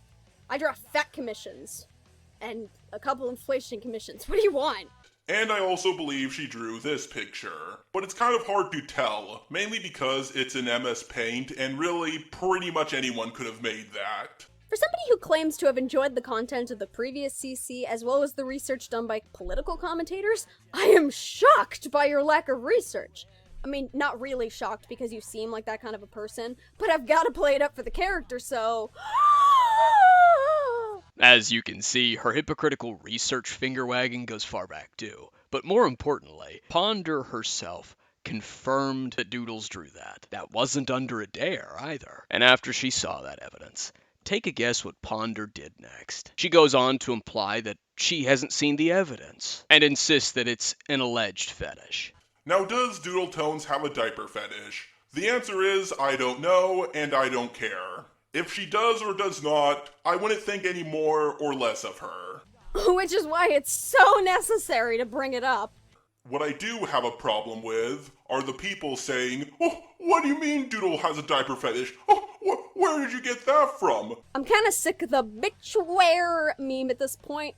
I draw fat commissions, and a couple inflation commissions. What do you want? And I also believe she drew this picture. But it's kind of hard to tell, mainly because it's in MS Paint, and really, pretty much anyone could have made that. For somebody who claims to have enjoyed the content of the previous CC, as well as the research done by political commentators, I am shocked by your lack of research. I mean, not really shocked because you seem like that kind of a person, but I've gotta play it up for the character, so... As you can see, her hypocritical research finger-wagging goes far back too. But more importantly, Ponder herself confirmed that Doodles drew that. That wasn't under a dare, either. And after she saw that evidence, take a guess what Ponder did next. She goes on to imply that she hasn't seen the evidence, and insists that it's an alleged fetish. Now, does Doodletones have a diaper fetish? The answer is, I don't know, and I don't care. If she does or does not, I wouldn't think any more or less of her. Which is why it's so necessary to bring it up. What I do have a problem with are the people saying, oh, what do you mean Doodle has a diaper fetish? Oh, where did you get that from? I'm kinda sick of the bitchware meme at this point.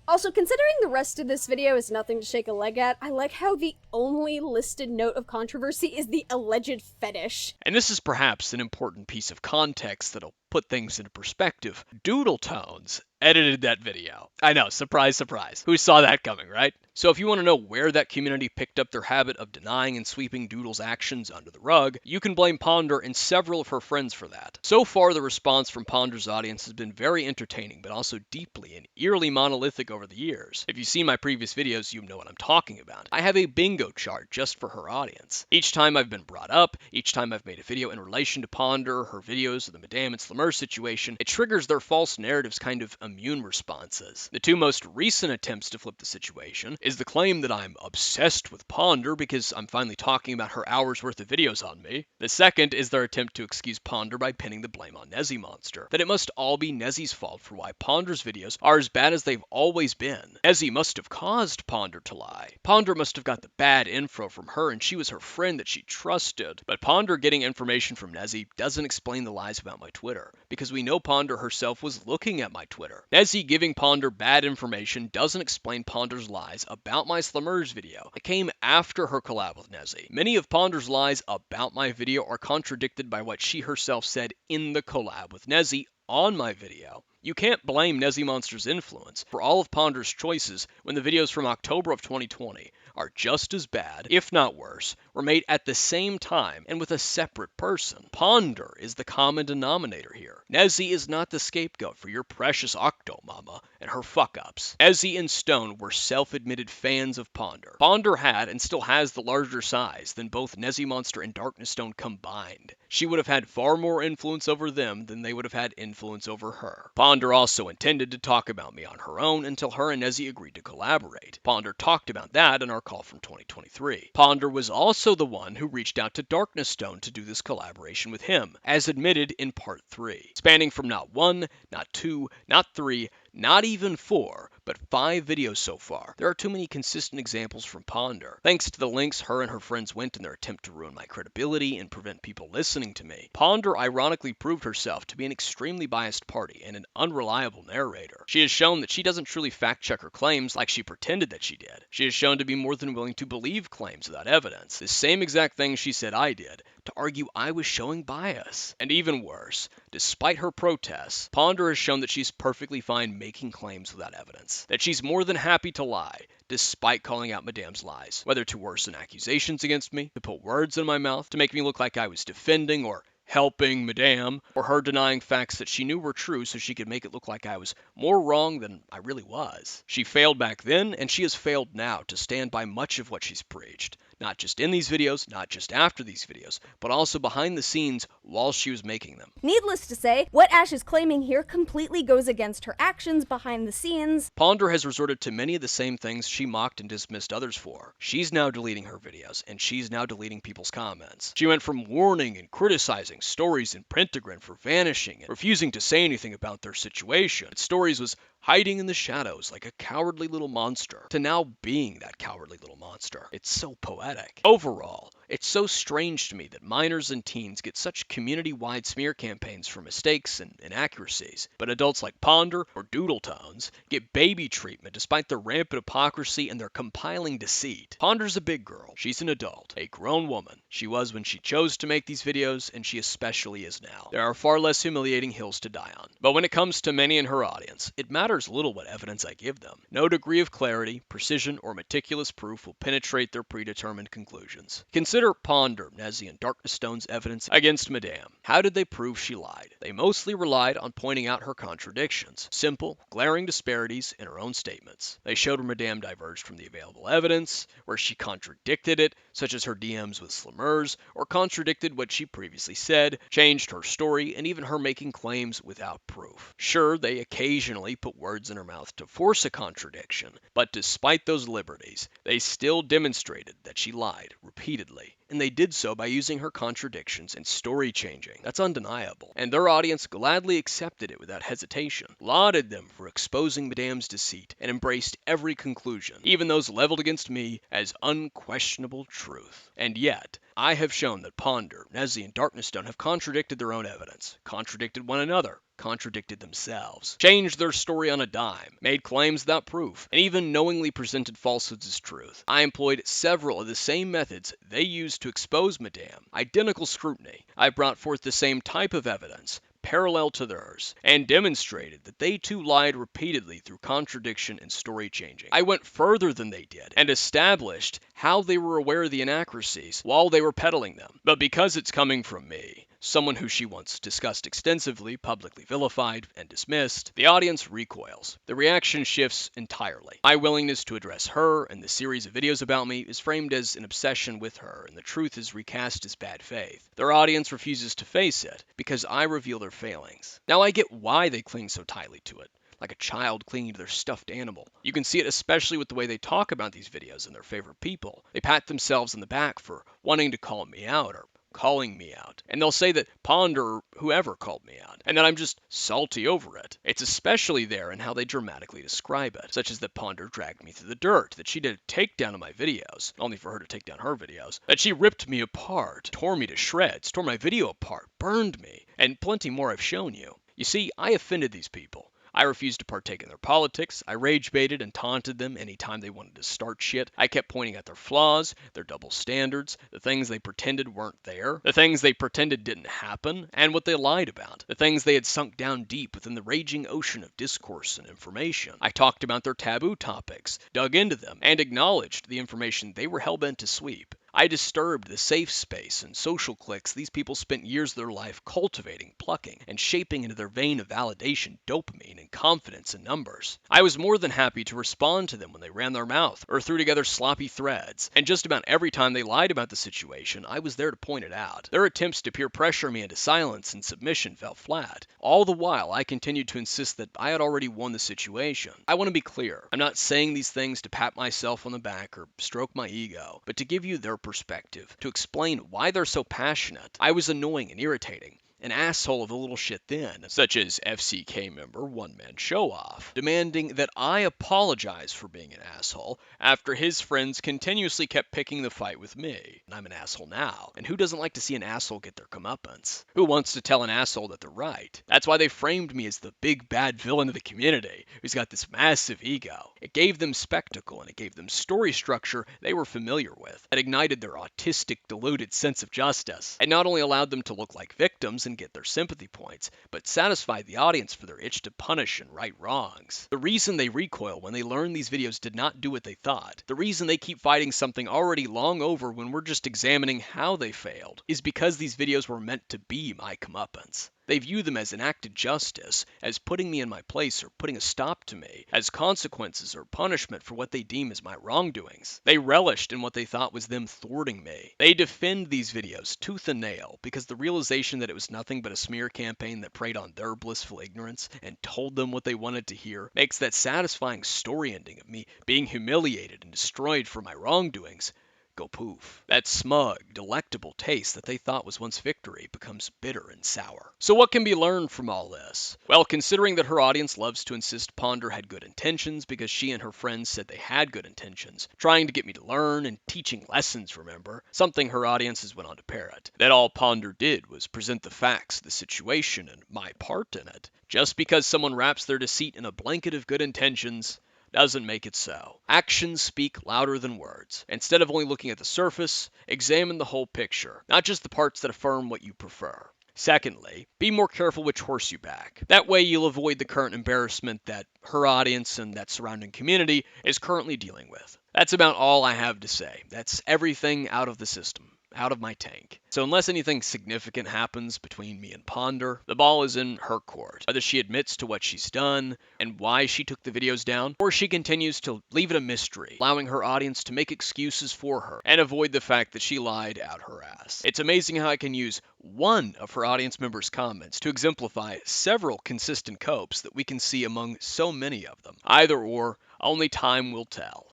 Also, considering the rest of this video is nothing to shake a leg at, I like how the only listed note of controversy is the alleged fetish. And this is perhaps an important piece of context that'll put things into perspective. Doodletones edited that video. I know, surprise, surprise. Who saw that coming, right? So if you want to know where that community picked up their habit of denying and sweeping Doodle's actions under the rug, you can blame Ponder and several of her friends for that. So far, the response from Ponder's audience has been very entertaining, but also deeply and eerily monolithic over the years. If you've seen my previous videos, you know what I'm talking about. I have a bingo chart just for her audience. Each time I've been brought up, each time I've made a video in relation to Ponder, her videos of the Madame and Slimurz situation, it triggers their false narratives kind of immune responses. The two most recent attempts to flip the situation is the claim that I'm obsessed with Ponder because I'm finally talking about her hours worth of videos on me. The second is their attempt to excuse Ponder by pinning the blame on Nezziemonster, that it must all be Nezzie's fault for why Ponder's videos are as bad as they've always been. Nezzie must have caused Ponder to lie. Ponder must have got the bad bad info from her, and she was her friend that she trusted. But Ponder getting information from Nezzie doesn't explain the lies about my Twitter, because we know Ponder herself was looking at my Twitter. Nezzie giving Ponder bad information doesn't explain Ponder's lies about my Slimurz video. It came after her collab with Nezzie. Many of Ponder's lies about my video are contradicted by what she herself said in the collab with Nezzie on my video. You can't blame Nezziemonster's influence for all of Ponder's choices when the videos from October of 2020 are just as bad, if not worse, were made at the same time and with a separate person. Ponder is the common denominator here. Nezzie is not the scapegoat for your precious Octo mama and her fuck-ups. Nezzie and Stone were self-admitted fans of Ponder. Ponder had and still has the larger size than both Nezziemonster and DarknessStone combined. She would have had far more influence over them than they would have had influence over her. Ponder also intended to talk about me on her own until her and Nezzie agreed to collaborate. Ponder talked about that in our call from 2023. Ponder was also the one who reached out to DarknessStone to do this collaboration with him, as admitted in part 3. Spanning from not 1, not 2, not 3, not even 4, but 5 videos so far. There are too many consistent examples from Ponder. Thanks to the links her and her friends went in their attempt to ruin my credibility and prevent people listening to me, Ponder ironically proved herself to be an extremely biased party and an unreliable narrator. She has shown that she doesn't truly fact-check her claims like she pretended that she did. She has shown to be more than willing to believe claims without evidence. The same exact thing she said I did, to argue I was showing bias. And even worse, despite her protests, Ponder has shown that she's perfectly fine making claims without evidence. That she's more than happy to lie, despite calling out Madame's lies. Whether to worsen accusations against me, to put words in my mouth, to make me look like I was defending or helping Madame, or her denying facts that she knew were true so she could make it look like I was more wrong than I really was. She failed back then, and she has failed now to stand by much of what she's preached. Not just in these videos, not just after these videos, but also behind the scenes while she was making them. Needless to say, what Ash is claiming here completely goes against her actions behind the scenes. Ponder has resorted to many of the same things she mocked and dismissed others for. She's now deleting her videos, and she's now deleting people's comments. She went from warning and criticizing Stories and Pentagram for vanishing and refusing to say anything about their situation. Stories was hiding in the shadows like a cowardly little monster, to now being that cowardly little monster. It's so poetic. Overall, it's so strange to me that minors and teens get such community-wide smear campaigns for mistakes and inaccuracies, but adults like Ponder or Doodle Tones get baby treatment despite their rampant hypocrisy and their compiling deceit. Ponder's a big girl. She's an adult, a grown woman. She was when she chose to make these videos, and she especially is now. There are far less humiliating hills to die on. But when it comes to many in her audience, it matters little what evidence I give them. No degree of clarity, precision, or meticulous proof will penetrate their predetermined conclusions. Consider Ponder, Nezzie, and DarknessStone's evidence against Madame. How did they prove she lied? They mostly relied on pointing out her contradictions, simple, glaring disparities in her own statements. They showed where Madame diverged from the available evidence, where she contradicted it, such as her DMs with Slimurz, or contradicted what she previously said, changed her story, and even her making claims without proof. Sure, they occasionally put words in her mouth to force a contradiction, but despite those liberties, they still demonstrated that she lied repeatedly, and they did so by using her contradictions and story changing. That's undeniable, and their audience gladly accepted it without hesitation, lauded them for exposing Madame's deceit, and embraced every conclusion, even those leveled against me, as unquestionable truth. And yet, I have shown that Ponder, Nezzie, and DarknessStone have contradicted their own evidence, contradicted one another, contradicted themselves, changed their story on a dime, made claims without proof, and even knowingly presented falsehoods as truth. I employed several of the same methods they used to expose Madame, identical scrutiny. I brought forth the same type of evidence, parallel to theirs, and demonstrated that they too lied repeatedly through contradiction and story changing. I went further than they did, and established how they were aware of the inaccuracies while they were peddling them. But because it's coming from me, someone who she once discussed extensively, publicly vilified, and dismissed, the audience recoils. The reaction shifts entirely. My willingness to address her and the series of videos about me is framed as an obsession with her, and the truth is recast as bad faith. Their audience refuses to face it because I reveal their failings. Now I get why they cling so tightly to it, like a child clinging to their stuffed animal. You can see it especially with the way they talk about these videos and their favorite people. They pat themselves on the back for wanting to call me out or calling me out. And they'll say that Ponder or whoever called me out, and that I'm just salty over it. It's especially there in how they dramatically describe it, such as that Ponder dragged me through the dirt, that she did a takedown of my videos, only for her to take down her videos, that she ripped me apart, tore me to shreds, tore my video apart, burned me, and plenty more I've shown you. You see, I offended these people. I refused to partake in their politics. I rage baited and taunted them anytime they wanted to start shit. I kept pointing at their flaws, their double standards, the things they pretended weren't there, the things they pretended didn't happen, and what they lied about, the things they had sunk down deep within the raging ocean of discourse and information. I talked about their taboo topics, dug into them, and acknowledged the information they were hell-bent to sweep. I disturbed the safe space and social cliques these people spent years of their life cultivating, plucking, and shaping into their vein of validation, dopamine, and confidence in numbers. I was more than happy to respond to them when they ran their mouth or threw together sloppy threads, and just about every time they lied about the situation, I was there to point it out. Their attempts to peer pressure me into silence and submission fell flat. All the while, I continued to insist that I had already won the situation. I want to be clear. I'm not saying these things to pat myself on the back or stroke my ego, but to give you their perspective, to explain why they're so passionate. I was annoying and irritating, an asshole of a little shit then, such as FCK member One Man Show Off, demanding that I apologize for being an asshole after his friends continuously kept picking the fight with me. And I'm an asshole now, and who doesn't like to see an asshole get their comeuppance? Who wants to tell an asshole that they're right? That's why they framed me as the big bad villain of the community, who's got this massive ego. It gave them spectacle, and it gave them story structure they were familiar with. It ignited their autistic, deluded sense of justice. It not only allowed them to look like victims and get their sympathy points, but satisfied the audience for their itch to punish and right wrongs. The reason they recoil when they learn these videos did not do what they thought, the reason they keep fighting something already long over when we're just examining how they failed, is because these videos were meant to be my comeuppance. They view them as enacted justice, as putting me in my place or putting a stop to me, as consequences or punishment for what they deem as my wrongdoings. They relished in what they thought was them thwarting me. They defend these videos tooth and nail because the realization that it was nothing but a smear campaign that preyed on their blissful ignorance and told them what they wanted to hear makes that satisfying story ending of me being humiliated and destroyed for my wrongdoings go poof. That smug, delectable taste that they thought was once victory becomes bitter and sour. So what can be learned from all this? Well, considering that her audience loves to insist Ponder had good intentions because she and her friends said they had good intentions, trying to get me to learn and teaching lessons, remember, something her audiences went on to parrot, that all Ponder did was present the facts, the situation, and my part in it. Just because someone wraps their deceit in a blanket of good intentions doesn't make it so. Actions speak louder than words. Instead of only looking at the surface, examine the whole picture, not just the parts that affirm what you prefer. Secondly, be more careful which horse you back. That way you'll avoid the current embarrassment that her audience and that surrounding community is currently dealing with. That's about all I have to say. That's everything out of the system, out of my tank. So unless anything significant happens between me and Ponder, the ball is in her court. Whether she admits to what she's done and why she took the videos down, or she continues to leave it a mystery, allowing her audience to make excuses for her and avoid the fact that she lied out her ass. It's amazing how I can use one of her audience members' comments to exemplify several consistent copes that we can see among so many of them. Either or, only time will tell.